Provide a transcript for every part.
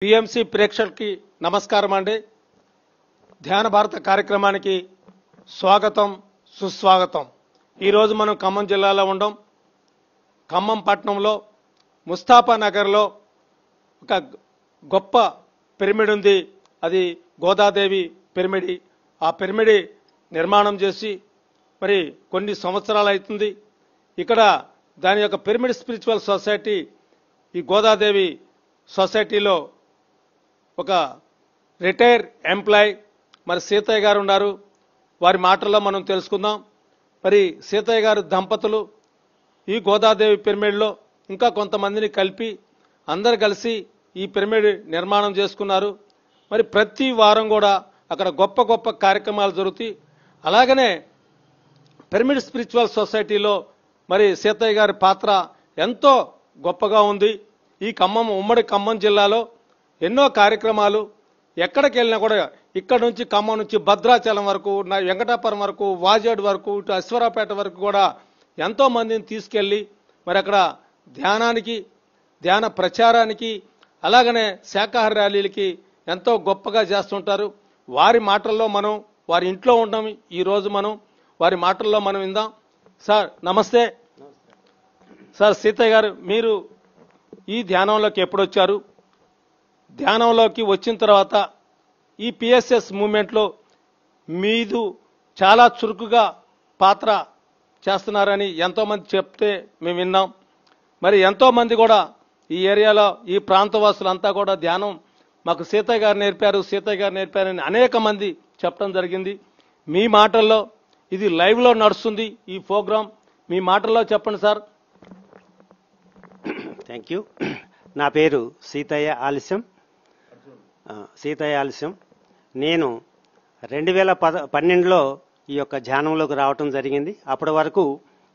PMC ప్రేక్షకులకి నమస్కారం అండి. ధ్యాన భారత కార్యక్రమానికి స్వాగతం సుస్వాగతం. ఈరోజు మనం ఖమ్మం జిల్లాలో ఉండం. ఖమ్మం పట్టణంలో ముస్తాఫా నగర్లో ఒక గొప్ప పిరమిడ్ ఉంది. అది గోదాదేవి పిరమిడ్. ఆ పిరమిడ్ నిర్మాణం చేసి మరి కొన్ని సంవత్సరాలు అవుతుంది. ఇక్కడ దాని యొక్క పిరమిడ్ స్పిరిచువల్ సొసైటీ ఈ గోదాదేవి సొసైటీలో ఒక రిటైర్ ఎంప్లాయ్ మరి సీతయ్య గారు ఉన్నారు. వారి మాటల్లో మనం తెలుసుకుందాం. మరి సీతయ్య గారు దంపతులు ఈ గోదాదేవి పిరమిడ్లో ఇంకా కొంతమందిని కలిపి అందరు కలిసి ఈ పిరమిడ్ నిర్మాణం చేసుకున్నారు. మరి ప్రతి వారం కూడా అక్కడ గొప్ప గొప్ప కార్యక్రమాలు జరుగుతాయి. అలాగనే పిరమిడ్ స్పిరిచువల్ సొసైటీలో మరి సీతయ్య గారి పాత్ర ఎంతో గొప్పగా ఉంది. ఈ ఉమ్మడి ఖమ్మం జిల్లాలో ఎన్నో కార్యక్రమాలు ఎక్కడికి వెళ్ళినా కూడా ఇక్కడ నుంచి ఖమ్మం నుంచి భద్రాచలం వరకు వెంకటాపురం వరకు వాజేడ్ వరకు ఇటు అశ్వరాపేట వరకు కూడా ఎంతో మందిని తీసుకెళ్లి మరి అక్కడ ధ్యానానికి ధ్యాన ప్రచారానికి అలాగనే శాకాహార ర్యాలీలకి ఎంతో గొప్పగా చేస్తుంటారు. వారి మాటల్లో మనం వారి ఇంట్లో ఉంటాం. ఈరోజు మనం వారి మాటల్లో మనం విందాం. సార్ నమస్తే. సార్ సీతయ్య గారు, మీరు ఈ ధ్యానంలోకి ఎప్పుడు వచ్చారు? ధ్యానంలోకి వచ్చిన తర్వాత ఈ పిఎస్ఎస్ మూవ్మెంట్లో మీరు చాలా చురుకుగా పాత్ర చేస్తున్నారని ఎంతోమంది చెప్తే మేము విన్నాం. మరి ఎంతోమంది కూడా ఈ ఏరియాలో ఈ ప్రాంతవాసులంతా కూడా ధ్యానం మాకు సీతయ్య గారు నేర్పారని అనేక మంది చెప్పడం జరిగింది. మీ మాటల్లో ఇది లైవ్లో నడుస్తుంది ఈ ప్రోగ్రాం. మీ మాటల్లో చెప్పండి సార్. Thank you. నా పేరు సీతయ్య ఆలస్యం. నేను 2012లో ఈ యొక్క ధ్యానంలోకి రావటం జరిగింది. అప్పటి వరకు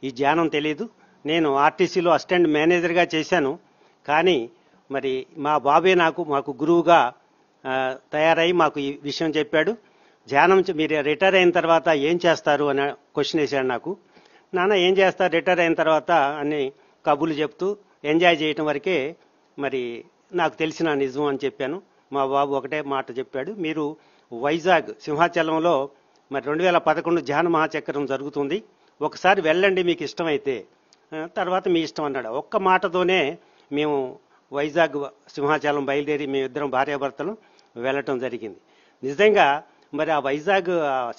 ఈ ధ్యానం తెలియదు. నేను ఆర్టీసీలో అసిస్టెంట్ మేనేజర్గా చేశాను. కానీ మరి మా బాబే మాకు గురువుగా తయారై మాకు ఈ విషయం చెప్పాడు. ధ్యానం మీరు రిటైర్ అయిన తర్వాత ఏం చేస్తారు అనే క్వశ్చన్ వేశాడు నాకు. నాన్న ఏం చేస్తారు రిటైర్ అయిన తర్వాత అని కబుర్లు చెప్తూ ఎంజాయ్ చేయటం వరకే మరి నాకు తెలిసిన నిజం అని చెప్పాను. మా బాబు ఒకటే మాట చెప్పాడు, మీరు వైజాగ్ సింహాచలంలో మరి 2011 ధ్యాన మహాచక్రం జరుగుతుంది, ఒకసారి వెళ్ళండి మీకు ఇష్టమైతే, తర్వాత మీ ఇష్టం అన్నాడు. ఒక్క మాటతోనే మేము వైజాగ్ సింహాచలం బయలుదేరి మేమిద్దరం భార్యాభర్తలు వెళ్ళటం జరిగింది. నిజంగా మరి ఆ వైజాగ్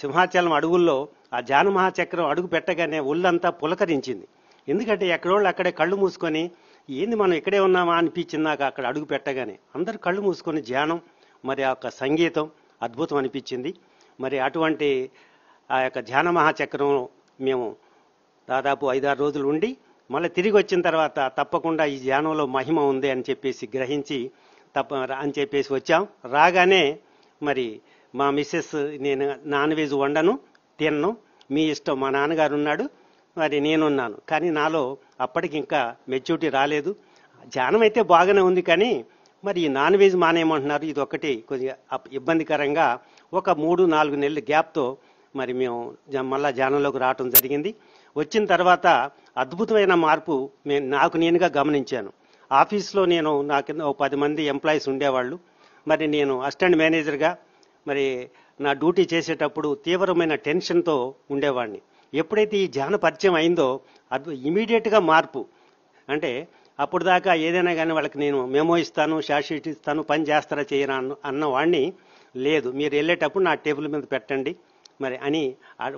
సింహాచలం అడుగుల్లో ఆ ధ్యాన మహాచక్రం అడుగు పెట్టగానే ఒళ్ళంతా పులకరించింది. ఎందుకంటే ఎక్కడోళ్ళు అక్కడే కళ్ళు మూసుకొని ఏంది మనం ఇక్కడే ఉన్నామా అనిపించింది నాకు. అక్కడ అడుగు పెట్టగానే అందరు కళ్ళు మూసుకొని ధ్యానం, మరి ఆ యొక్క సంగీతం అద్భుతం అనిపించింది. మరి అటువంటి ఆ యొక్క ధ్యాన మహాచక్రం మేము దాదాపు 5-6 రోజులు ఉండి మళ్ళీ తిరిగి వచ్చిన తర్వాత తప్పకుండా ఈ ధ్యానంలో మహిమ ఉంది అని చెప్పేసి గ్రహించి అని చెప్పేసి వచ్చాం. రాగానే మరి మా మిస్సెస్, నేను నాన్ వెజ్ వండను తిన్ను, మీ ఇష్టం, మా నాన్నగారు ఉన్నాడు, మరి నేనున్నాను. కానీ నాలో అప్పటికి ఇంకా మెచ్యూరిటీ రాలేదు. ధ్యానం అయితే బాగానే ఉంది, కానీ మరి ఈ నాన్ వెజ్ మానేయమంటున్నారు. ఇది ఒకటి కొద్దిగా ఇబ్బందికరంగా ఒక 3-4 నెలల గ్యాప్తో మరి మేము మళ్ళా ధ్యానంలోకి రావటం జరిగింది. వచ్చిన తర్వాత అద్భుతమైన మార్పు నాకు నేనుగా గమనించాను. ఆఫీస్లో నా కింద 10 మంది ఎంప్లాయీస్ ఉండేవాళ్ళు. మరి నేను అసిస్టెంట్ మేనేజర్గా మరి నా డ్యూటీ చేసేటప్పుడు తీవ్రమైన టెన్షన్తో ఉండేవాడిని. ఎప్పుడైతే ఈ ధ్యాన పరిచయం అయిందో ఇమీడియట్గా మార్పు. అంటే అప్పుడు దాకా ఏదైనా కానీ వాళ్ళకి నేను మెమో ఇస్తాను, షార్ట్ షీట్ ఇస్తాను, పని చేస్తారా చేయరా అన్న వాడిని, లేదు మీరు వెళ్ళేటప్పుడు నా టేబుల్ మీద పెట్టండి మరి అని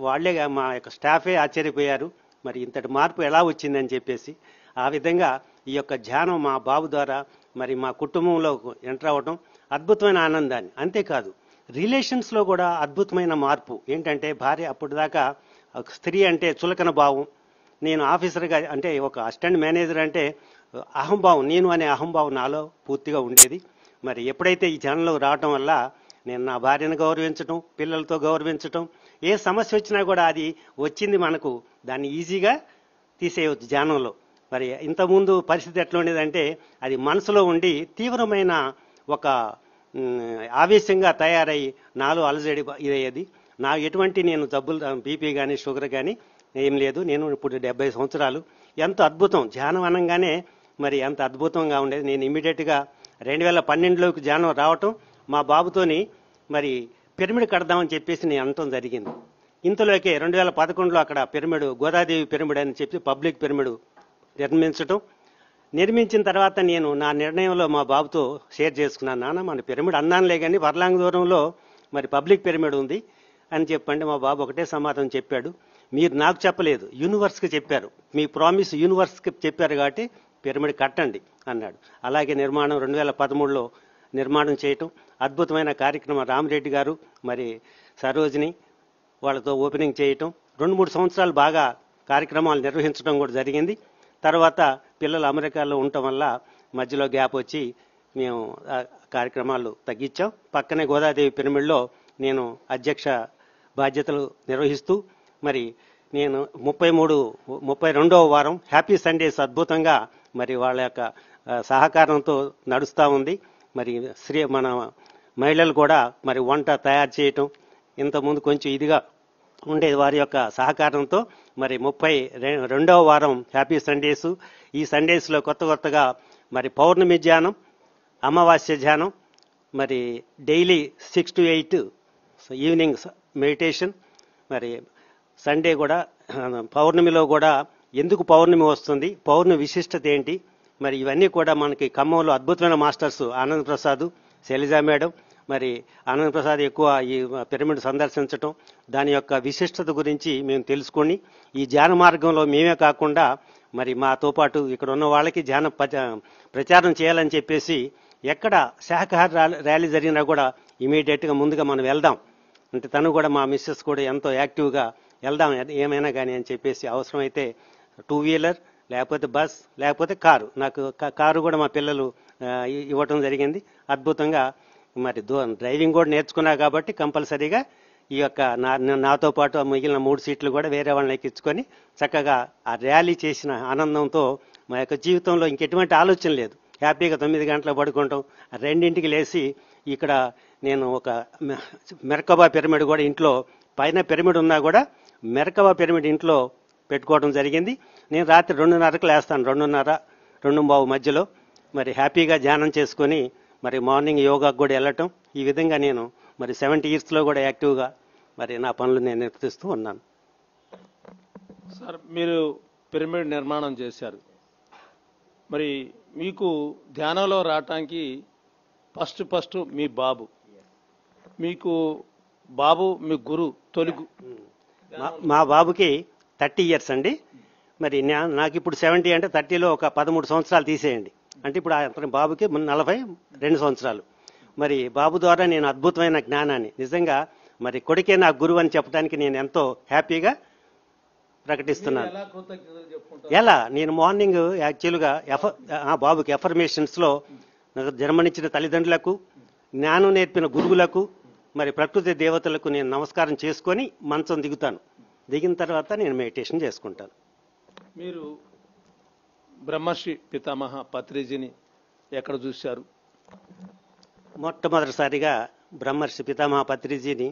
వాళ్లే మా యొక్క స్టాఫే ఆశ్చర్యపోయారు. మరి ఇంతటి మార్పు ఎలా వచ్చిందని చెప్పేసి ఆ విధంగా ఈ యొక్క ధ్యానం మా బాబు ద్వారా మరి మా కుటుంబంలో ఎంటర్ అవ్వడం అద్భుతమైన ఆనందాన్ని. అంతేకాదు రిలేషన్స్లో కూడా అద్భుతమైన మార్పు. ఏంటంటే భార్య అప్పుడు దాకా స్త్రీ అంటే చులకన భావం, నేను ఆఫీసర్గా అంటే ఒక అసిస్టెంట్ మేనేజర్ అంటే అహంభావం, నేను అనే అహంభావం నాలో పూర్తిగా ఉండేది. మరి ఎప్పుడైతే ఈ ధ్యానంలో రావటం వల్ల నేను నా భార్యను గౌరవించటం, పిల్లలతో గౌరవించటం, ఏ సమస్య వచ్చినా కూడా అది వచ్చింది మనకు దాన్ని ఈజీగా తీసేయవచ్చు ధ్యానంలో. మరి ఇంతకుముందు పరిస్థితి ఎట్లా ఉండేదంటే అది మనసులో ఉండి తీవ్రమైన ఒక ఆవేశంగా తయారై నాలో అలజడి ఇదయ్యేది. నేను జబ్బులు బీపీ కానీ షుగర్ కానీ ఏం లేదు. నేను ఇప్పుడు 70 సంవత్సరాలు. ఎంత అద్భుతం ధ్యానం అనగానే మరి ఎంత అద్భుతంగా ఉండేది. నేను ఇమీడియట్గా 2012లోకి ధ్యానం రావటం, మా బాబుతోని మరి పిరమిడ్ కడదామని చెప్పేసి నేను అనటం జరిగింది. ఇంతలోకే 2011లో అక్కడ పిరమిడ్, గోదాదేవి పిరమిడ్ అని చెప్పి పబ్లిక్ పిరమిడ్ నిర్మించిన తర్వాత నేను నా నిర్ణయంలో మా బాబుతో షేర్ చేసుకున్నాను. నాన్న మన పిరమిడ్ అన్నానులే కానీ వర్లాంగ దూరంలో మరి పబ్లిక్ పిరమిడ్ ఉంది అని చెప్పండి. మా బాబు ఒకటే సమాధానం చెప్పాడు, మీరు నాకు చెప్పలేదు, యూనివర్స్కి చెప్పారు, మీ ప్రామిస్ యూనివర్స్కి చెప్పారు కాబట్టి పిరమిడ్ కట్టండి అన్నాడు. అలాగే నిర్మాణం 2013లో నిర్మాణం చేయటం, అద్భుతమైన కార్యక్రమం రామిరెడ్డి గారు మరి సరోజిని వాళ్ళతో ఓపెనింగ్ చేయటం, 2-3 సంవత్సరాలు బాగా కార్యక్రమాలు నిర్వహించడం కూడా జరిగింది. తర్వాత పిల్లలు అమెరికాలో ఉండటం వల్ల మధ్యలో గ్యాప్ వచ్చి మేము కార్యక్రమాలు తగ్గించాం. పక్కనే గోదాదేవి పిరమిడ్లో నేను అధ్యక్ష బాధ్యతలు నిర్వహిస్తూ మరి నేను 32వ వారం హ్యాపీ సండేస్ అద్భుతంగా మరి వాళ్ళ యొక్క సహకారంతో నడుస్తూ ఉంది. మరి మన మహిళలు కూడా మరి వంట తయారు చేయటం ఇంతకుముందు కొంచెం ఇదిగా ఉండేది, వారి యొక్క సహకారంతో మరి 32వ వారం హ్యాపీ సండేస్. ఈ సండేస్లో కొత్తగా మరి పౌర్ణమి ధ్యానం, అమావాస్య ధ్యానం, మరి డైలీ 6 to 8 ఈవినింగ్ మెడిటేషన్, మరి సండే కూడా పౌర్ణమిలో కూడా ఎందుకు పౌర్ణమి వస్తుంది, పౌర్ణమి విశిష్టత ఏంటి, మరి ఇవన్నీ కూడా మనకి ఖమ్మంలో అద్భుతమైన మాస్టర్స్ ఆనంద్ ప్రసాద్, శైలజా మేడం, మరి ఆనంద్ ప్రసాద్ ఎక్కువ ఈ పిరమిడ్ సందర్శించటం, దాని యొక్క విశిష్టత గురించి మేము తెలుసుకొని ఈ ధ్యాన మార్గంలో మేమే కాకుండా మరి మాతో పాటు ఇక్కడ ఉన్న వాళ్ళకి ధ్యాన ప్రచారం చేయాలని చెప్పేసి ఎక్కడ శాఖాహార ర్యాలీ జరిగినా కూడా ఇమీడియట్గా ముందుగా మనం వెళ్దాం అంటే, తను కూడా మా మిస్సెస్ కూడా ఎంతో యాక్టివ్గా వెళ్దాం ఏమైనా కానీ అని చెప్పేసి, అవసరమైతే 2 వీలర్ లేకపోతే బస్ లేకపోతే కారు, నాకు కారు కూడా మా పిల్లలు ఇవ్వటం జరిగింది. అద్భుతంగా మరి డ్రైవింగ్ కూడా నేర్చుకున్నా కాబట్టి కంపల్సరీగా ఈ యొక్క నాతో పాటు మిగిలిన 3 సీట్లు కూడా వేరే వాళ్ళని ఎక్కించుకొని చక్కగా ఆ ర్యాలీ చేసిన ఆనందంతో మా యొక్క జీవితంలో ఇంకెటువంటి ఆలోచన లేదు. హ్యాపీగా 9 గంటలకు పడుకుంటాం, 2ంటికి లేచి ఇక్కడ నేను ఒక మెర్కబా పిరమిడ్ కూడా ఇంట్లో, పైన పిరమిడ్ ఉన్నా కూడా మెర్కబా పిరమిడ్ ఇంట్లో పెట్టుకోవడం జరిగింది. నేను రాత్రి 2:30కు లేస్తాను, 2:30, 2:15 మధ్యలో మరి హ్యాపీగా ధ్యానం చేసుకొని మరి మార్నింగ్ యోగాకు కూడా వెళ్ళటం. ఈ విధంగా నేను మరి 70 ఇయర్స్లో కూడా యాక్టివ్గా మరి నా పనులు నేను నిర్వర్తిస్తూ ఉన్నాను. సార్, మీరు పిరమిడ్ నిర్మాణం చేశారు, మరి మీకు ధ్యానంలో రావటానికి ఫస్ట్ మీ బాబు, మీకు బాబు మీ గురు తొలుగు. మా బాబుకి 30 ఇయర్స్ అండి. మరి నాకు ఇప్పుడు 70 అంటే 30లో ఒక 13 సంవత్సరాలు తీసేయండి అంటే ఇప్పుడు అతని బాబుకి 42 సంవత్సరాలు. మరి బాబు ద్వారా నేను అద్భుతమైన జ్ఞానాన్ని, నిజంగా మరి కొడుకే నా గురువు అని చెప్పడానికి నేను ఎంతో హ్యాపీగా ప్రకటిస్తున్నాను. ఎలా నేను మార్నింగ్ యాక్చువల్గా బాబుకి ఎఫర్మేషన్స్లో జన్మనిచ్చిన తల్లిదండ్రులకు, జ్ఞానం నేర్పిన గురువులకు, మరి ప్రకృతి దేవతలకు నేను నమస్కారం చేసుకొని మంచం దిగుతాను. దిగిన తర్వాత నేను మెడిటేషన్ చేసుకుంటాను. మీరు బ్రహ్మర్షి పితామహ పత్రిజీని ఎక్కడ చూశారు? మొట్టమొదటిసారిగా బ్రహ్మర్షి పితామహ పత్రిజీని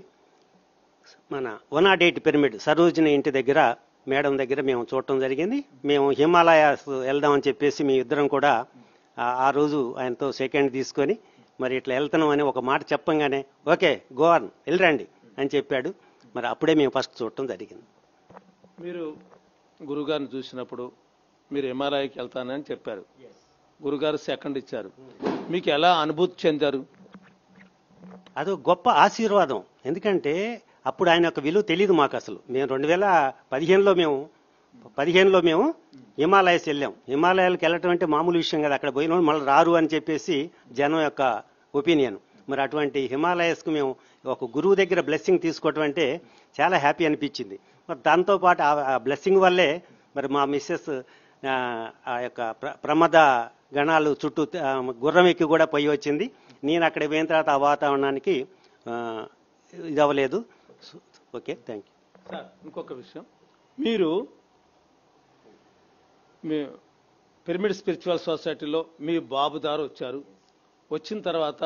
మన 108 పిరమిడ్ సరోజిని ఇంటి దగ్గర మేడం దగ్గర మేము చూడటం జరిగింది. మేము హిమాలయాస్ వెళ్దామని చెప్పేసి మీ ఇద్దరం కూడా ఆ రోజు ఆయనతో సెకండ్ తీసుకొని మరి ఇట్లా వెళ్తున్నాం అని ఒక మాట చెప్పంగానే ఓకే గో ఆన్ వెళ్ళరండి అని చెప్పాడు. మరి అప్పుడే మేము ఫస్ట్ చూడటం జరిగింది. మీరు గురుగారిని చూసినప్పుడు మీరు హిమాలయాకి వెళ్తానని చెప్పారు, గురుగారు సెకండ్ ఇచ్చారు, మీకు ఎలా అనుభూతి చెందారు? అది గొప్ప ఆశీర్వాదం. ఎందుకంటే అప్పుడు ఆయన యొక్క విలువ తెలియదు మాకు అసలు. మేము 2015లో మేము హిమాలయస్ వెళ్ళాం. హిమాలయాలకు వెళ్ళటం అంటే మామూలు విషయం కదా, అక్కడ పోయిన మళ్ళీ రారు అని చెప్పేసి జనం యొక్క ఒపీనియన్. మరి అటువంటి హిమాలయస్కు మేము ఒక గురువు దగ్గర బ్లెస్సింగ్ తీసుకోవటం అంటే చాలా హ్యాపీ అనిపించింది. మరి దాంతోపాటు ఆ బ్లెస్సింగ్ వల్లే మరి మా మిస్సెస్ ఆ యొక్క ప్రమాద గణాలు చుట్టూ గుర్రం ఎక్కి కూడా పోయి వచ్చింది. నేను అక్కడ పోయిన తర్వాత ఆ వాతావరణానికి ఇది అవ్వలేదు. Okay, thank you sir. ఇంకొక విషయం, మీరు మీ పిరమిడ్ స్పిరిచువల్ సొసైటీలో మీ బాబు దారు వచ్చారు, వచ్చిన తర్వాత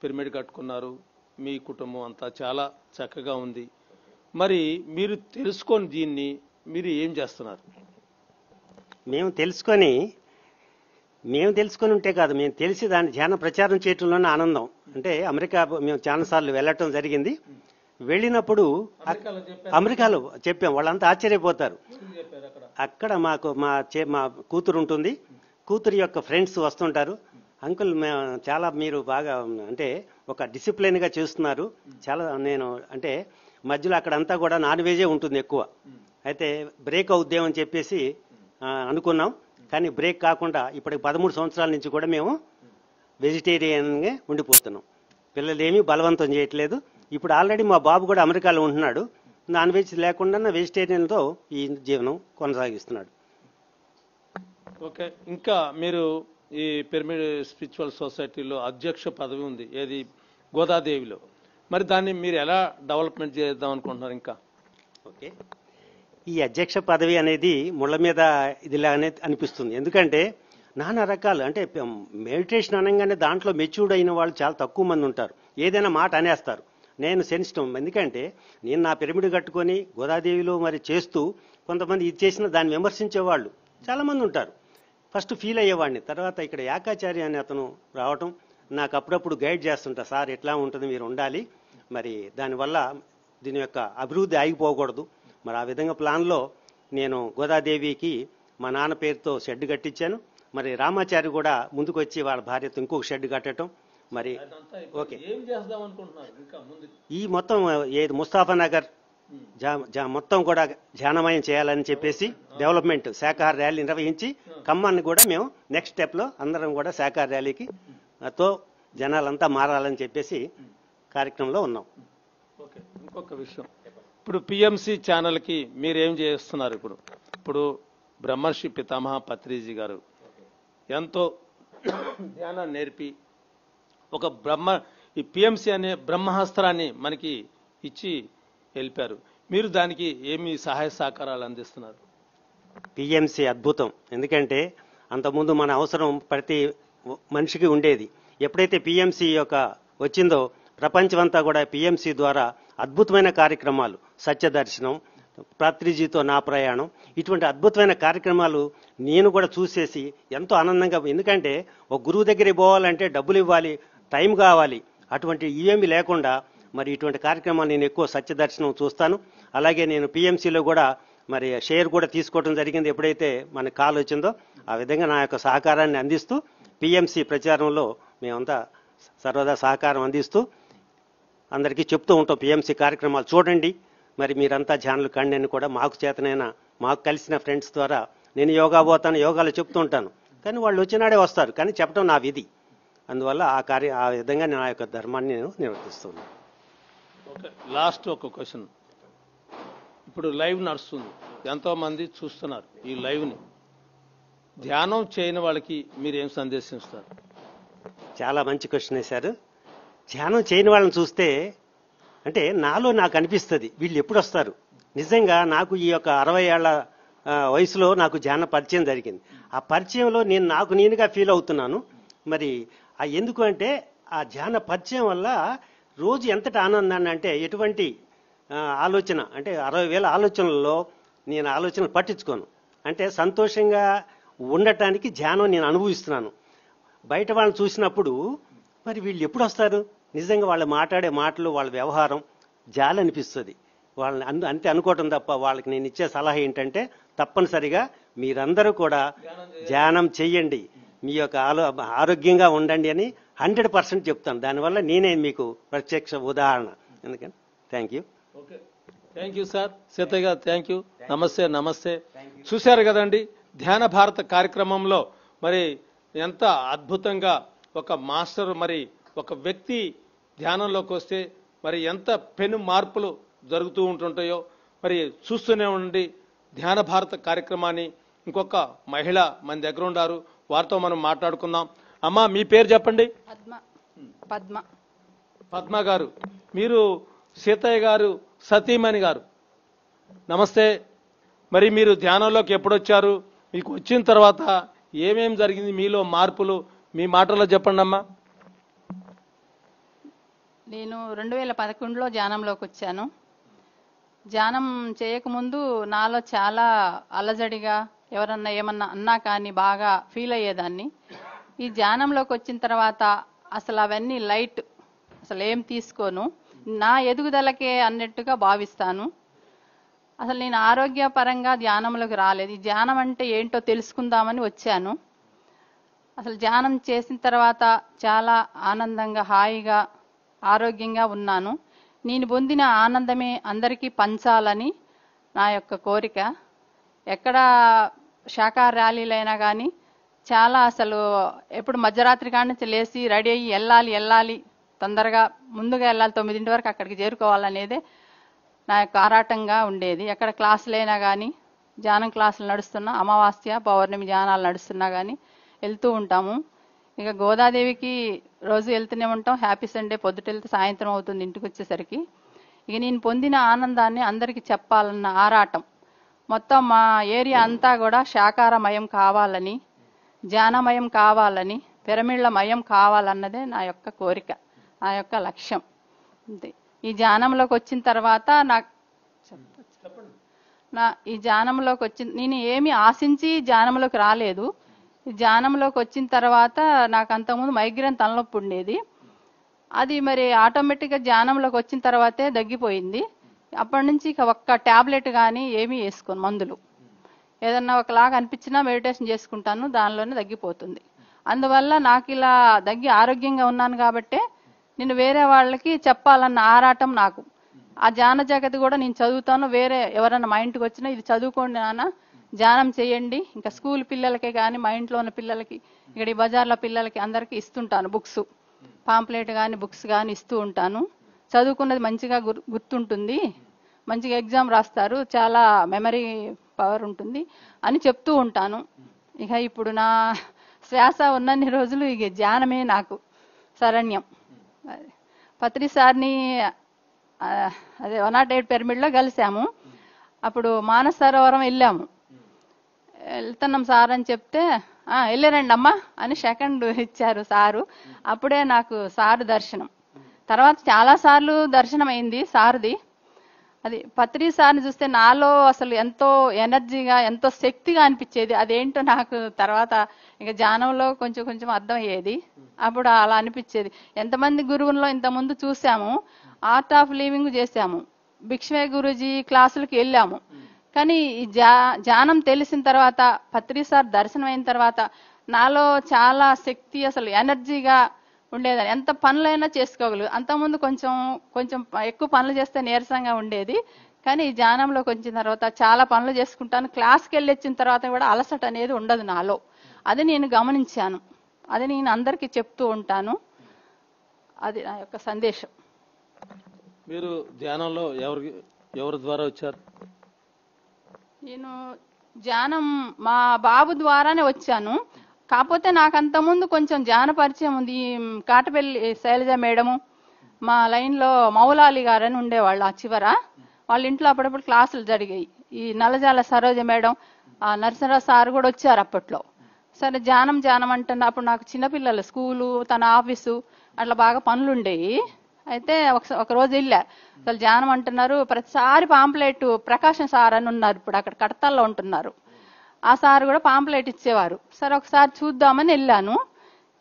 పిరమిడ్ కట్టుకున్నారు, మీ కుటుంబం అంతా చాలా చక్కగా ఉంది. మరి మీరు తెలుసుకొని దీన్ని మీరు ఏం చేస్తున్నారు? మేము తెలుసుకొని మేము తెలుసుకొని ఉంటే కాదు, మేము తెలిసి దాన్ని ధ్యాన ప్రచారం చేయటంలోనే ఆనందం. అంటే అమెరికా మేము చాలాసార్లు వెళ్ళటం జరిగింది. వెళ్ళినప్పుడు అమెరికాలో చెప్పాం, వాళ్ళంతా ఆశ్చర్యపోతారు. అక్కడ మా కూతురు ఉంటుంది, కూతురు యొక్క ఫ్రెండ్స్ వస్తుంటారు. అంకుల్ చాలా మీరు బాగా అంటే ఒక డిసిప్లైన్ గా చేస్తున్నారు, చాలా నేను అంటే మధ్యలో అక్కడంతా కూడా నాన్ వెజే ఉంటుంది ఎక్కువ, అయితే బ్రేక్ అవుద్దేమని చెప్పేసి అనుకున్నాం. కానీ బ్రేక్ కాకుండా ఇప్పటికి 13 సంవత్సరాల నుంచి కూడా మేము వెజిటేరియన్గా ఉండిపోతున్నాం. పిల్లలు ఏమీ బలవంతం చేయట్లేదు. ఇప్పుడు ఆల్రెడీ మా బాబు కూడా అమెరికాలో ఉంటున్నాడు, నాన్ వెజ్ లేకుండా వెజిటేరియన్తో ఈ జీవనం కొనసాగిస్తున్నాడు. ఓకే, ఇంకా మీరు ఈ పిరమిడ్ స్పిరిచువల్ సొసైటీలో అధ్యక్ష పదవి ఉంది, ఏది గోదాదేవిలో. మరి దాన్ని మీరు ఎలా డెవలప్మెంట్ చేద్దాం అనుకుంటున్నారు ఇంకా? ఓకే, ఈ అధ్యక్ష పదవి అనేది ముళ్ళ మీద ఇదిలానే అనిపిస్తుంది. ఎందుకంటే నానా రకాలు అంటే మెడిటేషన్ అనగానే దాంట్లో మెచ్యూర్డ్ అయిన వాళ్ళు చాలా తక్కువ మంది ఉంటారు, ఏదైనా మాట అనేస్తారు. నేను సెన్సిటివ్, ఎందుకంటే నేను నా పిరమిడ్ కట్టుకొని గోదాదేవిలో మరి చేస్తూ కొంతమంది ఇది చేసిన దాన్ని విమర్శించే వాళ్ళు చాలా మంది ఉంటారు. ఫస్ట్ ఫీల్ అయ్యేవాడిని. తర్వాత ఇక్కడ యాకాచార్య అనే అతను రావటం, నాకు అప్పుడప్పుడు గైడ్ చేస్తుంటా, సార్ ఎట్లా ఉంటుంది మీరు ఉండాలి, మరి దానివల్ల దీని యొక్క అభివృద్ధి ఆగిపోకూడదు. మరి ఆ విధంగా ప్లాన్లో నేను గోదాదేవికి మా నాన్న పేరుతో షెడ్ కట్టించాను. మరి రామాచారి కూడా ముందుకు వచ్చి వాళ్ళ భార్యతో ఇంకొక షెడ్ కట్టడం. మరి ఓకే, ఏం చేద్దాం అనుకుంటున్నారు ఇంకా ముందు? ఈ మొత్తం ఏది ముస్తాఫా నగర్ మొత్తం కూడా ధ్యానమయం చేయాలని చెప్పేసి డెవలప్మెంట్ శాఖాహార ర్యాలీ నిర్వహించి ఖమ్మాన్ని కూడా మేము నెక్స్ట్ స్టెప్ లో అందరం కూడా శాఖాహార ర్యాలీకి తో జనాలంతా మారాలని చెప్పేసి కార్యక్రమంలో ఉన్నాం. ఓకే, ఇంకొక విషయం, ఇప్పుడు పిఎంసి ఛానల్ కి మీరేం చేస్తున్నారు? ఇప్పుడు బ్రహ్మర్షి పితామహ పత్రిజీ గారు ఎంతో ధ్యానాన్ని నేర్పి ఒక ఈ పిఎంసి అనే బ్రహ్మాస్త్రాన్ని మనకి ఇచ్చి వెళ్ళిపారు. మీరు దానికి ఏమి సహాయ సహకారాలు అందిస్తున్నారు? పిఎంసి అద్భుతం, ఎందుకంటే అంతకుముందు మన అవసరం ప్రతి మనిషికి ఉండేది. ఎప్పుడైతే పిఎంసి యొక్క వచ్చిందో ప్రపంచమంతా కూడా పిఎంసి ద్వారా అద్భుతమైన కార్యక్రమాలు, సత్యదర్శనం, పత్రిజీతో నా ప్రయాణం, ఇటువంటి అద్భుతమైన కార్యక్రమాలు నేను కూడా చూసేసి ఎంతో ఆనందంగా, ఎందుకంటే ఒక గురువు దగ్గరికి పోవాలంటే డబ్బులు ఇవ్వాలి, టైం కావాలి, అటువంటి ఇవేమి లేకుండా మరి ఇటువంటి కార్యక్రమాలు నేను ఎక్కువ సత్యదర్శనం చూస్తాను. అలాగే నేను పిఎంసిలో కూడా మరి షేర్ కూడా తీసుకోవడం జరిగింది ఎప్పుడైతే మన కాల్ వచ్చిందో. ఆ విధంగా నా యొక్క సహకారాన్ని అందిస్తూ పిఎంసి ప్రచారంలో మేమంతా సర్వదా సహకారం అందిస్తూ అందరికీ చెప్తూ ఉంటాం, పిఎంసి కార్యక్రమాలు చూడండి, మరి మీరంతా ఛానల్ కండి అని కూడా మాకు చేతనైనా మాకు కలిసిన ఫ్రెండ్స్ ద్వారా నేను యోగా పోతాను, యోగాలో చెప్తూ ఉంటాను. కానీ వాళ్ళు వచ్చినాడే వస్తారు, కానీ చెప్పడం నా విధి. అందువల్ల ఆ విధంగా నా యొక్క ధర్మాన్ని నేను నిర్వర్తిస్తున్నాను. ఓకే, లాస్ట్ ఒక క్వశ్చన్. ఇప్పుడు లైవ్ నడుస్తుంది, ఎంతో మంది చూస్తున్నారు ఈ లైవ్ని. ధ్యానం చేయని వాళ్ళకి మీరు ఏం సందేశిస్తారు? చాలా మంచి క్వశ్చన్ వేశారు. ధ్యానం చేయని వాళ్ళని చూస్తే అంటే నాలో నాకు అనిపిస్తుంది వీళ్ళు ఎప్పుడు వస్తారు. నిజంగా నాకు ఈ యొక్క 60 ఏళ్ల వయసులో నాకు ధ్యాన పరిచయం జరిగింది. ఆ పరిచయంలో నేను నాకు నేనుగా ఫీల్ అవుతున్నాను. మరి ఎందుకు అంటే ఆ ధ్యాన పరిచయం వల్ల రోజు ఎంతటి ఆనందాన్ని, అంటే ఎటువంటి ఆలోచన, అంటే 60,000 ఆలోచనల్లో నేను ఆలోచనలు పట్టించుకోను. అంటే సంతోషంగా ఉండటానికి ధ్యానం నేను అనుభవిస్తున్నాను. బయట వాళ్ళని చూసినప్పుడు మరి వీళ్ళు ఎప్పుడు వస్తారు, నిజంగా వాళ్ళు మాట్లాడే మాటలు, వాళ్ళ వ్యవహారం జాలి అనిపిస్తుంది. వాళ్ళని అంతే అనుకోవటం తప్ప వాళ్ళకి నేను ఇచ్చే సలహా ఏంటంటే తప్పనిసరిగా మీరందరూ కూడా ధ్యానం చెయ్యండి, మీ యొక్క ఆరోగ్యంగా ఉండండి అని 100% చెప్తాను. దానివల్ల నేనే మీకు ప్రత్యక్ష ఉదాహరణ. ఎందుకని thank you. Okay, thank you sir. Seethaiah గారు థ్యాంక్ యూ. నమస్తే. నమస్తే. చూశారు కదండి, ధ్యాన భారత కార్యక్రమంలో మరి ఎంత అద్భుతంగా ఒక మాస్టర్, మరి ఒక వ్యక్తి ధ్యానంలోకి వస్తే మరి ఎంత పెను మార్పులు జరుగుతూ ఉంటుంటాయో మరి చూస్తూనే ఉండండి ధ్యాన భారత కార్యక్రమాన్ని. ఇంకొక మహిళ మన దగ్గర ఉన్నారు, వారితో మనం మాట్లాడుకుందాం. అమ్మా, మీ పేరు చెప్పండి. పద్మ గారు, మీరు సీతయ్య గారు సతీమణి గారు. నమస్తే. మరి మీరు ధ్యానంలోకి ఎప్పుడు వచ్చారు, మీకు వచ్చిన తర్వాత ఏమేం జరిగింది, మీలో మార్పులు మీ మాటల్లో చెప్పండి అమ్మా. నేను 2011లో ధ్యానంలోకి వచ్చాను. ధ్యానం చేయకముందు నాలో చాలా అలజడిగా, ఎవరన్నా ఏమన్నా అన్నా కానీ బాగా ఫీల్ అయ్యేదాన్ని. ఈ ధ్యానంలోకి వచ్చిన తర్వాత అసలు అవన్నీ లైట్, అసలు ఏం తీసుకోను, నా ఎదుగుదలకే అన్నట్టుగా భావిస్తాను. అసలు నేను ఆరోగ్యపరంగా ధ్యానంలోకి రాలేదు. ఈ ధ్యానం అంటే ఏంటో తెలుసుకుందామని వచ్చాను. అసలు ధ్యానం చేసిన తర్వాత చాలా ఆనందంగా, హాయిగా, ఆరోగ్యంగా ఉన్నాను. నేను పొందిన ఆనందమే అందరికీ పంచాలని నా యొక్క కోరిక. ఎక్కడ శాఖాహార ర్యాలీలైనా కానీ చాలా అసలు ఎప్పుడు మధ్యరాత్రి కాడి నుంచి లేచి రెడీ అయ్యి వెళ్ళాలి, తొందరగా ముందుగా వెళ్ళాలి, 9 వరకు అక్కడికి చేరుకోవాలనేదే నా యొక్క ఆరాటంగా ఉండేది. ఎక్కడ క్లాసులైనా కానీ, ధ్యానం క్లాసులు నడుస్తున్నా, అమావాస్య పౌర్ణమి ధ్యానాలు నడుస్తున్నా కానీ వెళ్తూ ఉంటాము. ఇక గోదాదేవికి రోజు వెళ్తూనే ఉంటాం. హ్యాపీ సండే పొద్దుట వెళ్తే సాయంత్రం అవుతుంది ఇంటికి వచ్చేసరికి. ఇక నేను పొందిన ఆనందాన్ని అందరికీ చెప్పాలన్న ఆరాటం. మొత్తం మా ఏరియా అంతా కూడా శాకాహారమయం కావాలని, ధ్యానమయం కావాలని, పిరమిళ్లమయం కావాలన్నదే నా యొక్క కోరిక, నా యొక్క లక్ష్యం. అంతే. ఈ ధ్యానంలోకి వచ్చిన తర్వాత ఈ ధ్యానంలోకి నేను ఏమి ఆశించి ధ్యానంలోకి రాలేదు. ఈ ధ్యానంలోకి వచ్చిన తర్వాత నాకు అంతకుముందు మైగ్రేన్ తలనొప్పి ఉండేది. అది మరి ఆటోమేటిక్గా ధ్యానంలోకి వచ్చిన తర్వాతే తగ్గిపోయింది. అప్పటి నుంచి ఇక ఒక్క ట్యాబ్లెట్ కానీ ఏమీ వేసుకోను, మందులు. ఏదన్నా ఒకలాగా అనిపించినా మెడిటేషన్ చేసుకుంటాను, దానిలోనే తగ్గిపోతుంది. అందువల్ల నాకు ఇలా తగ్గి ఆరోగ్యంగా ఉన్నాను కాబట్టే నేను వేరే వాళ్ళకి చెప్పాలన్న ఆరాటం నాకు. ఆ ధ్యాన జగతి కూడా నేను చదువుతాను. వేరే ఎవరన్నా మా ఇంటికి వచ్చినా ఇది చదువుకోండి నాన్న, ధ్యానం చేయండి. ఇంకా స్కూల్ పిల్లలకే కానీ, మా ఇంట్లో ఉన్న పిల్లలకి, ఇక్కడ ఈ బజార్ల పిల్లలకి అందరికీ ఇస్తుంటాను బుక్స్, పాంప్లెట్ కానీ బుక్స్ కానీ ఇస్తూ ఉంటాను. చదువుకున్నది మంచిగా గుర్తుంటుంది, మంచిగా ఎగ్జామ్ రాస్తారు, చాలా మెమరీ పవర్ ఉంటుంది అని చెప్తూ ఉంటాను. ఇక ఇప్పుడు నా శ్వాస ఉన్నన్ని రోజులు ఇక ధ్యానమే నాకు శరణ్యం. పత్రి సార్ని అదే 108 పిరమిడ్లో కలిసాము. అప్పుడు మానస సరోవరం వెళ్ళాము. వెళ్తున్నాం సార్ అని చెప్తే వెళ్ళారండి అమ్మా అని సెకండ్ ఇచ్చారు సారు. అప్పుడే నాకు సారు దర్శనం. తర్వాత చాలా సార్లు దర్శనం అయింది సార్ది. అది పత్రి సార్ని చూస్తే నాలో అసలు ఎంతో ఎనర్జీగా, ఎంతో శక్తిగా అనిపించేది. అదేంటో నాకు తర్వాత ఇక ధ్యానంలో కొంచెం కొంచెం అర్థమయ్యేది. అప్పుడు అలా అనిపించేది. ఎంతమంది గురువుల్లో ఇంతకుముందు చూసాము, ఆర్ట్ ఆఫ్ లివింగ్ చేశాము, భిక్షమే గురూజీ క్లాసులకు వెళ్ళాము. కానీ ఈ ధ్యానం తెలిసిన తర్వాత, పత్రి సార్ దర్శనం అయిన తర్వాత నాలో చాలా శక్తి, అసలు ఎనర్జీగా ఉండేదని. ఎంత పనులైనా చేసుకోగలరు. అంతకుముందు కొంచెం కొంచెం ఎక్కువ పనులు చేస్తే నీరసంగా ఉండేది. కానీ ఈ ధ్యానంలోకి వచ్చిన తర్వాత చాలా పనులు చేసుకుంటాను. క్లాస్కి వెళ్ళి వచ్చిన తర్వాత కూడా అలసట అనేది ఉండదు నాలో. అది నేను గమనించాను. అది నేను అందరికీ చెప్తూ ఉంటాను. అది నా యొక్క సందేశం. మీరు ధ్యానంలో ఎవరి ద్వారా వచ్చారు? నేను ధ్యానం మా బాబు ద్వారానే వచ్చాను. కాకపోతే నాకు అంతకుముందు కొంచెం ధ్యాన పరిచయం ఉంది. కాటపల్లి శైలజ మేడము, మా లైన్లో మౌలాలి గారని ఉండేవాళ్ళు ఆ చివర. వాళ్ళ ఇంట్లో అప్పుడప్పుడు క్లాసులు జరిగాయి. ఈ నల్లజాల సరోజ మేడం, నరసింహరావు సార్ కూడా వచ్చారు అప్పట్లో. సరే ధ్యానం అంటున్నా. అప్పుడు నాకు చిన్నపిల్లలు, స్కూలు, తన ఆఫీసు, అట్లా బాగా పనులు ఉండేవి. అయితే ఒక రోజు వెళ్ళా. అసలు ధ్యానం అంటున్నారు. ప్రతిసారి పాంప్లెట్ ప్రకాశం సార్ అని ఉన్నారు, ఇప్పుడు అక్కడ కడతాల్లో ఉంటున్నారు. ఆ సార్ కూడా పాంప్లెట్ ఇచ్చేవారు. సరే ఒకసారి చూద్దామని వెళ్ళాను.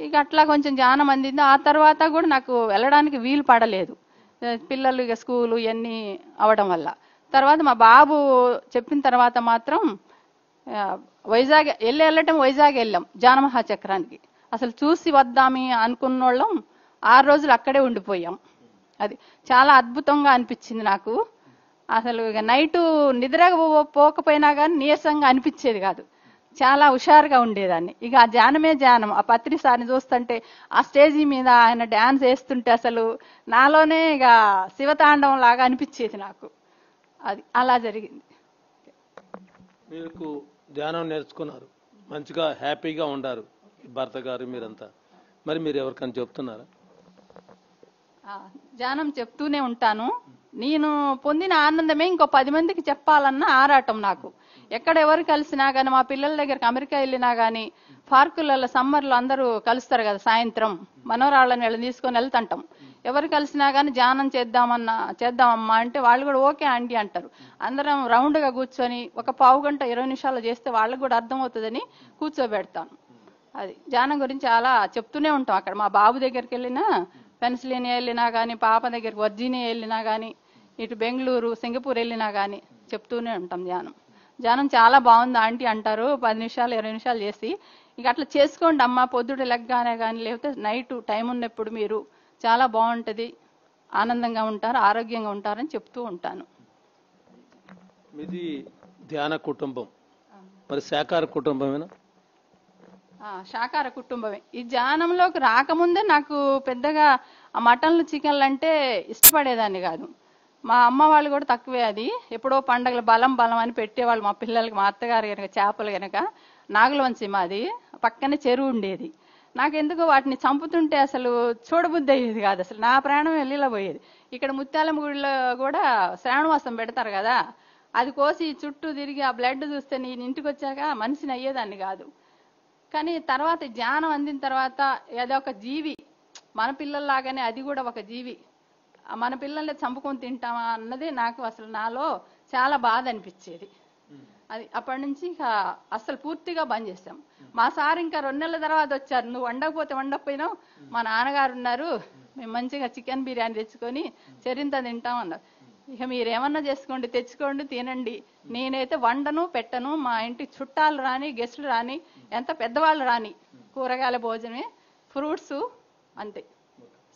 ఇక అట్లా కొంచెం ధ్యానం అందింది. ఆ తర్వాత కూడా నాకు వెళ్ళడానికి వీలు పడలేదు, పిల్లలు ఇక స్కూలు ఇవన్నీ అవడం వల్ల. తర్వాత మా బాబు చెప్పిన తర్వాత మాత్రం వైజాగ్ వెళ్ళటం, వైజాగ్ వెళ్ళాం ధ్యాన మహాచక్రానికి. అసలు చూసి వద్దామి అనుకున్న వాళ్ళం 6 రోజులు అక్కడే ఉండిపోయాం. అది చాలా అద్భుతంగా అనిపించింది నాకు. అసలు ఇక నైటు నిద్ర పోకపోయినా కానీ నీరసంగా అనిపించేది కాదు, చాలా హుషారుగా ఉండేదాన్ని. ఇక ఆ ధ్యానమే ధ్యానం. ఆ పత్రి సార్ని చూస్తుంటే, ఆ స్టేజీ మీద ఆయన డ్యాన్స్ వేస్తుంటే అసలు నాలోనే ఇక శివతాండవం లాగా అనిపించేది నాకు. అది అలా జరిగింది. మీకు ధ్యానం నేర్చుకున్నారు, మంచిగా హ్యాపీగా ఉండారు భర్త గారు మీరంతా. మరి మీరు ఎవరికైనా చెప్తున్నారా? ధ్యానం చెప్తూనే ఉంటాను. నేను పొందిన ఆనందమే ఇంకో 10 మందికి చెప్పాలన్న ఆరాటం నాకు. ఎక్కడ ఎవరు కలిసినా కానీ, మా పిల్లల దగ్గరికి అమెరికా వెళ్ళినా కానీ, పార్కులలో సమ్మర్లో అందరూ కలుస్తారు కదా, సాయంత్రం మనోరాళ్ళని వీళ్ళని తీసుకొని వెళ్తుంటాం. ఎవరు కలిసినా కానీ ధ్యానం చేద్దామమ్మా అంటే వాళ్ళు కూడా ఓకే ఆంటీ అంటారు. అందరం రౌండ్గా కూర్చొని ఒక 15 గంట 20 నిమిషాలు చేస్తే వాళ్ళకు కూడా అర్థమవుతుందని కూర్చోబెడతాను. అది ధ్యానం గురించి చాలా చెప్తూనే ఉంటాం. అక్కడ మా బాబు దగ్గరికి వెళ్ళినా, పెన్సిలినియా వెళ్ళినా కానీ, పాప దగ్గరికి వర్జీనియా వెళ్ళినా కానీ, ఇటు బెంగళూరు సింగపూర్ వెళ్ళినా కానీ చెప్తూనే ఉంటాం ధ్యానం. ధ్యానం చాలా బాగుంది ఆంటీ అంటారు. 10 నిమిషాలు 20 నిమిషాలు చేసి ఇక అట్లా చేసుకోండి అమ్మ, పొద్దుట లెగ్గానే కానీ లేకపోతే నైట్ టైం ఉన్నప్పుడు మీరు చాలా బాగుంటుంది, ఆనందంగా ఉంటారు, ఆరోగ్యంగా ఉంటారని చెప్తూ ఉంటాను. మీది ధ్యాన కుటుంబం, మరి శాకాహార కుటుంబమేనా? శాకాహార కుటుంబమే. ఈ ధ్యానంలోకి రాకముందే నాకు పెద్దగా ఆ మటన్లు చికెన్లు అంటే ఇష్టపడేదాన్ని కాదు. మా అమ్మ వాళ్ళు కూడా తక్కువే. అది ఎప్పుడో పండగలు బలం బలం అని పెట్టేవాళ్ళు మా పిల్లలకి. మా అత్తగారు కనుక చేపలు కనుక నాగులవంచి మాది, పక్కనే చెరువు ఉండేది. నాకెందుకో వాటిని చంపుతుంటే అసలు చూడబుద్ధి అయ్యేది కాదు. అసలు నా ప్రాణం వెళ్ళిలా పోయేది. ఇక్కడ ముత్యాలమ్మ గుడిలో కూడా శ్రావణవాసం పెడతారు కదా, అది కోసి చుట్టూ తిరిగి ఆ బ్లడ్ చూస్తే నేను ఇంటికి వచ్చాక మనిషిని అయ్యేదాన్ని కాదు. కానీ తర్వాత ధ్యానం అందిన తర్వాత అదొక జీవి, మన పిల్లల్లాగానే అది కూడా ఒక జీవి, మన పిల్లల్ని చంపుకొని తింటామా అన్నది నాకు అసలు నాలో చాలా బాధ అనిపించేది. అది అప్పటి నుంచి ఇంకా అసలు పూర్తిగా బంద్ చేశాం. మా సార్ ఇంకా 2 నెలల తర్వాత వచ్చారు. నువ్వు వండకపోతే వండకపోయినావు, మా నాన్నగారు ఉన్నారు, మేము మంచిగా చికెన్ బిర్యానీ తెచ్చుకొని చెరింత తింటాం అన్నారు. ఇక మీరేమన్నా చేసుకోండి, తెచ్చుకోండి, తినండి, నేనైతే వండను పెట్టను. మా ఇంటికి చుట్టాలు రాని, గెస్టులు రాని, ఎంత పెద్దవాళ్ళు రాని, కూరగాయల భోజనమే, ఫ్రూట్స్ అంతే,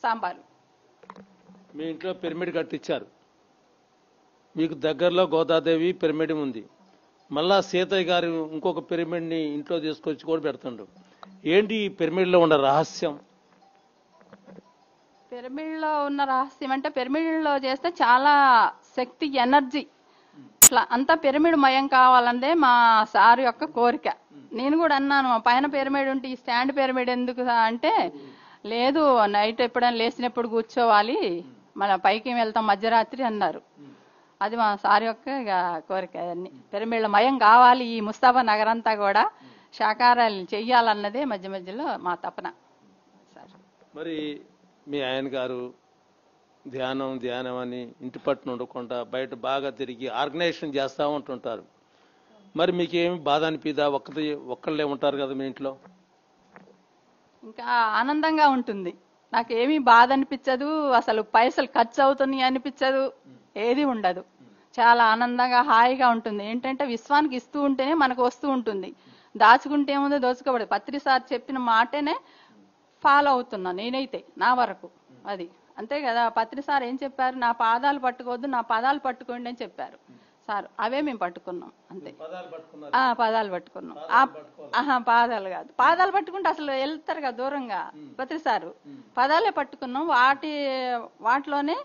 సాంబారు. మీ ఇంట్లో పిరమిడ్ కట్టించారు, మీకు దగ్గరలో గోదాదేవి పిరమిడ్ ఉంది, మళ్ళా సీతయ్య గారు ఇంకొక పిరమిడ్ని ఇంట్లో తీసుకొచ్చి కూడా పెడుతుండ్రు. ఏంటి ఈ పిరమిడ్లో ఉన్న రహస్యం? పిరమిడ్లో ఉన్న రహస్యం అంటే పిరమిడ్లో చేస్తే చాలా శక్తి, ఎనర్జీ, ఇట్లా అంతా పిరమిడ్ మయం కావాలంటే మా సార్ యొక్క కోరిక. నేను కూడా అన్నాను, పైన పిరమిడ్ ఉంటే ఈ స్టాండ్ పిరమిడ్ ఎందుకు అంటే, లేదు నైట్ ఎప్పుడైనా లేచినప్పుడు కూర్చోవాలి, మన పైకి వెళ్తాం మధ్యరాత్రి అన్నారు. అది మా సార్ యొక్క కోరిక. అన్ని పిరమిడ్ల మయం కావాలి, ఈ ముస్తాఫా నగరంతా కూడా శాకాహారాలు చెయ్యాలన్నదే మధ్య మధ్యలో మా తపన. మరి మీ ఆయన గారు ధ్యానం ధ్యానం అని ఇంటి పట్టున ఉండకుండా బయట బాగా తిరిగి ఆర్గనైజేషన్ చేస్తూ ఉంటుంటారు. మరి మీకేమి బాధ అనిపిదా? ఒక్కళ్ళే ఉంటారు కదా మీ ఇంట్లో. ఇంకా ఆనందంగా ఉంటుంది, నాకేమీ బాధ అనిపించదు, అసలు పైసలు ఖర్చు అవుతున్నాయి అనిపించదు, ఏది ఉండదు. చాలా ఆనందంగా హాయిగా ఉంటుంది. ఏంటంటే విశ్వానికి ఇస్తూ ఉంటేనే మనకు వస్తూ ఉంటుంది, దాచుకుంటే ఏముందో దోచుకోబడదు. పత్రి సార్ చెప్పిన మాటనే ఫాలో అవుతున్నా నేనైతే నా వరకు. అది అంతే కదా, పత్రి సార్ ఏం చెప్పారు, నా పాదాలు పట్టుకోవద్దు, నా పదాలు పట్టుకోండి అని చెప్పారు సార్. అవే మేము పట్టుకున్నాం అంతే. పాదాలు పట్టుకున్నాం. పాదాలు కాదు, పాదాలు పట్టుకుంటే అసలు వెళ్తారు కదా దూరంగా, పత్రి సారు పదాలే పట్టుకున్నాం, వాటిలోనే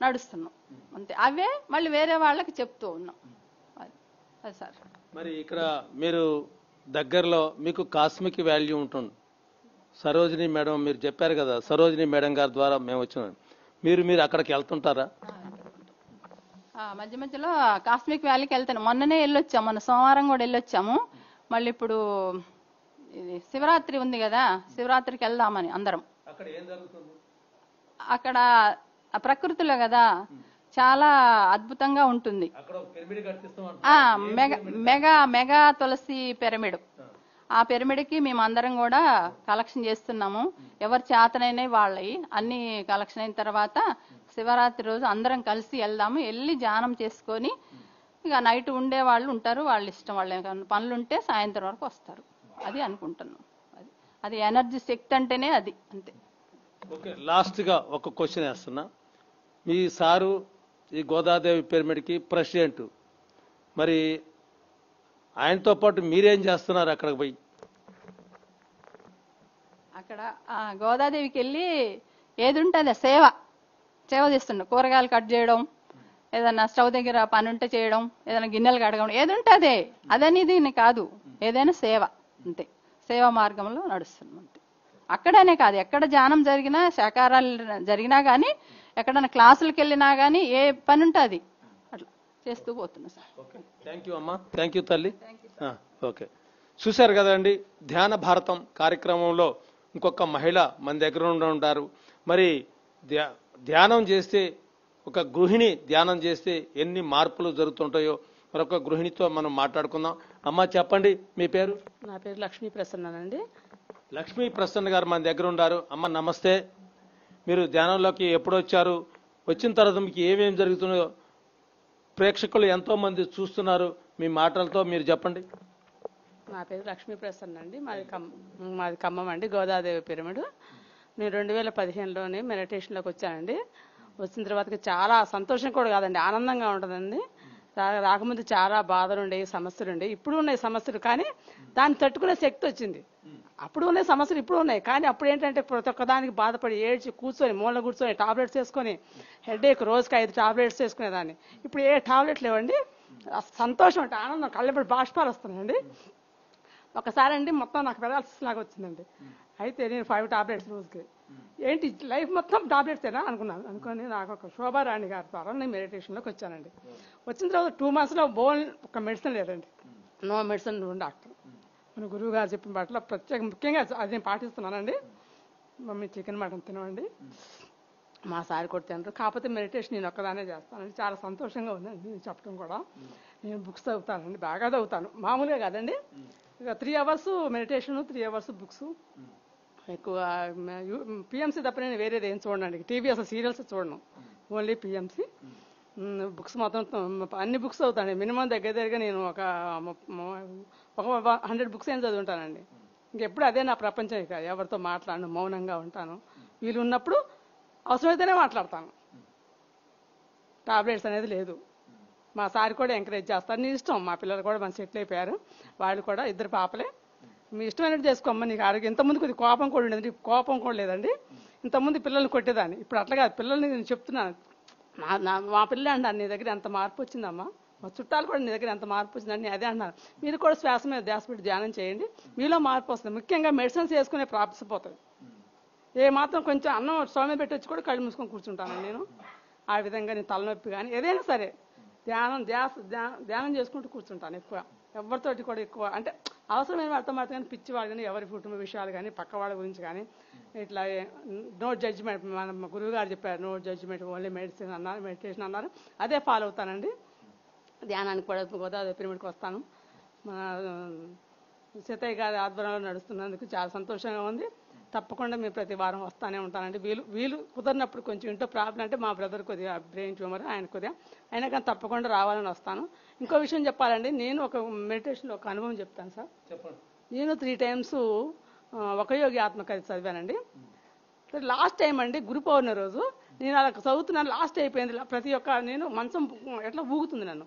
నడుస్తున్నాం అంతే. అవే మళ్ళీ వేరే వాళ్ళకి చెప్తూ ఉన్నాం. అది సార్. మరి ఇక్కడ మీరు దగ్గరలో మీకు కాస్మిక్ వాల్యూ ఉంటుంది. సరోజిని మేడం మీరు చెప్పారు కదా, సరోజిని మేడం గారి ద్వారా మేము వచ్చినాం. మీరు అక్కడికి వెళ్తుంటారా? మధ్య మధ్యలో కాస్మిక్ వ్యాలీకి వెళ్తాను. మొన్ననే వెళ్ళొచ్చాము, మొన్న సోమవారం కూడా వెళ్ళొచ్చాము. మళ్ళీ ఇప్పుడు ఇది శివరాత్రి ఉంది కదా, శివరాత్రికి వెళ్దామని అందరం. అక్కడ ఏం జరుగుతుంది? అక్కడ ప్రకృతిలో కదా చాలా అద్భుతంగా ఉంటుంది. మెగా తులసి పిరమిడ్, ఆ పిరమిడ్కి మేము అందరం కూడా కలెక్షన్ చేస్తున్నాము. ఎవరు చేతనైనా వాళ్ళవి అన్ని కలెక్షన్ అయిన తర్వాత శివరాత్రి రోజు అందరం కలిసి వెళ్దాము. వెళ్ళి ధ్యానం చేసుకొని ఇక నైట్ ఉండే వాళ్ళు ఉంటారు, వాళ్ళ ఇష్టం, వాళ్ళు పనులుంటే సాయంత్రం వరకు వస్తారు. అది అనుకుంటున్నాం. అది ఎనర్జీ శక్తి అంటేనే అది, అంతే. ఓకే, లాస్ట్ గా ఒక క్వశ్చన్ వేస్తున్నా. మీ సారు ఈ గోదాదేవి పిరమిడ్కి ప్రెసిడెంట్, మరి ఆయనతో పాటు మీరేం చేస్తున్నారు అక్కడికి పోయి? అక్కడ గోదాదేవికి వెళ్ళి ఏది ఉంటుంది సేవ చేస్తున్నాం. కూరగాయలు కట్ చేయడం, ఏదన్నా స్టవ్ దగ్గర పని ఉంటే చేయడం, ఏదైనా గిన్నెలు కడగడం, ఏది ఉంటుంది అదనేది కాదు, ఏదైనా సేవ అంతే. సేవా మార్గంలో నడుస్తున్నాం అంతే. అక్కడనే కాదు, ఎక్కడ ధ్యానం జరిగినా, శాకాహారాలు జరిగినా కానీ, ఎక్కడైనా క్లాసులకు వెళ్ళినా కానీ, ఏ పని ఉంటుంది అట్లా చేస్తూ పోతున్నా సార్. థ్యాంక్ యూ అమ్మా, థ్యాంక్ యూ తల్లి. ఓకే, చూశారు కదండి, ధ్యాన భారతం కార్యక్రమంలో ఇంకొక మహిళ మన దగ్గర ఉంటారు. మరి ధ్యానం చేస్తే, ఒక గృహిణి ధ్యానం చేస్తే ఎన్ని మార్పులు జరుగుతుంటాయో మరొక గృహిణితో మనం మాట్లాడుకుందాం. అమ్మా చెప్పండి, మీ పేరు? నా పేరు లక్ష్మీ ప్రసన్ననండి. లక్ష్మీ ప్రసన్న గారు మన దగ్గర ఉన్నారు. అమ్మ నమస్తే. మీరు ధ్యానంలోకి ఎప్పుడు వచ్చారు? వచ్చిన తర్వాత మీకు ఏమేమి జరుగుతుందో ప్రేక్షకులు ఎంతో మంది చూస్తున్నారు. మీ మాటలతో మీరు చెప్పండి. నా పేరు లక్ష్మీ ప్రసన్న అండి. మాది ఖమ్మం అండి, గోదాదేవి పిరమిడ్. నేను 2015లోనే మెడిటేషన్లోకి వచ్చానండి. వచ్చిన తర్వాత చాలా సంతోషం కూడా కాదండి, ఆనందంగా ఉంటుందండి. రాకముందు చాలా బాధలు ఉండేవి, సమస్యలు ఉండేవి. ఇప్పుడు ఉన్నాయి సమస్యలు, కానీ దాన్ని తట్టుకునే శక్తి వచ్చింది. అప్పుడు ఉన్నాయి సమస్యలు, ఇప్పుడు ఉన్నాయి. కానీ అప్పుడు ఏంటంటే ప్రతి ఒక్కదానికి బాధపడి ఏడ్చి కూర్చొని మూల కూర్చొని టాబ్లెట్స్ వేసుకొని హెడేక్ రోజుకి 5 టాబ్లెట్స్ వేసుకునేదాన్ని. ఇప్పుడు ఏ టాబ్లెట్ లేవండి. సంతోషం అంటే ఆనందం, కళ్ళెప్పుడు బాష్పాలు వస్తున్నాయండి. ఒకసారి అండి మొత్తం నాకు పెరాలసిస్ లాగా వచ్చిందండి. అయితే నేను 5 టాబ్లెట్స్ రోజుకి, ఏంటి లైఫ్ మొత్తం టాబ్లెట్సేనా అనుకుని నాకు ఒక శోభారాణి గారి ద్వారా నేను మెడిటేషన్లోకి వచ్చానండి. వచ్చిన తర్వాత 2 monthsలో బోన్ ఒక మెడిసిన్ లేదండి, నో మెడిసిన్ డాక్టర్. మన గురువు గారు చెప్పిన వాటిలో ముఖ్యంగా అది నేను పాటిస్తున్నానండి. మమ్మీ చికెన్ మటన్ తినవండి, మా సారి కూడా తినరు. కాకపోతే మెడిటేషన్ నేను ఒక్కదానే చేస్తానండి. చాలా సంతోషంగా ఉందండి నేను చెప్పడం కూడా. నేను బుక్స్ చదువుతానండి, బాగా చదువుతాను, మామూలుగా కాదండి. ఇక 3 hours మెడిటేషన్, 3 hours బుక్స్. ఎక్కువ పిఎంసీ తప్ప నేను వేరేది ఏం చూడండి. టీవీ అసలు సీరియల్స్ చూడను, ఓన్లీ పిఎంసీ. బుక్స్ మొత్తం అన్ని బుక్స్ చదువుతాను. మినిమం దగ్గరగా నేను ఒక 100 బుక్స్ ఏం చదువుంటానండి. ఇంకెప్పుడు అదే నా ప్రపంచం. ఇక ఎవరితో మాట్లాడను, మౌనంగా ఉంటాను. వీలు ఉన్నప్పుడు అవసరమైతేనే మాట్లాడతాను. టాబ్లెట్స్ అనేది లేదు. మా సార్ కూడా ఎంకరేజ్ చేస్తారు, నీ ఇష్టం. మా పిల్లలు కూడా మన సెటిల్ అయిపోయారు, వాళ్ళు కూడా 2 పాపలే. మీ ఇష్టమైనట్టు చేసుకోమ్మా, నీకు ఆరోగ్యం. ఇంతకుముందు కొద్దిగా కోపం కూడా ఉండేది, కోపం కూడా లేదండి. ఇంతకుముందు పిల్లల్ని కొట్టేదాన్ని, ఇప్పుడు అట్లా కాదు. పిల్లల్ని నేను చెప్తున్నాను, మా పిల్లలే అంటారు, నీ దగ్గర ఎంత మార్పు వచ్చిందమ్మా, మా చుట్టాలు కూడా నీ దగ్గర ఎంత మార్పు వచ్చిందని అదే అంటున్నారు. మీరు కూడా శ్వాస మీద ధ్యాస పెట్టి ధ్యానం చేయండి, మీలో మార్పు వస్తుంది. ముఖ్యంగా మెడిసిన్స్ వేసుకునే ప్రాప్స్ పోతుంది. ఏ మాత్రం కొంచెం అన్నం స్టవ్ మీద పెట్టి వచ్చి కూడా కళ్ళు మూసుకొని కూర్చుంటాను నేను. ఆ విధంగా నేను తలనొప్పి కానీ ఏదైనా సరే ధ్యానం చేసుకుంటూ కూర్చుంటాను. ఎక్కువ ఎవరితోటి కూడా ఎక్కువ అంటే అవసరమైన వాళ్ళతో మాట కానీ పిచ్చివాళ్ళు కానీ ఎవరి కుటుంబ విషయాలు కానీ పక్క వాళ్ళ గురించి కానీ ఇట్లా నో జడ్జిమెంట్. మన గురువు గారు చెప్పారు, నో జడ్జిమెంట్, ఓన్లీ మెడిసిన్ అన్నారు, మెడిటేషన్ అన్నారు. అదే ఫాలో అవుతానండి. ధ్యానానికి కూడా గోదావరి పిరమిడ్కి వస్తాను. మన సీతయ్య గారి ఆధ్వర్యంలో నడుస్తున్నందుకు చాలా సంతోషంగా ఉంది. తప్పకుండా మేము ప్రతి వారం వస్తానే ఉంటానండి. వీలు కుదరినప్పుడు కొంచెం ఇంట్లో ప్రాబ్లం అంటే మా బ్రదర్ కొద్దిగా బ్రెయిన్ ట్యూమర్, ఆయన కొద్దిగా అయినా కానీ తప్పకుండా రావాలని వస్తాను. ఇంకో విషయం చెప్పాలండి, నేను ఒక మెడిటేషన్లో ఒక అనుభవం చెప్తాను సార్. నేను 3 times ఒక యోగి ఆత్మకథ చదివానండి. లాస్ట్ టైం అండి గురు పౌర్ణమి రోజు నేను అలా చదువుతున్నాను, లాస్ట్ అయిపోయింది. ప్రతి ఒక్క నేను మంచం ఎట్లా ఊగుతుంది నన్ను.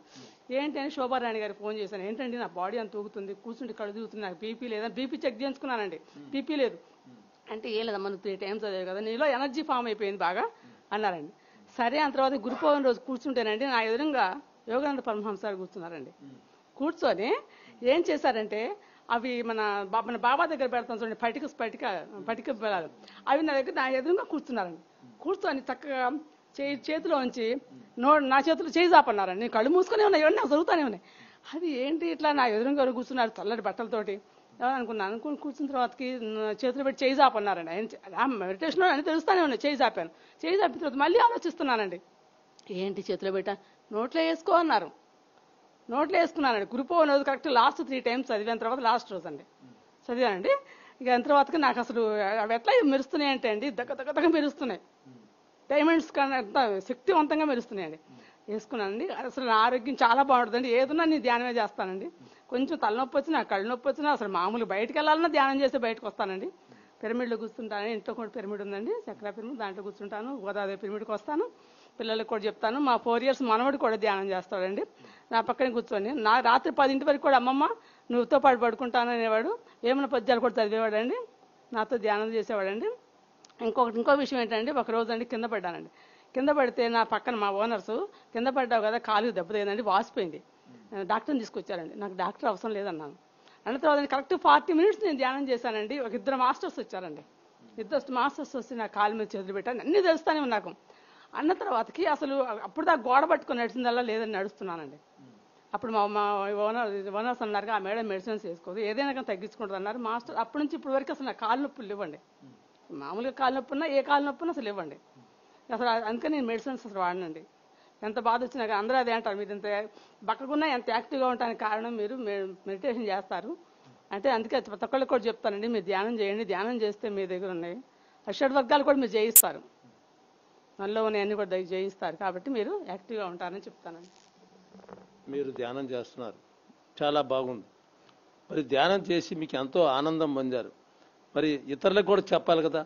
ఏంటి అని శోభారాణి గారికి ఫోన్ చేశాను, ఏంటండి నా బాడీ అంత ఊగుతుంది, కూర్చుంటే కళ్ళు దిగుతుంది, నాకు బీపీ లేదని. బీపీ చెక్ చేయించుకున్నానండి, బీపీ లేదు. అంటే ఏం లేదమ్మా, నువ్వు 3 times చదివావు కదా, నీలో ఎనర్జీ ఫామ్ అయిపోయింది బాగా అన్నారండి. సరే, ఆ తర్వాత గురు పౌర్ణమి రోజు కూర్చుంటేనండి నా ఎదురుగా యోగానంద పరమహంస గారు కూర్చున్నారండి. కూర్చొని ఏం చేశారంటే, అవి మన బాబా దగ్గర పెడతాం చూడండి, పటిక బెలాలు, అవి నా దగ్గర నా ఎదురుగా కూర్చున్నారండి. కూర్చొని చక్కగా చేతిలో ఉంచి నా చేతులు చేయి చాపన్నారండి. నేను కళ్ళు మూసుకొని ఉన్నాయి, ఇవన్నీ నాకు జరుగుతానే ఉన్నాయి. అది ఏంటి ఇట్లా నా ఎదురుగా కూర్చున్నారు చల్లటి బట్టలతోటి అనుకున్నాను. అనుకుని కూర్చున్న తర్వాతకి చేతులు పెట్టి చేయి చాపన్నారండి. మెడిటేషన్లో అని తెలుస్తానే ఉన్నాయి. చేయి చాపాను. చేయి చాపిన తర్వాత మళ్ళీ ఆలోచిస్తున్నానండి, ఏంటి చేతిలో పెట్టా, నోట్లో వేసుకో అన్నారు. నోట్లో వేసుకున్నానండి. గురుపౌర్ణమి రోజు కరెక్ట్ లాస్ట్ 3 times చదివిన తర్వాత లాస్ట్ రోజు అండి చదివానండి. ఇక అంత తర్వాతకి నాకు అసలు అవి ఎట్లా మెరుస్తున్నాయి అంటే అండి, దగ్గర మెరుస్తున్నాయి, డైమండ్స్ కన్నా ఎంత శక్తివంతంగా మెరుస్తున్నాయండి. వేసుకున్నానండి. అసలు నా ఆరోగ్యం చాలా బాగుంటుందండి. ఏదన్నా నేను ధ్యానమే చేస్తానండి. కొంచెం తలనొప్పి వచ్చినా, కళ్ళు నొప్పి వచ్చినా, అసలు మామూలు బయటకు వెళ్ళాలన్నా ధ్యానం చేస్తే బయటకు వస్తానండి. పిరమిడ్లో కూర్చుంటాను. ఇంట్లో కూడా పిరమిడ్ ఉందండి, చక్ర పిరమిడ్, దాంట్లో కూర్చుంటాను. గోదావరి పిరమిడ్కి వస్తాను, పిల్లలకు కూడా చెప్తాను. మా 4 years మనవడు కూడా ధ్యానం చేస్తాడండి నా పక్కన కూర్చొని. నా రాత్రి 10 వరకు కూడా అమ్మమ్మ నువ్వుతో పాటు పడుకుంటాను అనేవాడు. ఏమైనా పద్యాలు కూడా చదివేవాడండి, నాతో ధ్యానం చేసేవాడండి. ఇంకో విషయం ఏంటంటే, ఒక రోజు అండి కింద పడ్డానండి. కింద పడితే నా పక్కన మా ఓనర్సు, కింద పడ్డావు కదా, కాలుకి దెబ్బ తగిలిందండి, వాసిపోయింది, డాక్టర్ని తీసుకొచ్చారండి. నాకు డాక్టర్ అవసరం లేదన్నాను. అన్న తర్వాత కరెక్ట్ 40 minutes నేను ధ్యానం చేశానండి. ఒక 2 masters వచ్చారండి. 2 masters వచ్చి నా కాలు మీద చేతులు పెట్టాను. అన్నీ తెలుస్తానే నాకు. అన్న తర్వాతకి అసలు అప్పుడు దాకా గోడ పట్టుకొని నడిచిందల్లా లేదని నడుస్తున్నానండి. అప్పుడు మా ఓనర్స్ అన్నారు, ఆ మేడం మెడిసిన్స్ వేసుకోదు, ఏదైనా కానీ తగ్గించుకుంటుంది అన్నారు. మాస్టర్ అప్పటి నుంచి ఇప్పటి వరకు అసలు నా కాలు నొప్పులు ఇవ్వండి, మామూలుగా కాలు నొప్పి ఉన్నా ఏ కాలు నొప్పున్నా అసలు ఇవ్వండి అసలు. అందుకని నేను మెడిసిన్స్ అసలు వాడినండి. ఎంత బాధ వచ్చినా కానీ అందరూ అదే అంటారు, మీరు ఇంత బక్కకున్నా ఎంత యాక్టివ్గా ఉండడానికి కారణం మీరు మెడిటేషన్ చేస్తారు, అంటే అందుకే ప్రతి ఒక్కళ్ళకి కూడా చెప్తానండి, మీరు ధ్యానం చేయండి, ధ్యానం చేస్తే మీ దగ్గర ఉన్నాయి షడ్ వర్గాలు కూడా మీరు జయిస్తారు, మనలో ఉన్న అన్ని కూడా జయిస్తారు, కాబట్టి మీరు యాక్టివ్గా ఉంటారని చెప్తానండి. మీరు ధ్యానం చేస్తున్నారు, చాలా బాగుంది. మరి ధ్యానం చేసి మీకు ఎంతో ఆనందం పొందారు, మరి ఇతరులకు కూడా చెప్పాలి కదా,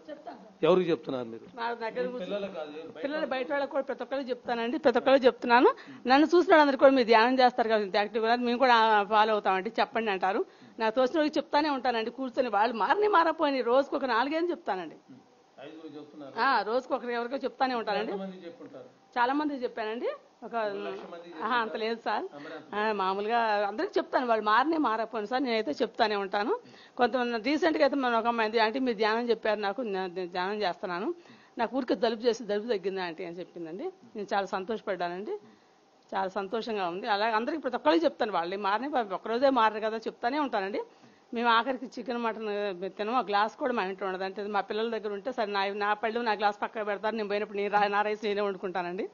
ఎవరికి చెప్తున్నారు మీరు? నా దగ్గర పిల్లలు బయట వాళ్ళకి కూడా ప్రతి ఒక్కరికి చెప్తానండి, ప్రతి ఒక్కరికి చెప్తున్నాను. నన్ను చూసిన అందరు కూడా మీరు ధ్యానం చేస్తారు కదా, ఇంత యాక్టివ్గా మేము కూడా ఫాలో అవుతామండి, చెప్పండి అంటారు. నాకు తోచిన వాళ్ళకి చెప్తానే ఉంటానండి, కూర్చొని వాళ్ళు మారపోయి రోజుకు ఒక 4 ఏళ్ళు చెప్తానండి. రోజుకు ఒకరికి ఎవరికో చెప్తానే ఉంటానండి. చాలా మంది చెప్పానండి, ఒక అంత లేదు సార్, మామూలుగా అందరికి చెప్తాను, వాళ్ళు మారపోను సార్, నేనైతే చెప్తానే ఉంటాను. కొంతమంది రీసెంట్గా అయితే మన ఒక అమ్మాయి అంటే మీరు ధ్యానం చెప్పారు, నాకు ధ్యానం చేస్తున్నాను, నాకు ఊరికి జలుబు తగ్గిందా అంటే అని చెప్పిందండి. నేను చాలా సంతోషపడ్డానండి, చాలా సంతోషంగా ఉంది. అలాగే అందరికి ప్రతి ఒక్కరికి చెప్తాను, వాళ్ళు ఒక్కరోజే మారరు కదా, చెప్తానే ఉంటానండి. మేము ఆఖరికి చికెన్ మటన్ తినము, ఆ గ్లాస్ కూడా మా ఇంట్లో ఉండదు. అంటే మా పిల్లల దగ్గర ఉంటే సరే నా పళ్ళు నా గ్లాస్ పక్క పెడతారు, నేను పోయినప్పుడు నా రైస్ నేనే వండుకుంటానండి,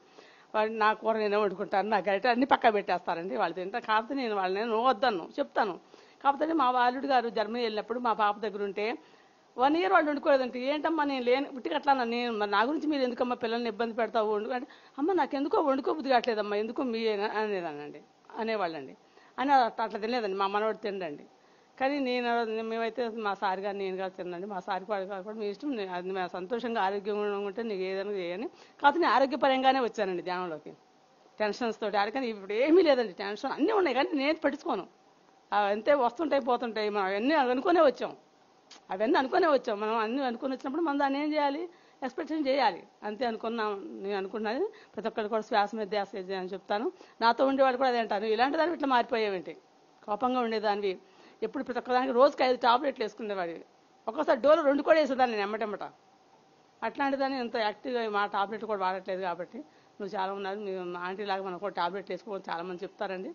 వాళ్ళు నా కూర నేనే వండుకుంటాను, నా గరిట అన్ని పక్క పెట్టేస్తారండి. వాళ్ళు తింటా, కాకపోతే నేను వాళ్ళని నువ్వు వద్దను చెప్తాను. కాకపోతే మా అల్లుడు గారు జర్మనీ వెళ్ళినప్పుడు మా పాప దగ్గర ఉంటే 1 year వాళ్ళు వండుకోలేదంటే, ఏంటమ్మా నేను లేని ఉట్టికి అట్లా నేను నా గురించి మీరు ఎందుకమ్మా పిల్లల్ని ఇబ్బంది పెడతావు వండుకు అంటే, అమ్మ నాకెందుకో వండుకోబుద్ధి కావట్లేదమ్మా, ఎందుకో మీ అనేదానండి, అనేవాళ్ళండి. అని అట్లా తినలేదండి, మా మనవాడు తినండి. కానీ మేమైతే మా సార్ గారు నేను గారు తినండి, మా సార్ గారు కూడా మీ ఇష్టం, అది మేము సంతోషంగా ఆరోగ్యంగా ఉంటే నీకు ఏదైనా చేయని. కాకపోతే నేను ఆరోగ్యపరంగానే వచ్చానండి ధ్యానంలోకి, టెన్షన్స్ తోటి. కానీ ఇప్పుడు ఏమీ లేదండి, టెన్షన్ అన్నీ ఉన్నాయి కానీ నేను పట్టించుకోను, అంతే వస్తుంటాయి పోతుంటాయి, మనం అవన్నీ అనుకునే వచ్చాం, మనం అన్నీ అనుకుని వచ్చినప్పుడు మనం దాన్ని ఏం చేయాలి, ఎక్స్పెక్టేషన్ చేయాలి, అంతే అనుకున్నాం. నేను అనుకున్నది ప్రతి ఒక్కరు కూడా శ్వాస మీద ధ్యాస అని చెప్తాను. నాతో ఉండేవాళ్ళు కూడా అదే అంటారు, ఇలాంటి దాన్ని ఇట్లా మారిపోయేవేంటి, కోపంగా ఉండేదానివి, ఎప్పుడు ప్రతి ఒక్కదానికి రోజుకి 5 టాబ్లెట్లు వేసుకునేవాడివి, ఒక్కోసారి డోలో 2 కూడా వేసేదాన్ని నేను ఎమ్మటెమ్మట. అట్లాంటిదాన్ని ఇంత యాక్టివ్గా మా టాబ్లెట్ కూడా వాడట్లేదు కాబట్టి నువ్వు చాలా ఉన్నారు, మీ ఆంటీ లాగా మనం కూడా టాబ్లెట్లు వేసుకోవాలి చాలామంది చెప్తారండి.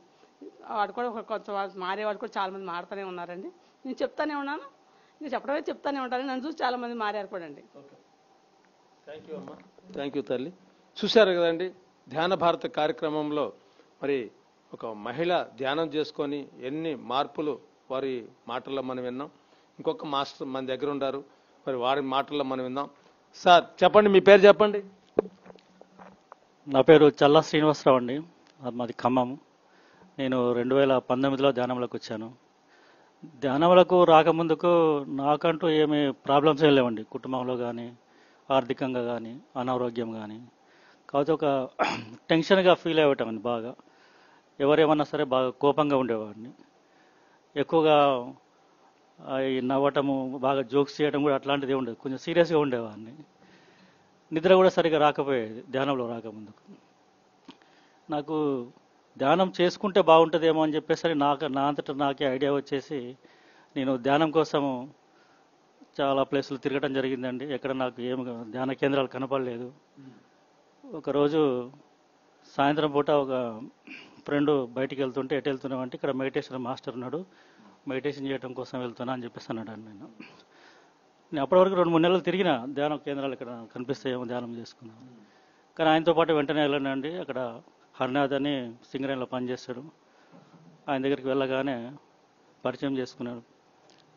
వాడు కూడా కొంచెం మారేవాడు కూడా చాలామంది మారుతూనే ఉన్నారండి. నేను చెప్తానే ఉన్నాను, నేను చెప్పడమే చెప్తానే ఉంటాను, నన్ను చూసి చాలామంది మారారు కూడా అండి. థ్యాంక్ యూ అమ్మా, థ్యాంక్ యూ తల్లి. చూశారు కదండి, ధ్యాన భారత కార్యక్రమంలో మరి ఒక మహిళ ధ్యానం చేసుకొని ఎన్ని మార్పులు వారి మాటల్లో మనం విన్నాం. ఇంకొక మాస్టర్ మన దగ్గర ఉన్నారు, మరి వారి మాటల్లో మనం విన్నాం. సార్ చెప్పండి, మీ పేరు చెప్పండి. నా పేరు చల్లా శ్రీనివాసరావు అండి, మాది ఖమ్మం. నేను 2019లో ధ్యానంలోకి వచ్చాను. ధ్యానంలోకి రాకముందుకు నాకంటూ ఏమీ ప్రాబ్లమ్స్ ఏం లేవండి, కుటుంబంలో కానీ ఆర్థికంగా కానీ అనారోగ్యం కానీ. కాకపోతే ఒక టెన్షన్గా ఫీల్ అయ్యేటండి, బాగా ఎవరేమన్నా సరే బాగా కోపంగా ఉండేవాడిని, ఎక్కువగా ఈ నవ్వటము, బాగా జోక్స్ చేయడం కూడా అట్లాంటిది ఉండేది, కొంచెం సీరియస్గా ఉండేవాడిని. నిద్ర కూడా సరిగా రాకపోయేది ధ్యానంలో రాకముందుకు. నాకు ధ్యానం చేసుకుంటే బాగుంటుందేమో అని చెప్పేసరి నా అంతటా నాకే ఐడియా వచ్చేసి నేను ధ్యానం కోసము చాలా ప్లేసులు తిరగడం జరిగిందండి. ఎక్కడ నాకు ఏమి ధ్యాన కేంద్రాలు కనపడలేదు. ఒకరోజు సాయంత్రం పూట ఒక ఫ్రెండ్ బయటికి వెళ్తుంటే, ఎటు వెళ్తున్నామంటే ఇక్కడ మెడిటేషన్ మాస్టర్ ఉన్నాడు, మెడిటేషన్ చేయడం కోసం వెళ్తున్నా అని చెప్పేసి అన్నాడు. నేను అప్పటి వరకు 2-3 నెలలు తిరిగిన ధ్యాన కేంద్రాలు ఇక్కడ కనిపిస్తాయేమో ధ్యానం చేసుకుందాం. కానీ ఆయనతో పాటు వెంటనే వెళ్ళానండి. అక్కడ హర్నాథ్ అని సింగరేణిలో పనిచేస్తాడు, ఆయన దగ్గరికి వెళ్ళగానే పరిచయం చేసుకున్నాడు.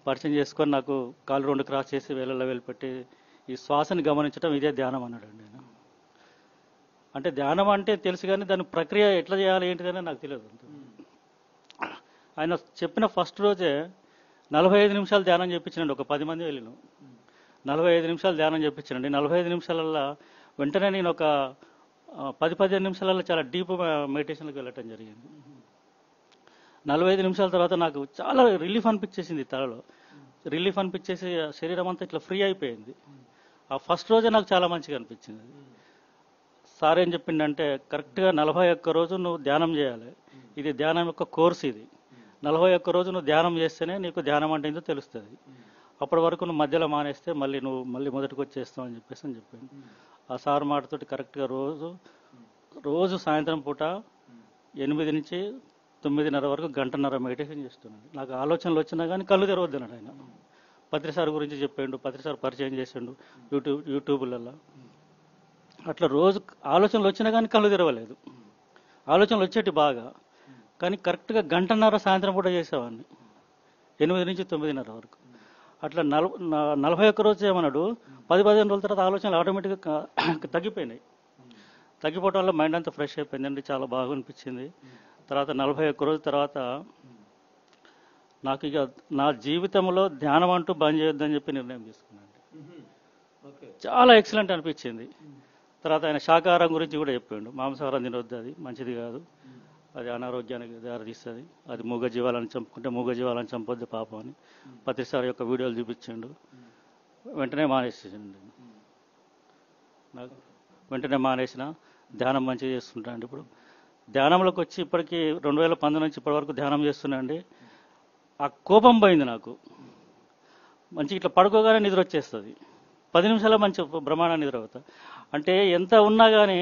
పరిచయం చేసుకొని నాకు కాళ్ళు 2 క్రాస్ చేసి వేళ్ళలో వెళ్ళిపెట్టి ఈ శ్వాసని గమనించడం ఇదే ధ్యానం అన్నాడండి. ఆయన అంటే ధ్యానం అంటే తెలుసు కానీ దాని ప్రక్రియ ఎట్లా చేయాలి ఏంటిదని నాకు తెలియదు. ఆయన చెప్పిన ఫస్ట్ రోజే 45 నిమిషాలు ధ్యానం చెప్పించానండి. ఒక 10 మంది వెళ్ళినాం, 45 నిమిషాలు ధ్యానం చెప్పించానండి. 45 నిమిషాలలో వెంటనే నేను ఒక 10-15 నిమిషాలలో చాలా డీప్ మెడిటేషన్కి వెళ్ళటం జరిగింది. 45 నిమిషాల తర్వాత నాకు చాలా రిలీఫ్ అనిపించేసింది, తలలో రిలీఫ్ అనిపించేసి శరీరం అంతా ఇట్లా ఫ్రీ అయిపోయింది. ఆ ఫస్ట్ రోజే నాకు చాలా మంచిగా అనిపించింది. సార్ ఏం చెప్పిండంటే, కరెక్ట్గా 41 రోజు నువ్వు ధ్యానం చేయాలి, ఇది ధ్యానం యొక్క కోర్స్, ఇది 41 రోజు నువ్వు ధ్యానం చేస్తేనే నీకు ధ్యానం అంటే ఏంటో తెలుస్తుంది. అప్పటి వరకు నువ్వు మధ్యలో మానేస్తే మళ్ళీ మొదటికి వచ్చేస్తావు అని చెప్పాను. ఆ సార్ మాటతోటి కరెక్ట్గా రోజు సాయంత్రం పూట 8 నుంచి 9:30 వరకు 1 గంట మెడిటేషన్ చేస్తున్నాడు. నాకు ఆలోచనలు వచ్చినా కానీ కళ్ళు తెరవద్దు అన్నాడు ఆయన. పత్రిసారి గురించి చెప్పాడు, పత్రిసారి పరిచయం చేసాడు యూట్యూబ్లలో. అట్లా రోజు ఆలోచనలు వచ్చినా కానీ కళ్ళు తెరవలేదు. ఆలోచనలు వచ్చేటి బాగా, కానీ కరెక్ట్గా 1 గంట సాయంత్రం పూట చేసేవాడిని. 8 నుంచి 9:30 వరకు. అట్లా 41 రోజు ఏమన్నాడు, 10-15 రోజుల తర్వాత ఆలోచనలు ఆటోమేటిక్గా తగ్గిపోయినాయి. తగ్గిపోవడం వల్ల మైండ్ అంతా ఫ్రెష్ అయిపోయిందండి, చాలా బాగా అనిపించింది. తర్వాత 41 రోజుల తర్వాత నాకు ఇక నా జీవితంలో ధ్యానం అంటూ బంద్ చేయొద్దని చెప్పి నిర్ణయం తీసుకున్నాను. చాలా ఎక్సలెంట్ అనిపించింది. తర్వాత ఆయన శాకాహారం గురించి కూడా చెప్పిండు. మాంసాహారం తినొద్దు, అది మంచిది కాదు, అది అనారోగ్యానికి దారితీస్తుంది, అది మూగజీవాలను చంపుకుంటే మూగజీవాలను చంపొద్దు పాపం అని ప్రతిసారి యొక్క వీడియోలు చూపించిండు. వెంటనే మానేసిండు. నాకు వెంటనే మానేసిన, ధ్యానం మంచిగా చేస్తుంటాను. ఇప్పుడు ధ్యానంలోకి వచ్చి ఇప్పటికీ 2019 నుంచి ఇప్పటి వరకు ధ్యానం చేస్తున్నా అండి. ఆ కోపం పోయింది నాకు. మంచి ఇట్లా పడుకోగానే నిద్ర వచ్చేస్తుంది, 10 నిమిషాల మంచి బ్రహ్మాండ నిద్ర అవుతా. అంటే ఎంత ఉన్నా కానీ,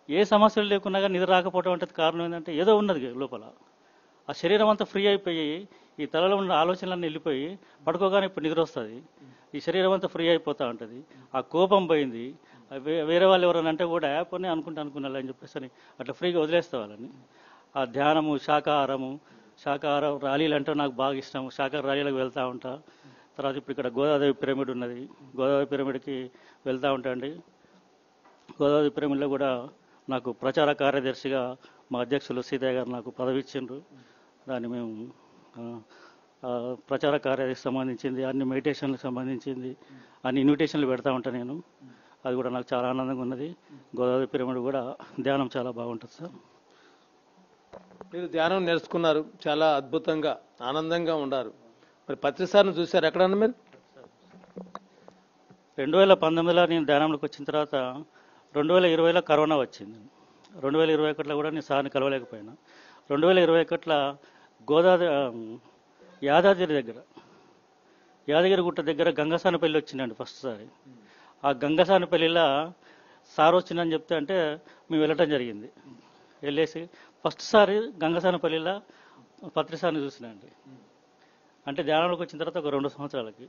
ఏ సమస్యలు లేకున్నా కానీ నిద్ర రాకపోవడం అంటే కారణం ఏంటంటే ఏదో ఉన్నది లోపల. ఆ శరీరం అంతా ఫ్రీ అయిపోయి, ఈ తలలో ఉన్న ఆలోచనలన్నీ వెళ్ళిపోయి పడుకోగానే ఇప్పుడు నిద్ర వస్తుంది, ఈ శరీరం అంతా ఫ్రీ అయిపోతూ ఉంటుంది. ఆ కోపం పోయింది. వేరే వాళ్ళు ఎవరైనా అంటే కూడా పోనీ అనుకున్నాను అని చెప్పేసి అని అట్లా ఫ్రీగా వదిలేస్తే వాళ్ళని. ఆ ధ్యానము, శాకాహార ర్యాలీలు అంటే నాకు బాగా ఇష్టం. శాకాహార ర్యాలీలకు వెళ్తూ ఉంటా. తర్వాత ఇప్పుడు ఇక్కడ గోదావరి పిరమిడ్ ఉన్నది, గోదావరి పిరమిడ్కి వెళ్తూ ఉంటా అండి. గోదావరి పిరమిడ్లో కూడా నాకు ప్రచార కార్యదర్శిగా మా అధ్యక్షులు సీతయ్య గారు నాకు పదవి ఇచ్చిండ్రు. దాన్ని మేము ప్రచార కార్యదర్శికి సంబంధించింది, అన్ని మెడిటేషన్లకు సంబంధించింది అన్ని ఇన్విటేషన్లు పెడతా ఉంటాను నేను. అది కూడా నాకు చాలా ఆనందంగా ఉన్నది. గోదావరి పిరమిడ్ కూడా ధ్యానం చాలా బాగుంటుంది సార్. మీరు ధ్యానం నేర్చుకున్నారు, చాలా అద్భుతంగా ఆనందంగా ఉన్నారు. మరి పత్రిసార్ని చూశారు ఎక్కడన్నా మీరు? 2019లో నేను ధ్యానంలోకి వచ్చిన తర్వాత 2020లో కరోనా వచ్చింది. 2021లో కూడా నేను సార్ని కలవలేకపోయినా. 2021లో యాదగిరి గుట్ట దగ్గర గంగసానపల్లి వచ్చిందండి ఫస్ట్ సారి. ఆ గంగసానపల్లిలో సార్ వచ్చిందని చెప్తే అంటే మేము వెళ్ళటం జరిగింది. వెళ్ళేసి ఫస్ట్ సారి గంగసానపల్లిలో పత్రిసార్ని చూసినాండి. అంటే ధ్యానంలోకి వచ్చిన తర్వాత ఒక 2 సంవత్సరాలకి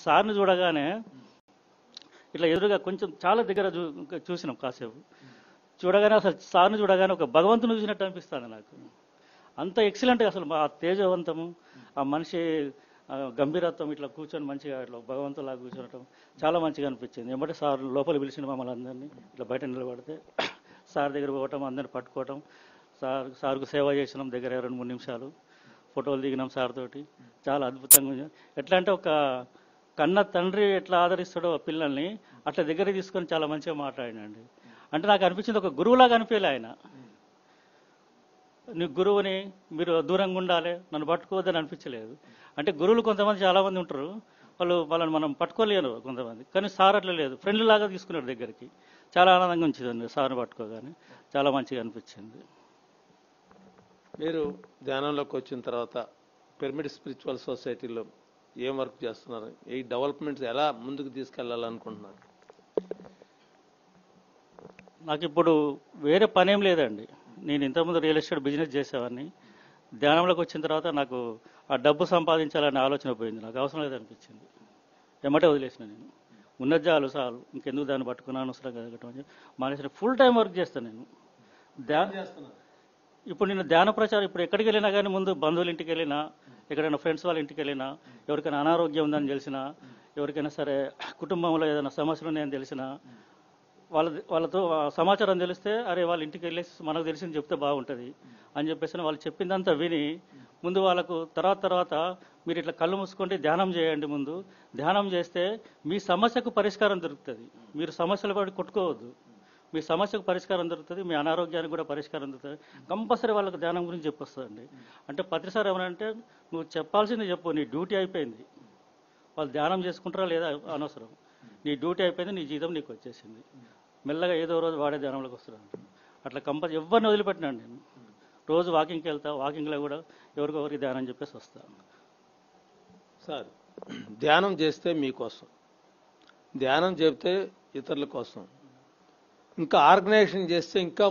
సార్ని చూడగానే ఇట్లా ఎదురుగా కొంచెం చాలా దగ్గర చూసినాం కాసేపు. చూడగానే అసలు సార్ని చూడగానే ఒక భగవంతుని చూసినట్టు అనిపిస్తుంది నాకు. అంత ఎక్సలెంట్గా అసలు ఆ తేజవంతము, ఆ మనిషి గంభీరత్వం, ఇట్లా కూర్చొని మంచిగా ఇట్లా భగవంతులాగా కూర్చోవటం చాలా మంచిగా అనిపించింది. ఏమంటే సార్ లోపల పిలిచిన మమ్మల్ని అందరినీ ఇట్లా బయట నిలబడితే సార్ దగ్గర పోవటం, అందరిని పట్టుకోవటం, సార్కు సేవ చేసినాం దగ్గర 2-3 నిమిషాలు, ఫోటోలు దిగినాం సార్ తోటి. చాలా అద్భుతంగా ఉంది. ఎట్లా అంటే ఒక కన్న తండ్రి ఎట్లా ఆదరిస్తాడో పిల్లల్ని అట్లా దగ్గర తీసుకొని చాలా మంచిగా మాట్లాడినండి. అంటే నాకు అనిపించింది ఒక గురువులాగా అనిపించలే ఆయన. నీ గురువుని మీరు దూరంగా ఉండాలి, నన్ను పట్టుకోవద్దని అనిపించలేదు. అంటే గురువులు కొంతమంది చాలామంది ఉంటారు, వాళ్ళని మనం పట్టుకోలేరు కొంతమంది, కానీ సార్ అట్లా లేదు, ఫ్రెండ్ లాగా తీసుకున్నాడు దగ్గరికి. చాలా ఆనందంగా ఉంచిందండి సార్ని పట్టుకోగానే, చాలా మంచిగా అనిపించింది. మీరు ధ్యానంలోకి వచ్చిన తర్వాత పిరమిడ్ స్పిరిచువల్ సొసైటీలో ఏం వర్క్ చేస్తున్నారు? ఈ డెవలప్మెంట్స్ ఎలా ముందుకు తీసుకెళ్లాలనుకుంటున్నారు? నాకు ఇప్పుడు వేరే పనేం లేదండి. నేను ఇంతకుముందు రియల్ ఎస్టేట్ బిజినెస్ చేసేవాడిని. ధ్యానంలోకి వచ్చిన తర్వాత నాకు ఆ డబ్బు సంపాదించాలనే ఆలోచన పోయింది. నాకు అవసరం లేదనిపించింది, ఎమ్మటే వదిలేసిన. నేను ఉన్నది చాలు, ఇంకెందుకు దాన్ని పట్టుకున్నాను అవసరం కదగటం అని మానేసిన. ఫుల్ టైం వర్క్ చేస్తాను నేను. ఇప్పుడు నేను ధ్యాన ప్రచారం ఇప్పుడు ఎక్కడికి వెళ్ళినా కానీ, ముందు బంధువుల ఇంటికి వెళ్ళినా, ఎక్కడైనా ఫ్రెండ్స్ వాళ్ళ ఇంటికి వెళ్ళినా, ఎవరికైనా అనారోగ్యం ఉందని తెలిసినా, ఎవరికైనా సరే కుటుంబంలో ఏదైనా సమస్యలు ఉన్నాయని తెలిసినా, వాళ్ళతో సమాచారం తెలిస్తే అరే వాళ్ళ ఇంటికి వెళ్ళేసి మనకు తెలిసింది చెప్తే బాగుంటుంది అని చెప్పేసి వాళ్ళు చెప్పిందంతా విని ముందు వాళ్ళకు తర్వాత మీరు ఇట్లా కళ్ళు మూసుకోండి, ధ్యానం చేయండి. ముందు ధ్యానం చేస్తే మీ సమస్యకు పరిష్కారం దొరుకుతుంది. మీరు సమస్యలు పడి కొట్టుకోవద్దు, మీ సమస్యకు పరిష్కారం దొరుకుతుంది, మీ అనారోగ్యానికి కూడా పరిష్కారం దొరుకుతుంది. కంపల్సరీ వాళ్ళకు ధ్యానం గురించి చెప్పొస్తుందండి. అంటే ప్రతిసారి ఏమనంటే నువ్వు చెప్పాల్సింది చెప్పు, నీ డ్యూటీ అయిపోయింది. వాళ్ళు ధ్యానం చేసుకుంటారా లేదా అనవసరం, నీ డ్యూటీ అయిపోయింది, నీ జీతం నీకు వచ్చేసింది. మెల్లగా ఏదో రోజు వాడే ధ్యానంలోకి వస్తున్నాను. అట్లా కంపల్సరీ ఎవరిని వదిలిపెట్టినాను నేను. రోజు వాకింగ్కి వెళ్తా, వాకింగ్లో కూడా ఎవరికొకరికి ధ్యానం చెప్పేసి వస్తాను. సార్, ధ్యానం చేస్తే మీకోసం, ధ్యానం చెప్తే ఇతరుల కోసం, ఇంకా ఆర్గనైజేషన్ చేస్తే ఇంకా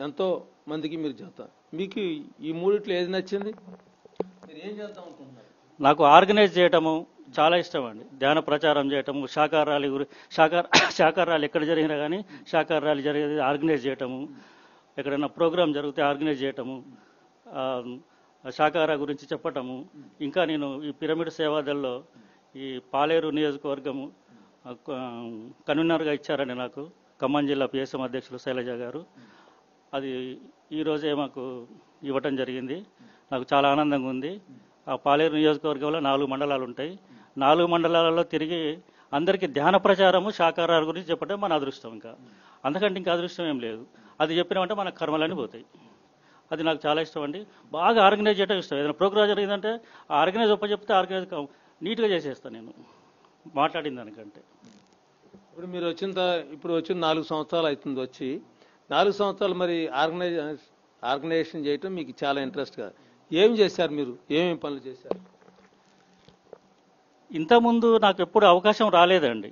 ఎంతో మందికి మీరు చెప్తారు. మీకు ఈ మూడిట్లో ఏది నచ్చింది? మీరు ఏం చేద్దాం అనుకుంటున్నారు? నాకు ఆర్గనైజ్ చేయటము చాలా ఇష్టం అండి. ధ్యాన ప్రచారం చేయటము, శాకాహార ర్యాలీ ఎక్కడ జరిగినా కానీ శాకాహార ర్యాలీ జరిగేది ఆర్గనైజ్ చేయటము, ఎక్కడైనా ప్రోగ్రామ్ జరిగితే ఆర్గనైజ్ చేయటము, శాకాహార గురించి చెప్పటము, ఇంకా నేను ఈ పిరమిడ్ సేవాదల్లో ఈ పాలేరు నియోజకవర్గము కన్వీనర్గా ఇచ్చారని నాకు ఖమ్మం జిల్లా పిఎస్ఎం అధ్యక్షులు శైలజ గారు, అది ఈరోజే మాకు ఇవ్వటం జరిగింది. నాకు చాలా ఆనందంగా ఉంది. ఆ పాలేరు నియోజకవర్గంలో 4 మండలాలు ఉంటాయి. 4 మండలాలలో తిరిగి అందరికీ ధ్యాన ప్రచారము శాకాహారాల గురించి చెప్పడం మన అదృష్టం. అంతకంటే ఇంకా అదృష్టం ఏం లేదు. అది చెప్పినామంటే మన కర్మలన్నీ పోతాయి. అది నాకు చాలా ఇష్టం అండి. బాగా ఆర్గనైజ్ చేయడం ఇష్టం. ఏదైనా ప్రోగ్రామ్ జరిగిందంటే ఆ ఆర్గనైజ్ చెప్తే ఆర్గనైజ్ నీట్గా చేసేస్తాను నేను మాట్లాడిన దానికంటే. ఇప్పుడు మీరు ఇప్పుడు వచ్చిన 4 సంవత్సరాలు అవుతుంది వచ్చి. 4 సంవత్సరాలు మరి ఆర్గనైజేషన్ చేయటం మీకు చాలా ఇంట్రెస్ట్గా. ఏం చేశారు మీరు? ఏమేమి పనులు చేశారు? ఇంతకుముందు నాకు ఎప్పుడు అవకాశం రాలేదండి.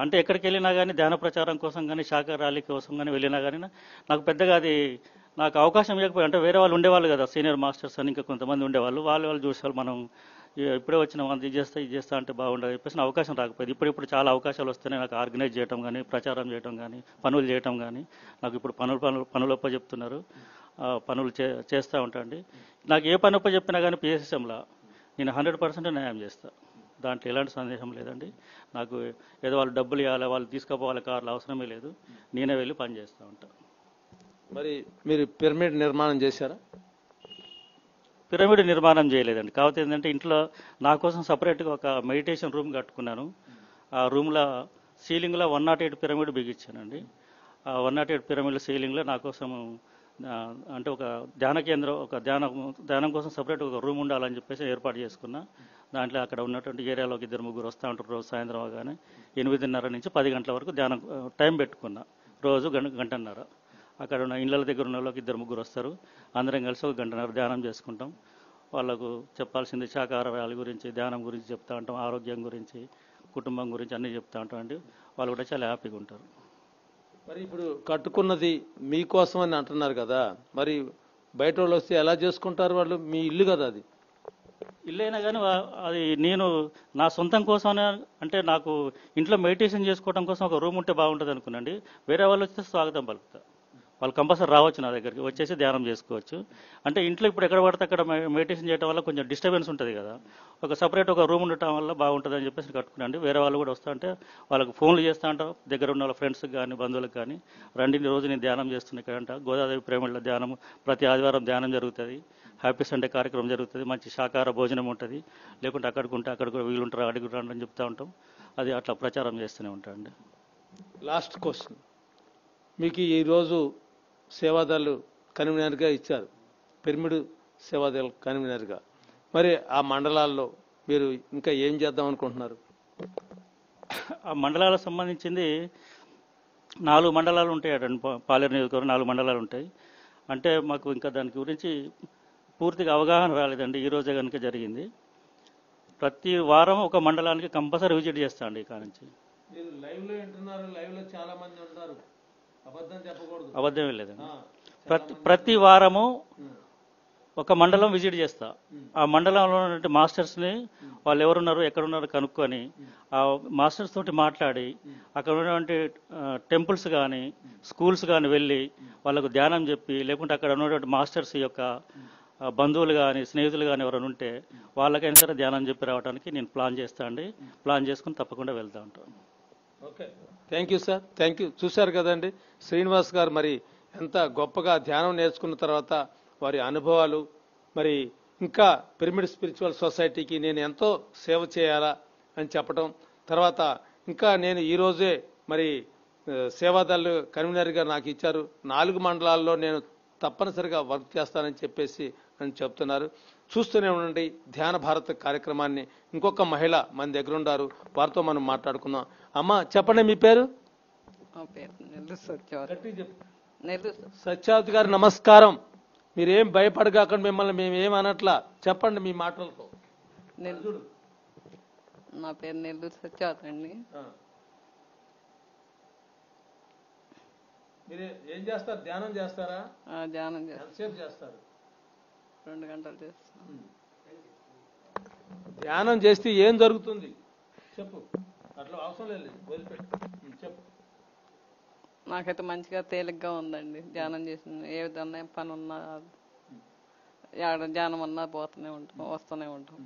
అంటే ఎక్కడికి వెళ్ళినా కానీ ధ్యాన ప్రచారం కోసం కానీ శాఖ ర్యాలీ కోసం కానీ వెళ్ళినా కానీ నాకు పెద్దగా అది నాకు అవకాశం ఇవ్వకపోయి, అంటే వేరే వాళ్ళు ఉండేవాళ్ళు కదా, సీనియర్ మాస్టర్స్ అని ఇంకా కొంతమంది ఉండేవాళ్ళు, వాళ్ళు చూసేవాళ్ళు. మనం ఇప్పుడే వచ్చిన వాళ్ళు ఇది చేస్తా అంటే బాగుండదు చెప్పేసి అవకాశం రాకపోయింది. ఇప్పుడు చాలా అవకాశాలు వస్తున్నాయి నాకు. ఆర్గనైజ్ చేయడం కానీ, ప్రచారం చేయడం కానీ, పనులు చేయడం కానీ. నాకు ఇప్పుడు పనులొప్ప చెప్తున్నారు. పనులు చేస్తూ ఉంటాండి. నాకు ఏ పని ఒప్ప చెప్పినా కానీ పిఎస్ఎంలో నేను 100% న్యాయం చేస్తాను. దాంట్లో ఎలాంటి సందేహం లేదండి. నాకు ఏదో వాళ్ళు డబ్బులు ఇవ్వాలి, వాళ్ళు తీసుకుపోవాలి, కార్లు అవసరమే లేదు. నేనే వెళ్ళి పని చేస్తూ ఉంటాను. మరి మీరు పిరమిడ్ నిర్మాణం చేశారా? పిరమిడ్ నిర్మాణం చేయలేదండి. కాకపోతే ఏంటంటే ఇంట్లో నా కోసం సపరేట్గా ఒక మెడిటేషన్ రూమ్ కట్టుకున్నాను. ఆ రూమ్లో సీలింగ్లో 108 పిరమిడ్ బిగించానండి. ఆ 108 పిరమిడ్ సీలింగ్లో నా కోసం అంటే ఒక ధ్యాన కేంద్రం, ఒక ధ్యానం కోసం సపరేట్ ఒక రూమ్ ఉండాలని చెప్పేసి ఏర్పాటు చేసుకున్నా. దాంట్లో అక్కడ ఉన్నటువంటి ఏరియాలోకి 2-3 వస్తూ ఉంటారు రోజు సాయంత్రం అవగానే. 8:30 నుంచి 10 గంటల వరకు ధ్యానం టైం పెట్టుకున్నా. రోజు గంటన్నర. అక్కడ ఉన్న ఇళ్ళ దగ్గర ఉన్న వాళ్ళకి 2-3 వస్తారు. అందరం కలిసి ఒక గంటన్నర ధ్యానం చేసుకుంటాం. వాళ్ళకు చెప్పాల్సింది శాకాహారాల గురించి, ధ్యానం గురించి చెప్తా ఉంటాం, ఆరోగ్యం గురించి, కుటుంబం గురించి అన్నీ చెప్తా ఉంటాం అండి. వాళ్ళు కూడా చాలా హ్యాపీగా ఉంటారు. మరి ఇప్పుడు కట్టుకున్నది మీకోసం అని అంటున్నారు కదా, మరి బయట వాళ్ళు వస్తే ఎలా చేసుకుంటారు? వాళ్ళు మీ ఇల్లు కదా అది. ఇల్లైనా కానీ అది నేను నా సొంతం కోసమే, అంటే నాకు ఇంట్లో మెడిటేషన్ చేసుకోవడం కోసం ఒక రూమ్ ఉంటే బాగుంటుంది అనుకున్నాండి. వేరే వాళ్ళు వస్తే స్వాగతం పలుకుతా. వాళ్ళు కంపల్సరీ రావచ్చు నా దగ్గరికి, వచ్చేసి ధ్యానం చేసుకోవచ్చు. అంటే ఇంట్లో ఇప్పుడు ఎక్కడ పడితే అక్కడ మెడిటేషన్ చేయడం వల్ల కొంచెం డిస్టర్బెన్స్ ఉంటుంది కదా, ఒక సపరేట్ ఒక రూమ్ ఉండటం వల్ల బాగుంటుంది అని చెప్పేసి కట్టుకున్నాండి. వేరే వాళ్ళు కూడా వస్తూ ఉంటే వాళ్ళకి ఫోన్లు చేస్తూ ఉంటాం, దగ్గర ఉన్న వాళ్ళ ఫ్రెండ్స్కి కానీ బంధువులకు కానీ, రండి రోజు నేను ధ్యానం చేస్తున్నా ఇక్కడంట. గోదాదేవి ప్రేమల ధ్యానం ప్రతి ఆదివారం ధ్యానం జరుగుతుంది. హ్యాపీ సండే కార్యక్రమం జరుగుతుంది. మంచి శాకాహార భోజనం ఉంటుంది. లేకుంటే అక్కడ కూడా వీలుంటారు, అడిగి రండి అని చెప్తూ ఉంటాం. అది అట్లా ప్రచారం చేస్తూనే ఉంటామండి. లాస్ట్ క్వశ్చన్, మీకు ఈరోజు సేవాదాలు కన్వీనర్గా ఇచ్చారు, పిరమిడ్ సేవాదాలు కన్వీనర్గా. మరి ఆ మండలాల్లో మీరు ఇంకా ఏం చేద్దాం అనుకుంటున్నారు? ఆ మండలాలకు సంబంధించింది 4 మండలాలు ఉంటాయి. పాలేరు నియోజకవర్గం 4 మండలాలు ఉంటాయి. అంటే మాకు ఇంకా దాని గురించి పూర్తిగా అవగాహన రాలేదండి. ఈ రోజే కనుక జరిగింది. ప్రతి వారం ఒక మండలానికి కంపల్సరీ విజిట్ చేస్తాండి. ఇక్కడ నుంచి మీరు లైవ్లో వింటున్నారు, లైవ్లో చాలా మంది ఉన్నారు, అబద్ధం చెప్పకూడదు. అబద్ధమే లేదండి. ప్రతి వారము ఒక మండలం విజిట్ చేస్తా. ఆ మండలంలో ఉన్నటువంటి మాస్టర్స్ని వాళ్ళు ఎవరున్నారు, ఎక్కడున్నారు కనుక్కొని ఆ మాస్టర్స్ తోటి మాట్లాడి అక్కడ ఉన్నటువంటి టెంపుల్స్ కానీ స్కూల్స్ కానీ వెళ్ళి వాళ్ళకు ధ్యానం చెప్పి, లేకుంటే అక్కడ ఉన్నటువంటి మాస్టర్స్ యొక్క బంధువులు కానీ స్నేహితులు కానీ ఎవరైనా ఉంటే వాళ్ళకైనా సరే ధ్యానం చెప్పి రావడానికి నేను ప్లాన్ చేస్తా అండి. ప్లాన్ చేసుకుని తప్పకుండా వెళ్తూ ఉంటాను. Okay, thank you sir, thank you. చూశారు కదండి శ్రీనివాస్ గారు మరి ఎంత గొప్పగా ధ్యానం నేర్చుకున్న తర్వాత వారి అనుభవాలు, మరి ఇంకా పిరమిడ్ స్పిరిచువల్ సొసైటీకి నేను ఎంతో సేవ చేయాలా అని చెప్పడం, తర్వాత ఇంకా నేను ఈరోజే మరి సేవాదళ కన్వీనర్గా నాకు ఇచ్చారు, 4 మండలాల్లో నేను తప్పనిసరిగా వర్క్ చేస్తానని చెప్పేసి అని చెప్తున్నారు. చూస్తూనే ఉండండి ధ్యాన భారత్ కార్యక్రమాన్ని. ఇంకొక మహిళ మన దగ్గర ఉన్నారు, వారితో మనం మాట్లాడుకుందాం. అమ్మ చెప్పండి మీ పేరు? సత్యావతి గారు నమస్కారం. మీరేం భయపడగాకండి, మిమ్మల్ని మేమేం అనట్లా, చెప్పండి మీ మాటలతో. నా పేరు నెల్లూరు సత్యావతి అండి. మీరు ఏం చేస్తారు? ధ్యానం చేస్తారా? ధ్యానం చేస్తారు. ఎంతసేపు చేస్తారు? 2 గంటలు చేస్తాను. ధ్యానం చేస్తే ఏం జరుగుతుంది చెప్పు. అట్లా అవసరం లేదు, వదిలిపెట్టు, చెప్పు. నాకైతే మంచిగా తేలిగ్గా ఉందండి ధ్యానం చేసింది. ఏ విధంగా పని ఉన్నా ధ్యానం అన్నా పోతూనే ఉంటాం, వస్తూనే ఉంటాం.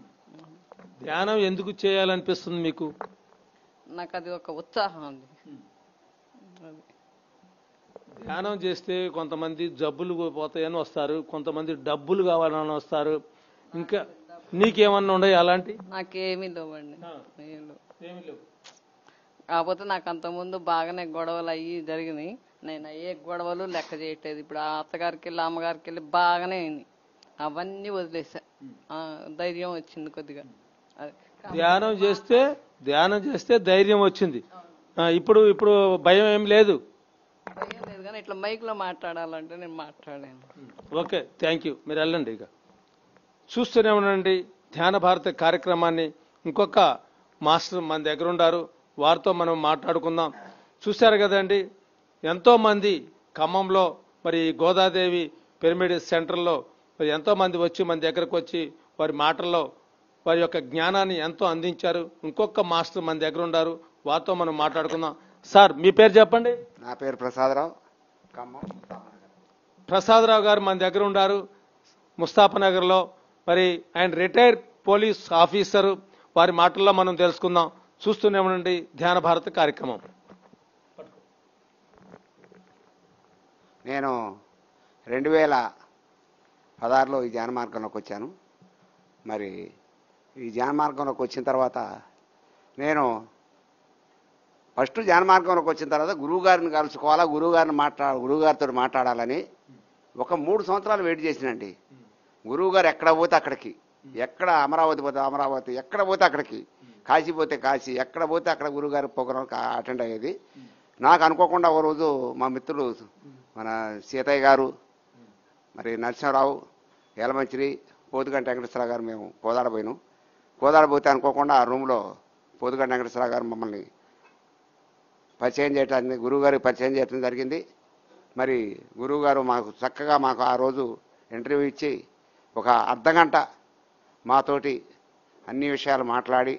ధ్యానం ఎందుకు చేయాలనిపిస్తుంది మీకు? నాకు అది ఒక ఉత్సాహం అండి. అది ధ్యానం చేస్తే కొంతమంది జబ్బులు పోతాయని వస్తారు, కొంతమంది డబ్బులు కావాలని వస్తారు. ఇంకా నీకేమన్నా ఉన్నాయి అలాంటి? నాకేమీ లేవండి. ఆ. ఏం లేవు. ఏమీ లేవు. కాకపోతే నాకు అంతకుముందు బాగానే గొడవలు అయ్యి జరిగినాయి. నేను అయ్యే గొడవలు లెక్క చేయట్లేదు. ఇప్పుడు ఆ అత్తగారికి వెళ్ళి అమ్మగారికి వెళ్ళి బాగానే అయింది. అవన్నీ వదిలేసా. ధైర్యం వచ్చింది కొద్దిగా. అది ధ్యానం చేస్తే ధైర్యం వచ్చింది. ఇప్పుడు ఇప్పుడు భయం ఏం లేదు. భయం లేదు, కానీ ఇట్లా మైక్లో మాట్లాడాలంటే నేను మాట్లాడాను. Okay, thank you. మీరు వెళ్ళండి. ఇక చూస్తూనే ఉండండి ధ్యాన భారత కార్యక్రమాన్ని. ఇంకొక మాస్టర్ మన దగ్గర ఉన్నారు, వారితో మనం మాట్లాడుకుందాం. చూశారు కదండి, ఎంతో మంది ఖమ్మంలో మరి గోదాదేవి పిరమిడ్ సెంటర్లో మరి ఎంతో మంది వచ్చి మన దగ్గరకు వచ్చి వారి మాటల్లో వారి యొక్క జ్ఞానాన్ని ఎంతో అందించారు. ఇంకొక మాస్టర్ మన దగ్గర ఉన్నారు, వారితో మనం మాట్లాడుకుందాం. సార్, మీ పేరు చెప్పండి. నా పేరు ప్రసాదరావు, ఖమ్మం. ప్రసాదరావు గారు మన దగ్గర ఉన్నారు ముస్తాఫనగర్లో. మరి ఆయన రిటైర్డ్ పోలీస్ ఆఫీసరు. వారి మాటల్లో మనం తెలుసుకుందాం. చూస్తూనే ఉండండి ధ్యాన భారత కార్యక్రమం. నేను 2016లో ఈ ధ్యాన మార్గంలోకి వచ్చాను. మరి ఈ ధ్యాన మార్గంలోకి వచ్చిన తర్వాత నేను ఫస్ట్ ధ్యాన మార్గంలోకి వచ్చిన తర్వాత గురువుగారిని కలుసుకోవాలా, గురువుగారితో మాట్లాడాలని ఒక 3 సంవత్సరాలు వెయిట్ చేసినండి. గురువుగారు ఎక్కడ పోతే అక్కడికి, ఎక్కడ అమరావతి పోతే అమరావతి, ఎక్కడ పోతే అక్కడికి, కాశీ పోతే కాశీ, ఎక్కడ పోతే అక్కడ గురువుగారి ప్రోగ్రాం అటెండ్ అయ్యేది. నాకు అనుకోకుండా ఒక రోజు మా మిత్రులు మన సీతయ్య గారు, మరి నరసింహరావు, యలమంచిరి, పోతుగంటి వెంకటేశ్వరరావు గారు మేము కోదాడపోయినాం. కోదాడపోతే అనుకోకుండా ఆ రూమ్లో పోతుగంటి వెంకటేశ్వరరావు గారు మమ్మల్ని పరిచయం చేయడానికి, గురువుగారికి పరిచయం చేయడం జరిగింది. మరి గురువుగారు చక్కగా మాకు ఆ రోజు ఇంటర్వ్యూ ఇచ్చి ఒక అర్ధగంట మాతోటి అన్ని విషయాలు మాట్లాడి,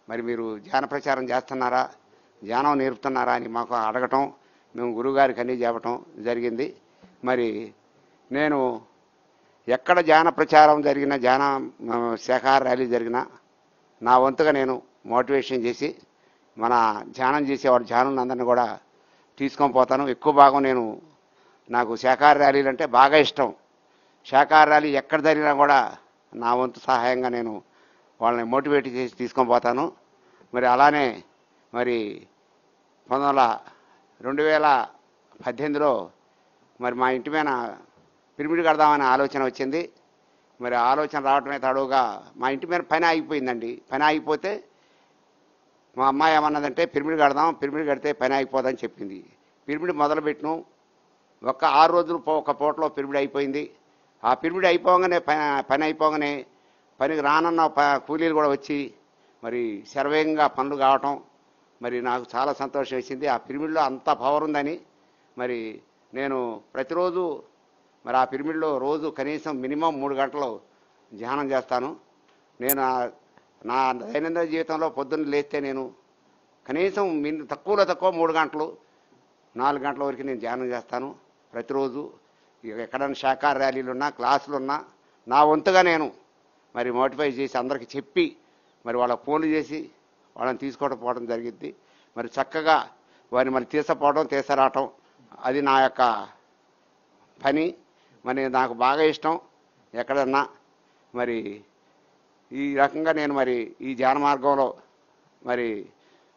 మరి మీరు ధ్యాన ప్రచారం చేస్తున్నారా, ధ్యానం నేర్పుతున్నారా అని మాకు అడగటం, మేము గురువుగారికి అన్నీ చెప్పటం జరిగింది. మరి నేను ఎక్కడ ధ్యాన ప్రచారం జరిగిన, ధ్యాన శాఖాహార ర్యాలీ జరిగినా నా వంతుగా నేను మోటివేషన్ చేసి మన ధ్యానం చేసేవాడు ధ్యానులందరినీ కూడా తీసుకొని పోతాను. ఎక్కువ భాగం నాకు శాఖాహార ర్యాలీలు అంటే బాగా ఇష్టం. శాఖాహార ర్యాలీ ఎక్కడ జరిగినా కూడా నా వంతు సహాయంగా నేను వాళ్ళని మోటివేట్ చేసి తీసుకొని పోతాను. మరి అలానే మరి 2018లో మరి మా ఇంటి మీద పిరమిడ్ కడదామనే ఆలోచన వచ్చింది. మరి ఆలోచన రావటమే తడువుగా మా ఇంటి మీద పని ఆగిపోయిందండి. పని ఆగిపోతే మా అమ్మాయి ఏమన్నదంటే పిరమిడ్ కడదాం, పిరమిడ్ కడితే పని ఆగిపోదని చెప్పింది. పిరమిడ్ మొదలుపెట్టినాం. 6 రోజులు ఒక పూటలో పిరమిడ్ అయిపోయింది. ఆ పిరమిడ్ అయిపోగానే పని అయిపోగానే పనికి రానన్న కూలీలు కూడా వచ్చి మరి శరవేగంగా పనులు కావటం మరి నాకు చాలా సంతోషం వేసింది. ఆ పిరమిడ్లో అంత పవర్ ఉందని మరి నేను ప్రతిరోజు మరి ఆ పిరమిడ్లో రోజు కనీసం మినిమం 3 గంటలు ధ్యానం చేస్తాను. నేను నా దైనందిన జీవితంలో పొద్దున్న లేస్తే నేను కనీసం తక్కువలో తక్కువ 3 గంటలు 4 గంటల వరకు నేను ధ్యానం చేస్తాను ప్రతిరోజు. ఎక్కడైనా శాఖాహార ర్యాలీలు ఉన్నా, క్లాసులు ఉన్నా నా వంతుగా నేను మరి మోటిఫై చేసి అందరికీ చెప్పి మరి వాళ్ళకి ఫోన్లు చేసి వాళ్ళని పోవడం జరిగింది. మరి చక్కగా వారిని మరి తీసుకురావటం అది నా యొక్క పని. మరి నాకు బాగా ఇష్టం. ఎక్కడన్నా మరి ఈ రకంగా నేను మరి ఈ ధ్యాన మార్గంలో మరి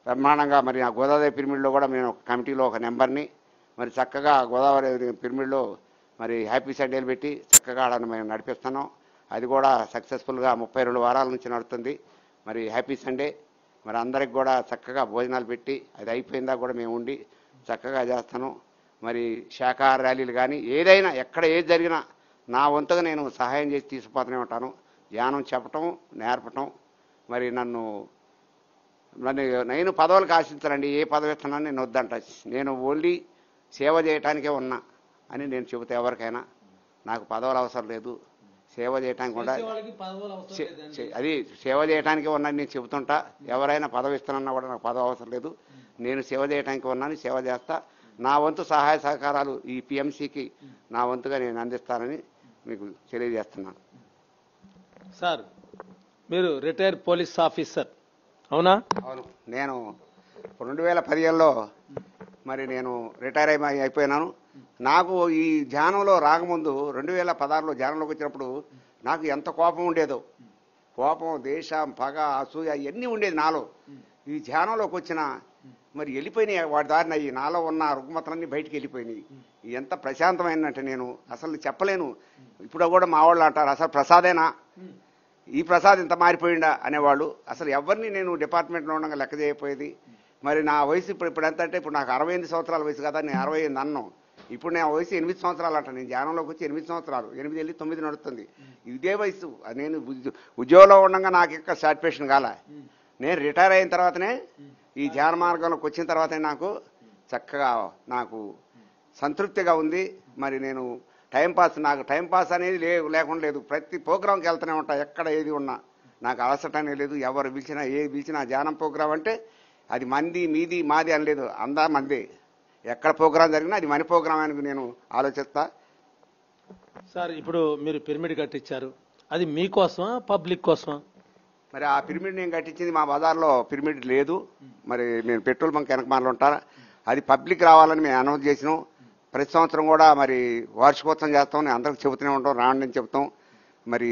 బ్రహ్మాండంగా మరి ఆ గోదావరి పిరమిడ్లో కూడా నేను ఒక కమిటీలో ఒక నెంబర్ని. మరి చక్కగా గోదావరి పిరమిడ్లో మరి హ్యాపీ సండేలు పెట్టి చక్కగా ఆడని మేము నడిపిస్తున్నాం. అది కూడా సక్సెస్ఫుల్గా 32 వారాల నుంచి నడుస్తుంది. మరి హ్యాపీ సండే మరి అందరికి కూడా చక్కగా భోజనాలు పెట్టి అది అయిపోయిందా కూడా మేము ఉండి చక్కగా చేస్తాను. మరి శాఖాహార ర్యాలీలు కానీ ఏదైనా ఎక్కడ ఏది జరిగినా నా వంతుగా నేను సహాయం చేసి తీసుకుపోతూనే ఉంటాను. ధ్యానం చెప్పటం, నేర్పటం. మరి నేను పదవులకు ఆశించాలండి. ఏ పదవి ఇస్తున్నాను నేను వద్దంట. నేను ఓన్లీ సేవ చేయటానికే ఉన్నా అని నేను చెబుతా. ఎవరికైనా నాకు పదవులు అవసరం లేదు, సేవ చేయటానికి కూడా అది సేవ చేయటానికే ఉన్నాను నేను చెబుతుంటా. ఎవరైనా పదవి ఇస్తానన్నా కూడా నాకు పదవి అవసరం లేదు. నేను సేవ చేయటానికి ఉన్నాను, సేవ చేస్తా. నా వంతు సహాయ సహకారాలు ఈ పిఎంసికి నా వంతుగా నేను అందిస్తానని మీకు తెలియజేస్తున్నాను. సార్ మీరు రిటైర్డ్ పోలీస్ ఆఫీసర్ అవునా? అవును, నేను 2015లో మరి నేను రిటైర్ అయిపోయినాను. నాకు ఈ ధ్యానంలో రాకముందు 2016లో ధ్యానంలోకి వచ్చినప్పుడు నాకు ఎంత కోపం ఉండేదో, కోపం, దేశం, పగ, అసూయ ఇవన్నీ ఉండేది నాలో. ఈ ధ్యానంలోకి వచ్చిన మరి వెళ్ళిపోయినాయి వాటి దారిన, ఈ నాలో ఉన్న రుగ్మతలన్నీ బయటికి వెళ్ళిపోయినాయి. ఎంత ప్రశాంతమైందంటే నేను అసలు చెప్పలేను. ఇప్పుడు కూడా మా వాళ్ళు అంటారు, అసలు ప్రసాదేనా, ఈ ప్రసాద్ ఇంత మారిపోయిందా అనేవాళ్ళు. అసలు ఎవరిని నేను డిపార్ట్మెంట్లో ఉండగా లెక్క చేయకపోయేది. మరి నా వయసు ఇప్పుడు ఎంత అంటే, ఇప్పుడు నాకు 68 సంవత్సరాల వయసు కదా, నేను 68 అన్నాను. ఇప్పుడు నేను వయసు 8 సంవత్సరాలు అంట. నేను ధ్యానంలోకి వచ్చి 8 సంవత్సరాలు, 8 వెళ్ళి 9 నడుస్తుంది. ఇదే వయసు. నేను ఉద్యోగంలో ఉండగా నాకు ఇంకా సాటిస్ఫాక్షన్ కాల. నేను రిటైర్ అయిన తర్వాతనే ఈ ధ్యాన మార్గంలోకి వచ్చిన తర్వాతనే నాకు చక్కగా నాకు సంతృప్తిగా ఉంది. మరి నేను నాకు టైంపాస్ అనేది లేకుండా లేదు. ప్రతి ప్రోగ్రాంకి వెళ్తూనే ఉంటా, ఎక్కడ ఏది ఉన్నా నాకు అలసటనే లేదు. ఎవరు పిలిచినా ఏది పిలిచినా ధ్యానం ప్రోగ్రాం అంటే అది మంది, మీది, మాది అని లేదు, అందా మంది. ఎక్కడ ప్రోగ్రాం జరిగినా అది మన ప్రోగ్రాం అని నేను ఆలోచిస్తా. సార్ ఇప్పుడు మీరు పిరమిడ్ కట్టించారు, అది మీకోసమా పబ్లిక్ కోసమా? మరి ఆ పిరమిడ్ నేను కట్టించింది మా బజార్లో పిరమిడ్ లేదు. మరి నేను పెట్రోల్ బంక్ వెనకమాలలో ఉంటాను. అది పబ్లిక్ రావాలని మేము అనౌన్స్ చేసినాం. ప్రతి సంవత్సరం కూడా మరి వార్షికోత్సవం చేస్తాం, నేను అందరికి చెబుతూనే ఉంటాం, రాండి అని చెప్తాం. మరి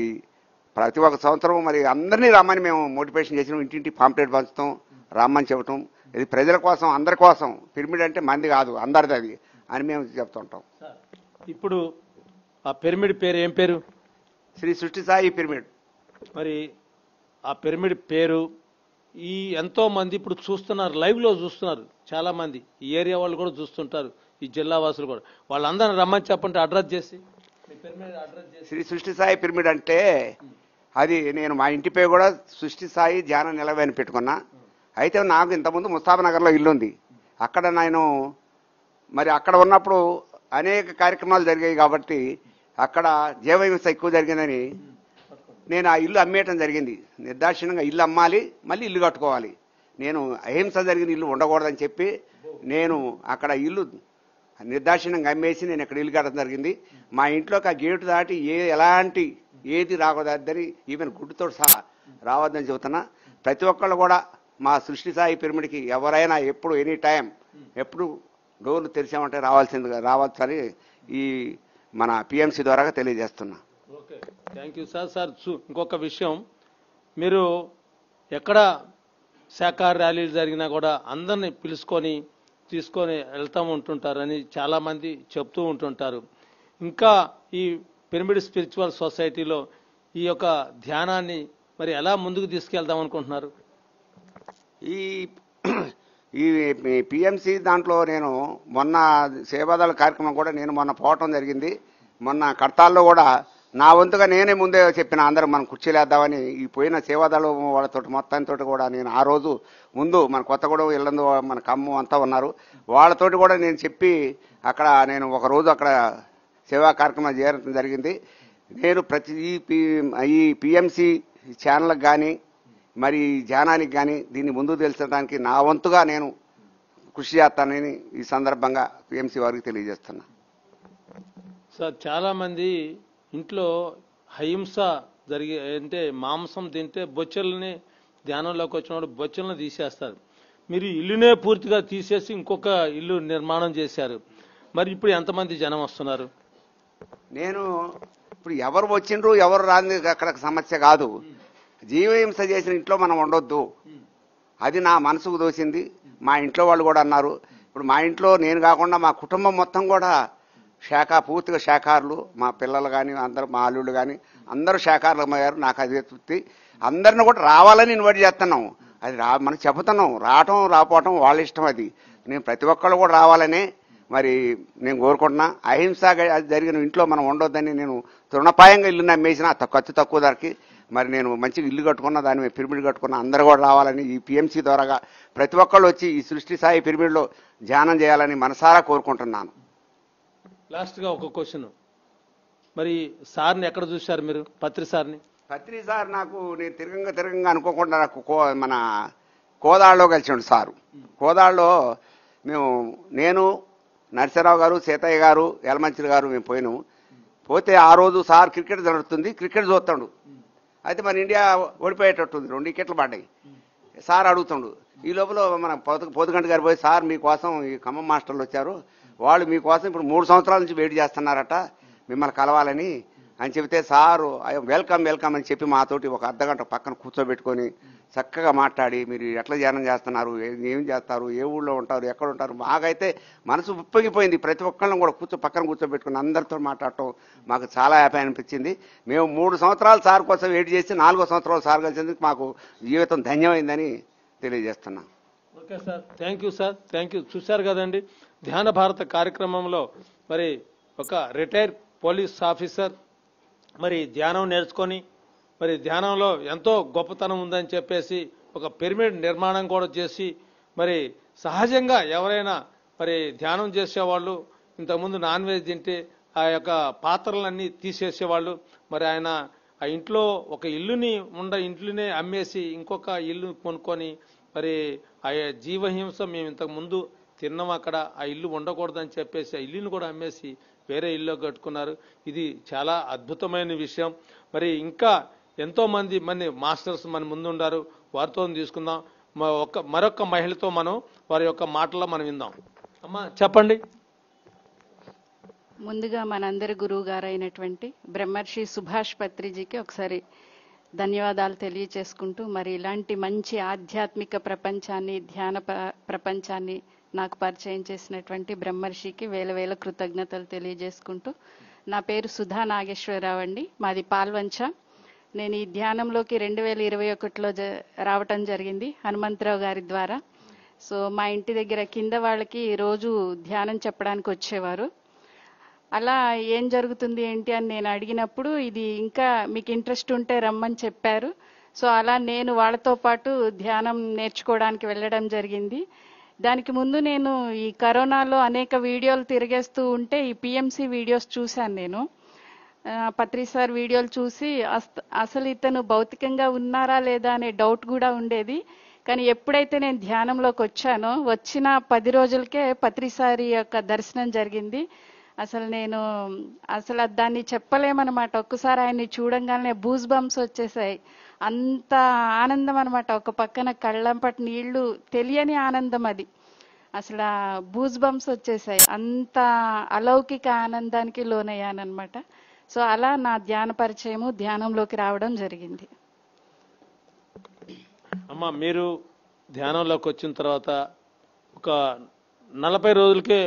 ప్రతి ఒక్క సంవత్సరం మరి అందరినీ రమ్మని మేము మోటివేషన్ చేసినాం. ఇంటింటి పాంప్లెట్ పంచుతాం, రమ్మని చెబుతాం. ఇది ప్రజల కోసం, అందరి కోసం. పిరమిడ్ అంటే మంది కాదు, అందరిది అది అని మేము చెప్తుంటాం. ఇప్పుడు ఆ పిరమిడ్ పేరు ఏం పేరు? శ్రీ సృష్టి సాయి పిరమిడ్. మరి ఆ పిరమిడ్ పేరు ఈ ఎంతో మంది ఇప్పుడు చూస్తున్నారు, లైవ్లో చూస్తున్నారు చాలా మంది, ఈ ఏరియా వాళ్ళు కూడా చూస్తుంటారు, ఈ జిల్లా వాసులు కూడా. వాళ్ళందరిని రమ్మని చెప్పండి అడ్రస్ చేసి. శ్రీ సృష్టి సాయి పిరమిడ్ అంటే అది నేను మా ఇంటి పేరు కూడా సృష్టి సాయి ధ్యాన నిలవే అని పెట్టుకున్నా. అయితే నాకు ఇంతకుముందు ముస్తాఫానగర్లో ఇల్లు ఉంది. అక్కడ నేను మరి అక్కడ ఉన్నప్పుడు అనేక కార్యక్రమాలు జరిగాయి కాబట్టి అక్కడ జీవహింస ఎక్కువ జరిగిందని నేను ఆ ఇల్లు అమ్మేయటం జరిగింది. నిర్దాక్షిణ్యంగా ఇల్లు అమ్మాలి, మళ్ళీ ఇల్లు కట్టుకోవాలి. నేను అహింస జరిగిన ఇల్లు ఉండకూడదని చెప్పి నేను అక్కడ ఇల్లు నిర్దాక్షిణ్యంగా అమ్మేసి నేను ఇక్కడ ఇల్లు కట్టడం జరిగింది. మా ఇంట్లోకి ఆ గేటు దాటి ఎలాంటి ఏది రాకూడదని, ఈవెన్ గుడ్డుతో సహా రావద్దని చెబుతున్నా. ప్రతి ఒక్కళ్ళు కూడా మా సృష్టి సాయి పిరమిడ్కి ఎవరైనా ఎప్పుడు ఎనీ టైం ఎప్పుడు డోర్లు తెరిచామంటే రావాల్సని ఈ మన పిఎంసి ద్వారా తెలియజేస్తున్నా. Okay, thank you sir. Sir ఇంకొక విషయం, మీరు ఎక్కడ శాఖాహార ర్యాలీలు జరిగినా కూడా అందరినీ తీసుకొని వెళ్తూ ఉంటుంటారని చాలామంది చెప్తూ ఉంటుంటారు. ఇంకా ఈ పిరమిడ్ స్పిరిచువల్ సొసైటీలో ఈ యొక్క ధ్యానాన్ని మరి ఎలా ముందుకు తీసుకెళ్దాం అనుకుంటున్నారు? ఈ పిఎంసి దాంట్లో నేను మొన్న సేవాదాల కార్యక్రమం కూడా నేను మొన్న పోవటం జరిగింది. మొన్న కడతాల్లో కూడా నా వంతుగా నేనే ముందే చెప్పిన, అందరూ మనం కుర్చీలేద్దామని. ఈ పోయిన సేవాదాలు వాళ్ళతో మొత్తంతో కూడా నేను ఆ రోజు ముందు మన కొత్తగూడెం ఇల్లందు మన కమ్ము అంతా ఉన్నారు, వాళ్ళతోటి కూడా నేను చెప్పి అక్కడ నేను ఒక రోజు అక్కడ సేవా కార్యక్రమాలు చేయడం జరిగింది. నేను ప్రతి ఈ పిఎంసి ఛానల్కి కానీ మరి ధ్యానానికి కానీ దీన్ని ముందుకు తెలుసడానికి నా వంతుగా నేను కృషి చేస్తానని ఈ సందర్భంగా పిఎంసి వారికి తెలియజేస్తున్నా. సార్ చాలామంది ఇంట్లో అహింస అంటే మాంసం తింటే బొచ్చెల్ని ధ్యానంలోకి వచ్చినప్పుడు బొచ్చెలను తీసేస్తారు. మీరు ఇల్లునే పూర్తిగా తీసేసి ఇంకొక ఇల్లు నిర్మాణం చేశారు. మరి ఇప్పుడు ఎంతమంది జనం వస్తున్నారు? నేను ఇప్పుడు ఎవరు వచ్చిండ్రు ఎవరు రాని అక్కడ సమస్య కాదు. జీవహింస చేసిన ఇంట్లో మనం ఉండొద్దు, అది నా మనసుకు దోసింది. మా ఇంట్లో వాళ్ళు కూడా అన్నారు. ఇప్పుడు మా ఇంట్లో నేను కాకుండా మా కుటుంబం మొత్తం కూడా పూర్తిగా శాఖాహారులు. మా పిల్లలు కానీ అందరూ, మా అల్లుళ్ళు కానీ అందరూ శాఖాహారులు అయ్యారు. నాకు అదే తృప్తి. అందరిని కూడా రావాలని ఇన్వైట్ చేస్తున్నాం. అది మనం చెబుతున్నాం, రాపోవటం వాళ్ళ ఇష్టం. అది నేను ప్రతి ఒక్కళ్ళు కూడా రావాలని మరి నేను కోరుకుంటున్నా. అహింస జరిగిన ఇంట్లో మనం ఉండొద్దని నేను తృణపాయంగా ఇల్లు నమ్మేసిన ఖర్చు తక్కువ ధరకి మరి నేను మంచిగా ఇల్లు కట్టుకున్నా, దాని మీద పిరమిడ్ కట్టుకున్నా. అందరూ కూడా రావాలని ఈ పిఎంసి ద్వారాగా ప్రతి ఒక్కళ్ళు వచ్చి ఈ సృష్టి సాయి పిరమిడ్లో ధ్యానం చేయాలని మనసారా కోరుకుంటున్నాను. లాస్ట్గా ఒక క్వశ్చన్, మరి సార్ని ఎక్కడ చూశారు మీరు? పత్రి సార్ని. పత్రి సార్ నాకు నేను తిరగంగా అనుకోకుండా నాకు మన కోదాడలో కలిసిండు సారు. కోదాడలో నేను నరసింహరావు గారు, సీతయ్య గారు, యలమంచిలి గారు మేము పోయినాము. పోతే ఆ రోజు సార్ క్రికెట్ జరుగుతుంది, క్రికెట్ చూస్తాడు. అయితే మన ఇండియా ఓడిపోయేటట్టుంది, 2 వికెట్లు పడ్డాయి. సార్ అడుగుతాడు. ఈ లోపల మన పొద్దుగంట గారు పోయి, సార్ మీకోసం ఈ ఖమ్మం మాస్టర్లు వచ్చారు, వాళ్ళు మీకోసం ఇప్పుడు 3 సంవత్సరాల నుంచి వెయిట్ చేస్తున్నారట మిమ్మల్ని కలవాలని అని చెబితే, సారు వెల్కమ్ వెల్కమ్ అని చెప్పి మాతోటి ఒక అర్ధగంట పక్కన కూర్చోబెట్టుకొని చక్కగా మాట్లాడి, మీరు ఎట్లా ధ్యానం చేస్తున్నారు, ఏం చేస్తారు, ఏ ఊళ్ళో ఉంటారు, ఎక్కడ ఉంటారు, మాకైతే మనసు ఉప్పొంగిపోయింది. ప్రతి ఒక్కళ్ళని కూడా పక్కన కూర్చోబెట్టుకుని అందరితో మాట్లాడటం మాకు చాలా హ్యాపీ అనిపించింది. మేము 3 సంవత్సరాలు సార్ కోసం వెయిట్ చేసి 4వ సంవత్సరాలు సార్ కలిసేందుకు మాకు జీవితం ధన్యమైందని తెలియజేస్తున్నాం. Okay sir, thank you sir, thank you. చూశారు కదండి, ధ్యాన భారత కార్యక్రమంలో మరి ఒక రిటైర్డ్ పోలీస్ ఆఫీసర్ మరి ధ్యానం నేర్చుకొని మరి ధ్యానంలో ఎంతో గొప్పతనం ఉందని చెప్పేసి ఒక పిరమిడ్ నిర్మాణం కూడా చేసి, మరి సహజంగా ఎవరైనా మరి ధ్యానం చేసేవాళ్ళు ఇంతకుముందు నాన్ వెజ్ తింటే ఆ యొక్క పాత్రలన్నీ తీసేసేవాళ్ళు. మరి ఆయన ఆ ఇంట్లో ఒక ఇంట్లోనే అమ్మేసి ఇంకొక ఇల్లు కొనుక్కొని, మరి ఆ జీవహింస మేము ఇంతకు ముందు తిన్నాం, అక్కడ ఆ ఇల్లు ఉండకూడదని చెప్పేసి ఆ ఇల్లుని కూడా అమ్మేసి వేరే ఇల్లు కట్టుకున్నారు. ఇది చాలా అద్భుతమైన విషయం. మరి ఇంకా ఎంతో మంది మాస్టర్స్ మన ముందు ఉన్నారు, వారితో తీసుకుందాం. మరొక మహిళతో మనం వారి యొక్క మాటల్లో మనం విందాం. అమ్మా చెప్పండి. ముందుగా మనందరి గురువు గారు అయినటువంటి బ్రహ్మర్షి సుభాష్ పత్రిజీకి ఒకసారి ధన్యవాదాలు తెలియచేసుకుంటూ, మరి ఇలాంటి మంచి ఆధ్యాత్మిక ప్రపంచాన్ని, ధ్యాన ప్రపంచాన్ని నాకు పరిచయం చేసినటువంటి బ్రహ్మర్షికి వేల కృతజ్ఞతలు తెలియజేసుకుంటూ, నా పేరు సుధా నాగేశ్వరరావు అండి, మాది పాల్వంచ. నేను ఈ ధ్యానంలోకి 2021లో రావటం జరిగింది హనుమంతరావు గారి ద్వారా. సో మా ఇంటి దగ్గర కింద వాళ్ళకి రోజు ధ్యానం చెప్పడానికి వచ్చేవారు. అలా ఏం జరుగుతుంది ఏంటి అని నేను అడిగినప్పుడు, ఇది ఇంకా మీకు ఇంట్రెస్ట్ ఉంటే రమ్మని చెప్పారు. సో అలా నేను వాళ్ళతో పాటు ధ్యానం నేర్చుకోవడానికి వెళ్ళడం జరిగింది. దానికి ముందు నేను ఈ కరోనాలో అనేక వీడియోలు తిరిగేస్తూ ఉంటే ఈ పిఎంసి వీడియోస్ చూశాను. నేను పత్రి సార్ వీడియోలు చూసి అసలు ఇతను భౌతికంగా ఉన్నారా లేదా అనే డౌట్ కూడా ఉండేది. కానీ ఎప్పుడైతే నేను ధ్యానంలోకి వచ్చానో వచ్చిన 10 రోజులకే పత్రి సార్ యొక్క దర్శనం జరిగింది. అసలు దాన్ని చెప్పలేమన్నమాట. ఒక్కసారి ఆయన్ని చూడంగానే బూస్ బంప్స్ వచ్చేసాయి. అంత ఆనందం అనమాట. ఒక పక్కన కళ్ళంపటి నీళ్లు, తెలియని ఆనందం అది. అసలు బూస్ బంప్స్ వచ్చేసాయి. అంత అలౌకిక ఆనందానికి లోనయ్యానమాట. సో అలా నా ధ్యాన పరిచయము, ధ్యానంలోకి రావడం జరిగింది. అమ్మ, మీరు ధ్యానంలోకి వచ్చిన తర్వాత ఒక 40 రోజులకే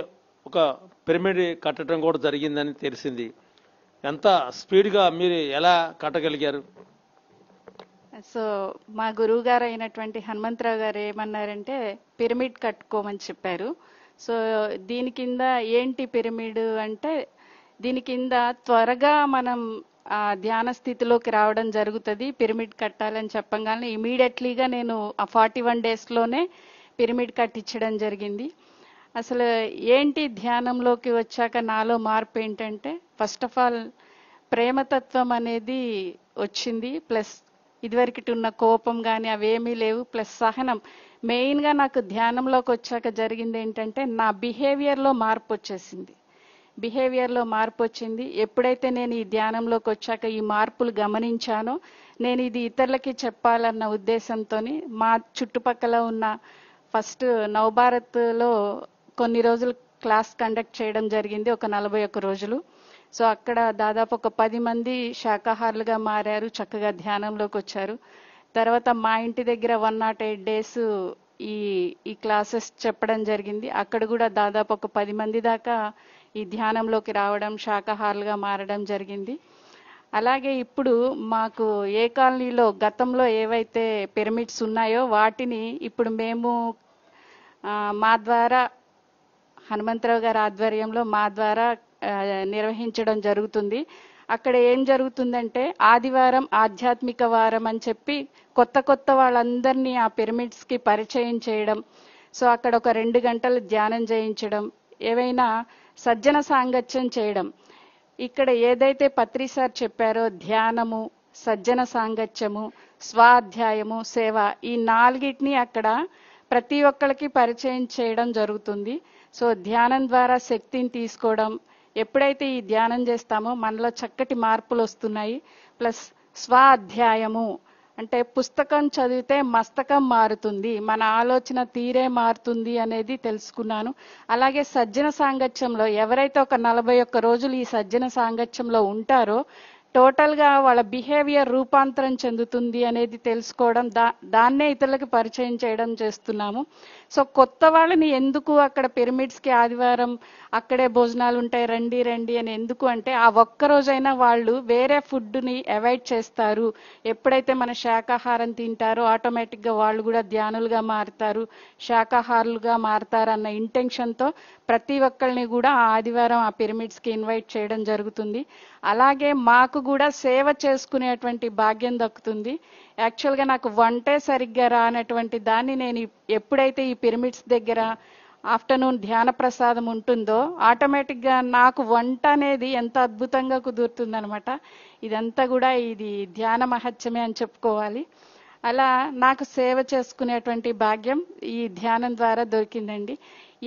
ఒక పిరమిడ్ కట్టడం కూడా జరిగిందని తెలిసింది. ఎంత స్పీడ్గా మీరు ఎలా కట్టగలిగారు? సో మా గురువు గారు అయినటువంటి హనుమంతరావు గారు ఏమన్నారంటే పిరమిడ్ కట్టుకోమని చెప్పారు. సో దీని కింద ఏంటి పిరమిడ్ అంటే, దీని కింద త్వరగా మనం ధ్యాన స్థితిలోకి రావడం జరుగుతుంది. పిరమిడ్ కట్టాలని చెప్పగానే ఇమీడియట్లీగా నేను ఆ 41 డేస్లోనే పిరమిడ్ కట్టించడం జరిగింది. అసలు ఏంటి ధ్యానంలోకి వచ్చాక నాలో మార్పు ఏంటంటే, ఫస్ట్ ఆఫ్ ఆల్ ప్రేమతత్వం అనేది వచ్చింది. ప్లస్ ఇదివరకటి ఉన్న కోపం కానీ అవేమీ లేవు. ప్లస్ సహనం. మెయిన్గా నాకు ధ్యానంలోకి వచ్చాక జరిగింది ఏంటంటే, నా బిహేవియర్లో మార్పు వచ్చేసింది. ఎప్పుడైతే నేను ఈ ధ్యానంలోకి వచ్చాక ఈ మార్పులు గమనించానో, నేను ఇది ఇతరులకి చెప్పాలన్న ఉద్దేశంతో మా చుట్టుపక్కల ఉన్న ఫస్ట్ నవభారత్లో కొన్ని రోజులు క్లాస్ కండక్ట్ చేయడం జరిగింది, ఒక 41 రోజులు. సో అక్కడ దాదాపు ఒక 10 మంది శాకాహారులుగా మారారు, చక్కగా ధ్యానంలోకి వచ్చారు. తర్వాత మా ఇంటి దగ్గర 108 డేస్ ఈ క్లాసెస్ చెప్పడం జరిగింది. అక్కడ కూడా దాదాపు ఒక 10 మంది దాకా ఈ ధ్యానంలోకి రావడం, శాకాహారులుగా మారడం జరిగింది. అలాగే ఇప్పుడు మాకు ఏ కాలనీలో గతంలో ఏవైతే పిరమిడ్స్ ఉన్నాయో వాటిని ఇప్పుడు మేము మా ద్వారా హనుమంతరావు గారి ఆధ్వర్యంలో మా ద్వారా నిర్వహించడం జరుగుతుంది. అక్కడ ఏం జరుగుతుందంటే, ఆదివారం ఆధ్యాత్మిక వారం అని చెప్పి కొత్త వాళ్ళందరినీ ఆ పిరమిడ్స్కి పరిచయం చేయడం. సో అక్కడ ఒక 2 గంటలు ధ్యానం చేయించడం, ఏవైనా సజ్జన సాంగత్యం చేయడం. ఇక్కడ ఏదైతే పత్రి సార్ చెప్పారో ధ్యానము, సజ్జన సాంగత్యము, స్వాధ్యాయము, సేవ, ఈ 4టిని అక్కడ ప్రతి ఒక్కరికి పరిచయం చేయడం జరుగుతుంది. సో ధ్యానం ద్వారా శక్తిని తీసుకోవడం, ఎప్పుడైతే ఈ ధ్యానం చేస్తామో మనలో చక్కటి మార్పులు వస్తున్నాయి. ప్లస్ స్వాధ్యాయము అంటే పుస్తకం చదివితే మస్తకం మారుతుంది, మన ఆలోచన తీరే మారుతుంది అనేది తెలుసుకున్నాను. అలాగే సజ్జన సాంగత్యంలో ఎవరైతే ఒక 41 రోజులు ఈ సజ్జన సాంగత్యంలో ఉంటారో టోటల్గా వాళ్ళ బిహేవియర్ రూపాంతరం చెందుతుంది అనేది తెలుసుకోవడం, దాన్నే ఇతరులకు పరిచయం చేయడం చేస్తున్నాము. సో కొత్త వాళ్ళని ఎందుకు అక్కడ పిరమిడ్స్కి ఆదివారం అక్కడే భోజనాలు ఉంటాయి రండి రండి అని ఎందుకు అంటే ఆ ఒక్క రోజైనా వాళ్ళు వేరే ఫుడ్ని అవాయిడ్ చేస్తారు. ఎప్పుడైతే మన శాకాహారం తింటారో ఆటోమేటిక్గా వాళ్ళు కూడా ధ్యానులుగా మారుతారు, శాకాహారులుగా మారుతారు అన్న ఇంటెన్షన్తో ప్రతి ఒక్కరిని కూడా ఆ ఆదివారం ఆ పిరమిడ్స్కి ఇన్వైట్ చేయడం జరుగుతుంది. అలాగే మాకు కూడా సేవ చేసుకునేటువంటి భాగ్యం దక్కుతుంది. యాక్చువల్గా నాకు వంటే సరిగ్గా రానటువంటి దాన్ని నేను ఎప్పుడైతే ఈ పిరమిడ్స్ దగ్గర ఆఫ్టర్నూన్ ధ్యాన ప్రసాదం ఉంటుందో ఆటోమేటిక్గా నాకు వంట అనేది ఎంత అద్భుతంగా కుదురుతుందనమాట. ఇదంతా కూడా ఇది ధ్యాన మహత్యమే అని చెప్పుకోవాలి. అలా నాకు సేవ చేసుకునేటువంటి భాగ్యం ఈ ధ్యానం ద్వారా దొరికిందండి.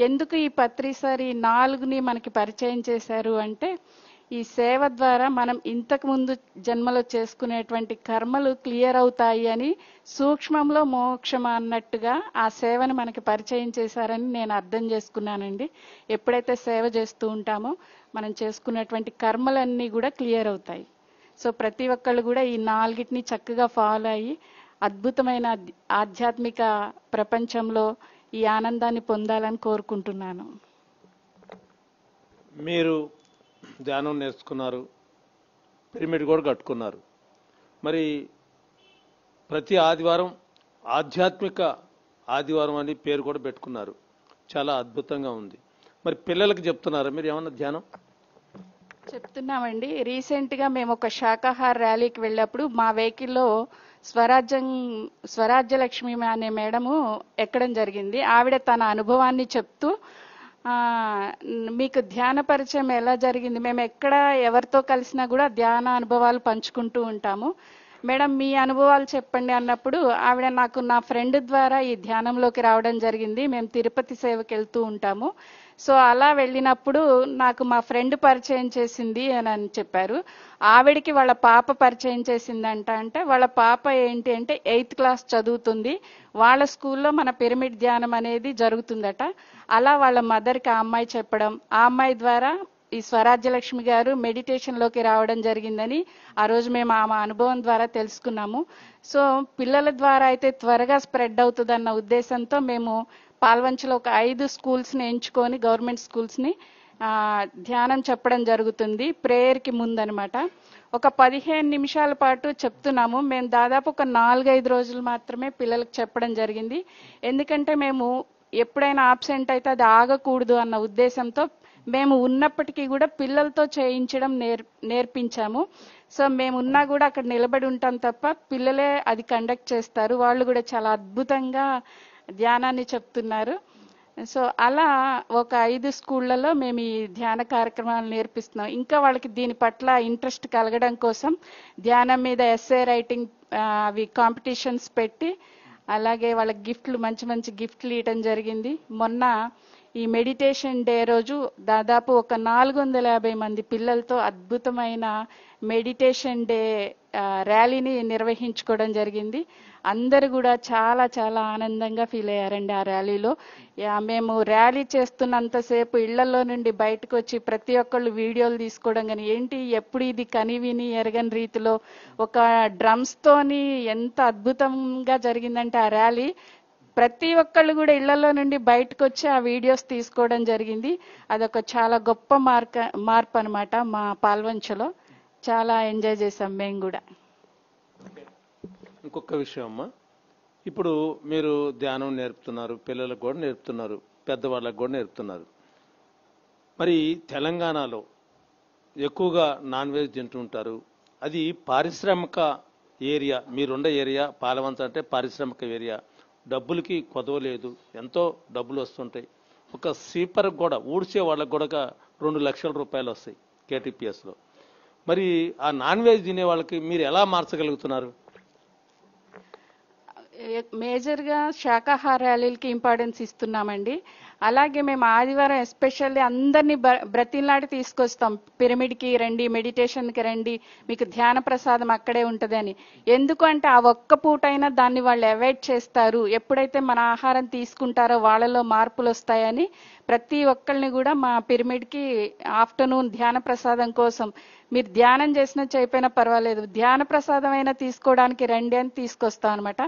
ఎందుకు ఈ పత్రిసారి 4ని మనకి పరిచయం చేశారు అంటే ఈ సేవ ద్వారా మనం ఇంతకు ముందు జన్మలో చేసుకునేటువంటి కర్మలు క్లియర్ అవుతాయి అని సూక్ష్మంలో మోక్షం అన్నట్టుగా ఆ సేవను మనకి పరిచయం చేశారని నేను అర్థం చేసుకున్నానండి. ఎప్పుడైతే సేవ చేస్తూ ఉంటామో మనం చేసుకునేటువంటి కర్మలన్నీ కూడా క్లియర్ అవుతాయి. సో ప్రతి ఒక్కళ్ళు కూడా ఈ 4ని చక్కగా ఫాలో అయ్యి అద్భుతమైన ఆధ్యాత్మిక ప్రపంచంలో ఈ ఆనందాన్ని పొందాలని కోరుకుంటున్నాను. మీరు ధ్యానం నేర్చుకున్నారు, పిరమిడ్ కూడా కట్టుకున్నారు. మరి ప్రతి ఆదివారం ఆధ్యాత్మిక ఆదివారం అని పేరు కూడా పెట్టుకున్నారు. చాలా అద్భుతంగా ఉంది. మరి పిల్లలకి చెప్తున్నారా మీరు ఏమన్నా ధ్యానం? చెప్తున్నామండి. రీసెంట్గా మేము ఒక శాకాహార ర్యాలీకి వెళ్ళినప్పుడు మా వెహికల్లో స్వరాజ్యలక్ష్మి అనే మేడము ఎక్కడం జరిగింది. ఆవిడ తన అనుభవాన్ని చెప్తూ మీకు ధ్యాన పరిచయం ఎలా జరిగింది, మేము ఎక్కడ ఎవరితో కలిసినా కూడా ధ్యాన అనుభవాలు పంచుకుంటూ ఉంటాము, మేడం మీ అనుభవాలు చెప్పండి అన్నప్పుడు ఆవిడ నాకు నా ఫ్రెండ్ ద్వారా ఈ ధ్యానంలోకి రావడం జరిగింది. మేము తిరుపతి సేవకి వెళ్తూ ఉంటాము. సో అలా వెళ్ళినప్పుడు నాకు మా ఫ్రెండ్ పరిచయం చేసింది అని చెప్పారు. ఆవిడికి వాళ్ళ పాప పరిచయం చేసిందంట. అంటే వాళ్ళ పాప ఏంటి అంటే 8th క్లాస్ చదువుతుంది. వాళ్ళ స్కూల్లో మన పిరమిడ్ ధ్యానం అనేది జరుగుతుందట. అలా వాళ్ళ మదర్కి ఆ అమ్మాయి చెప్పడం, ఆ అమ్మాయి ద్వారా ఈ స్వరాజ్యలక్ష్మి గారు మెడిటేషన్లోకి రావడం జరిగిందని ఆ రోజు మేము ఆమె అనుభవం ద్వారా తెలుసుకున్నాము. సో పిల్లల ద్వారా అయితే త్వరగా స్ప్రెడ్ అవుతుందన్న ఉద్దేశంతో మేము పాల్వంచలో ఒక 5 స్కూల్స్ని ఎంచుకొని గవర్నమెంట్ స్కూల్స్ని ధ్యానం చెప్పడం జరుగుతుంది ప్రేయర్కి ముందనమాట. ఒక 15 నిమిషాల పాటు చెప్తున్నాము. మేము దాదాపు ఒక 4-5 రోజులు మాత్రమే పిల్లలకు చెప్పడం జరిగింది. ఎందుకంటే మేము ఎప్పుడైనా ఆబ్సెంట్ అయితే అది ఆగకూడదు అన్న ఉద్దేశంతో మేము ఉన్నప్పటికీ కూడా పిల్లలతో చేయించడం నేర్పించాము. సో మేము ఉన్నా కూడా అక్కడ నిలబడి ఉంటాం తప్ప పిల్లలే అది కండక్ట్ చేస్తారు. వాళ్ళు కూడా చాలా అద్భుతంగా ధ్యానాన్ని చెప్తున్నారు. సో అలా ఒక 5 స్కూళ్లలో మేము ఈ ధ్యాన కార్యక్రమాలు నేర్పిస్తున్నాం. ఇంకా వాళ్ళకి దీని పట్ల ఇంట్రెస్ట్ కలగడం కోసం ధ్యానం మీద ఎస్సే రైటింగ్ అవి కాంపిటీషన్స్ పెట్టి అలాగే వాళ్ళకి గిఫ్ట్లు మంచి మంచి గిఫ్ట్లు ఇవ్వడం జరిగింది. మొన్న ఈ మెడిటేషన్ డే రోజు దాదాపు ఒక 450 మంది పిల్లలతో అద్భుతమైన మెడిటేషన్ డే ర్యాలీని నిర్వహించుకోవడం జరిగింది. అందరూ కూడా చాలా చాలా ఆనందంగా ఫీల్ అయ్యారండి ఆ ర్యాలీలో. మేము ర్యాలీ చేస్తున్నంతసేపు ఇళ్లలో నుండి బయటకు వచ్చి ప్రతి ఒక్కళ్ళు వీడియోలు తీసుకోవడం కానీ ఏంటి ఎప్పుడు ఇది కనివిని ఎరగని రీతిలో ఒక డ్రమ్స్తోని ఎంత అద్భుతంగా జరిగిందంటే ఆ ర్యాలీ ప్రతి ఒక్కళ్ళు కూడా ఇళ్లలో నుండి బయటకు వచ్చి ఆ వీడియోస్ తీసుకోవడం జరిగింది. అదొక చాలా గొప్ప మార్పు అనమాట. మా పాల్వంచలో చాలా ఎంజాయ్ చేసాం మేము కూడా. ఇంకొక విషయం అమ్మా, ఇప్పుడు మీరు ధ్యానం నేర్పుతున్నారు, పిల్లలకు కూడా నేర్పుతున్నారు, పెద్దవాళ్ళకు కూడా నేర్పుతున్నారు. మరి తెలంగాణలో ఎక్కువగా నాన్ వెజ్ తింటుంటారు. అది పారిశ్రామిక ఏరియా, మీరుండే ఏరియా పాలవంచ అంటే పారిశ్రామిక ఏరియా. డబ్బులకి కొదవలేదు, ఎంతో డబ్బులు వస్తుంటాయి. ఒక స్వీపర్కి కూడా ఊడ్చే వాళ్ళకు కూడా 2 లక్షల రూపాయలు వస్తాయి కేటీపీఎస్లో. మరి ఆ నాన్ వెజ్ తినే వాళ్ళకి మీరు ఎలా మార్చగలుగుతున్నారు? మేజర్గా శాకాహార ర్యాలీలకి ఇంపార్టెన్స్ ఇస్తున్నామండి. అలాగే మేము ఆదివారం ఎస్పెషల్లీ అందరినీ బ్రతిలాడి తీసుకొస్తాం, పిరమిడ్కి రండి, మెడిటేషన్కి రండి, మీకు ధ్యాన ప్రసాదం అక్కడే ఉంటుందని. ఎందుకంటే ఆ ఒక్క పూటైనా దాన్ని వాళ్ళు అవాయిడ్ చేస్తారు, ఎప్పుడైతే మన ఆహారం తీసుకుంటారో వాళ్ళలో మార్పులు వస్తాయని ప్రతి ఒక్కరిని కూడా మా పిరమిడ్కి ఆఫ్టర్నూన్ ధ్యాన ప్రసాదం కోసం, మీరు ధ్యానం చేసినా చేయకపోయినా పర్వాలేదు, ధ్యాన ప్రసాదం అయినా తీసుకోవడానికి రండి అని తీసుకొస్తాం అనమాట.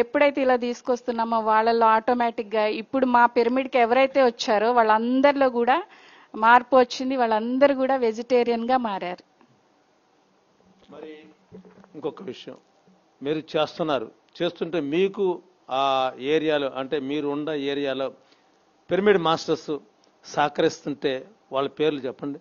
ఎప్పుడైతే ఇలా తీసుకొస్తున్నామో వాళ్ళల్లో ఆటోమేటిక్గా ఇప్పుడు మా పిరమిడ్కి ఎవరైతే వచ్చారో వాళ్ళందరిలో కూడా మార్పు వచ్చింది, వాళ్ళందరూ కూడా వెజిటేరియన్గా మారారు. మరి ఇంకొక విషయం, మీరు చేస్తుంటే మీకు ఆ ఏరియాలో, అంటే మీరు ఉన్న ఏరియాలో పిరమిడ్ మాస్టర్స్ సహకరిస్తుంటే వాళ్ళ పేర్లు చెప్పండి.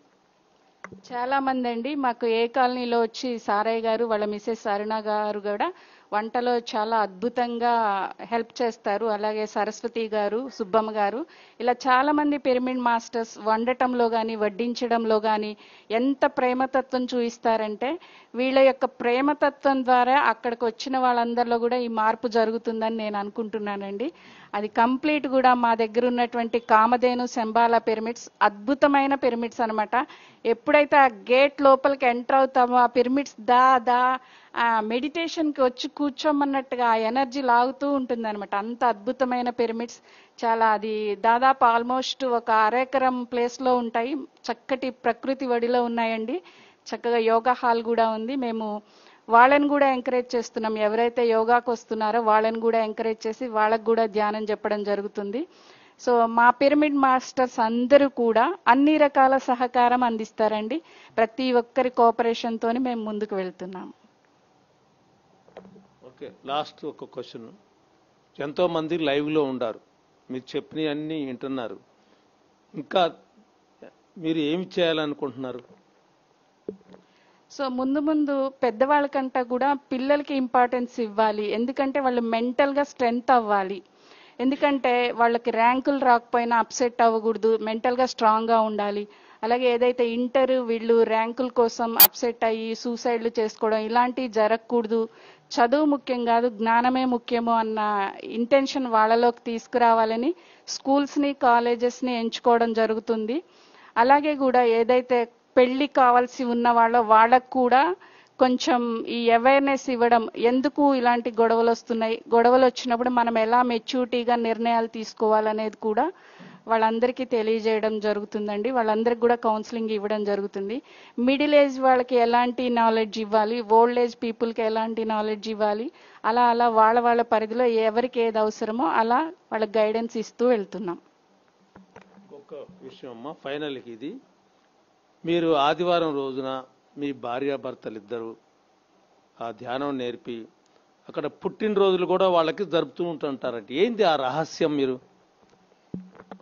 చాలా మంది అండి, మాకు ఏ కాలనీలో వచ్చి సారయ్య గారు, వాళ్ళ మిసెస్ అరుణ గారు కూడా వంటలో చాలా అద్భుతంగా హెల్ప్ చేస్తారు. అలాగే సరస్వతి గారు, సుబ్బమ్మ గారు, ఇలా చాలా మంది పిరమిడ్ మాస్టర్స్ వండటంలో కానీ వడ్డించడంలో కానీ ఎంత ప్రేమతత్వం చూపిస్తారంటే, వీళ్ళ యొక్క ప్రేమతత్వం ద్వారా అక్కడికి వచ్చిన వాళ్ళందరిలో కూడా ఈ మార్పు జరుగుతుందని నేను అనుకుంటున్నానండి. అది కంప్లీట్ కూడా మా దగ్గర ఉన్నటువంటి కామధేను, శంబాల పిరమిడ్స్ అద్భుతమైన పిరమిడ్స్ అనమాట. ఎప్పుడైతే ఆ గేట్ లోపలికి ఎంటర్ అవుతామో ఆ పిరమిడ్స్ ఆ మెడిటేషన్కి వచ్చి కూర్చోమన్నట్టుగా ఆ ఎనర్జీ లాగుతూ ఉంటుంది అనమాట. అంత అద్భుతమైన పిరమిడ్స్. చాలా అది దాదాపు ఆల్మోస్ట్ ఒక అరెకరం ప్లేస్లో ఉంటాయి, చక్కటి ప్రకృతి వడిలో ఉన్నాయండి. చక్కగా యోగా హాల్ కూడా ఉంది. మేము వాళ్ళని కూడా ఎంకరేజ్ చేస్తున్నాం, ఎవరైతే యోగాకు వస్తున్నారో వాళ్ళని కూడా ఎంకరేజ్ చేసి వాళ్ళకు కూడా ధ్యానం చెప్పడం జరుగుతుంది. సో మా పిరమిడ్ మాస్టర్స్ అందరూ కూడా అన్ని రకాల సహకారం అందిస్తారండి. ప్రతి ఒక్కరి కోఆపరేషన్తో మేము ముందుకు వెళ్తున్నాం. ఓకే, లాస్ట్ ఒక క్వశ్చన్. ఎంతో మంది లైవ్లో ఉండారు, మీరు చెప్పినవి అన్నీ వింటున్నారు, ఇంకా మీరు ఏమి చేయాలనుకుంటున్నారు? సో ముందు పెద్దవాళ్ళకంటా కూడా పిల్లలకి ఇంపార్టెన్స్ ఇవ్వాలి, ఎందుకంటే వాళ్ళు మెంటల్గా స్ట్రెంగ్త్ అవ్వాలి. ఎందుకంటే వాళ్ళకి ర్యాంకులు రాకపోయినా అప్సెట్ అవ్వకూడదు, మెంటల్గా స్ట్రాంగ్గా ఉండాలి. అలాగే ఏదైతే వీళ్ళు ర్యాంకుల కోసం అప్సెట్ అయ్యి సూసైడ్లు చేసుకోవడం ఇలాంటివి జరగకూడదు. చదువు ముఖ్యం కాదు, జ్ఞానమే ముఖ్యము అన్న ఇంటెన్షన్ వాళ్ళలోకి తీసుకురావాలని స్కూల్స్ని, కాలేజెస్ని ఎంచుకోవడం జరుగుతుంది. అలాగే కూడా ఏదైతే పెళ్లి కావాల్సి ఉన్న వాళ్ళకు కూడా కొంచెం ఈ అవేర్నెస్ ఇవ్వడం, ఎందుకు ఇలాంటి గొడవలు వస్తున్నాయి, గొడవలు వచ్చినప్పుడు మనం ఎలా మెచ్యూరిటీగా నిర్ణయాలు తీసుకోవాలనేది కూడా వాళ్ళందరికీ తెలియజేయడం జరుగుతుందండి. వాళ్ళందరికీ కూడా కౌన్సిలింగ్ ఇవ్వడం జరుగుతుంది. మిడిల్ ఏజ్ వాళ్ళకి ఎలాంటి నాలెడ్జ్ ఇవ్వాలి, ఓల్డ్ ఏజ్ పీపుల్కి ఎలాంటి నాలెడ్జ్ ఇవ్వాలి, అలా వాళ్ళ పరిధిలో ఎవరికి ఏది అవసరమో అలా వాళ్ళకి గైడెన్స్ ఇస్తూ వెళ్తున్నాం. ఒక విషయం అమ్మా, ఫైనల్కి ఇది, మీరు ఆదివారం రోజున మీ భార్యాభర్తలు ఇద్దరు ఆ ధ్యానం నేర్పి అక్కడ పుట్టినరోజులు కూడా వాళ్ళకి జరుపుతూ ఉంటుంటారంటే ఏంది ఆ రహస్యం? మీరు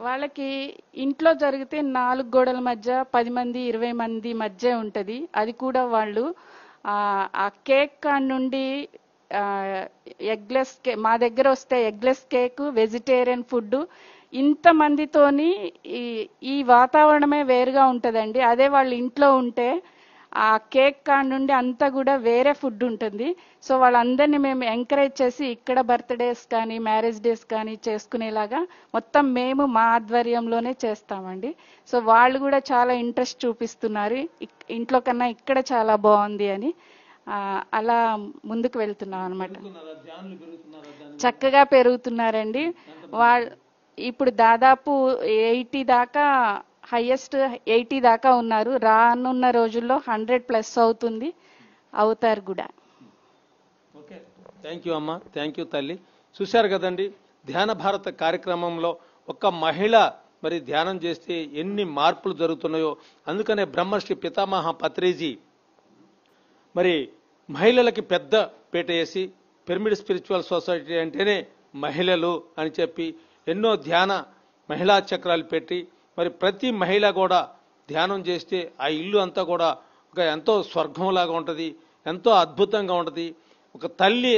వాళ్ళకి ఇంట్లో జరిగితే 4 గోడల మధ్య 10 మంది 20 మంది మధ్య ఉంటుంది. అది కూడా వాళ్ళు ఆ కేక్ కాడ నుండి ఎగ్లెస్ కేక్, మా దగ్గర వస్తే ఎగ్లెస్ కేక్, వెజిటేరియన్ ఫుడ్, ఇంతమందితోని ఈ వాతావరణమే వేరుగా ఉంటుందండి. అదే వాళ్ళ ఇంట్లో ఉంటే ఆ కేక్ కాడ నుండి అంతా కూడా వేరే ఫుడ్ ఉంటుంది. సో వాళ్ళందరినీ మేము ఎంకరేజ్ చేసి ఇక్కడ బర్త్డేస్ కానీ మ్యారేజ్ డేస్ కానీ చేసుకునేలాగా మొత్తం మేము మా ఆధ్వర్యంలోనే చేస్తామండి. సో వాళ్ళు కూడా చాలా ఇంట్రెస్ట్ చూపిస్తున్నారు, ఇంట్లో కన్నా ఇక్కడ చాలా బాగుంది అని. అలా ముందుకు వెళ్తున్నాం అనమాట. చక్కగా పెరుగుతున్నారండి. ఇప్పుడు దాదాపు 80 దాకా, హైయెస్ట్ 80 దాకా ఉన్నారు. రానున్న రోజుల్లో 100+ అవుతారు కూడా. ఓకే, థ్యాంక్ యూ అమ్మా, థ్యాంక్ యూ తల్లి. చూశారు కదండి, ధ్యాన భారత కార్యక్రమంలో ఒక మహిళ మరి ధ్యానం చేస్తే ఎన్ని మార్పులు జరుగుతున్నాయో. అందుకనే బ్రహ్మశ్రీ పితామహ పత్రిజీ మరి మహిళలకి పెద్ద పీట వేసి పిరమిడ్ స్పిరిచువల్ సొసైటీ అంటేనే మహిళలు అని చెప్పి ఎన్నో ధ్యాన మహిళా చక్రాలు పెట్టి మరి ప్రతి మహిళ కూడా ధ్యానం చేస్తే ఆ ఇల్లు అంతా కూడా ఒక ఎంతో స్వర్గంలాగా ఉంటుంది, ఎంతో అద్భుతంగా ఉంటుంది. ఒక తల్లి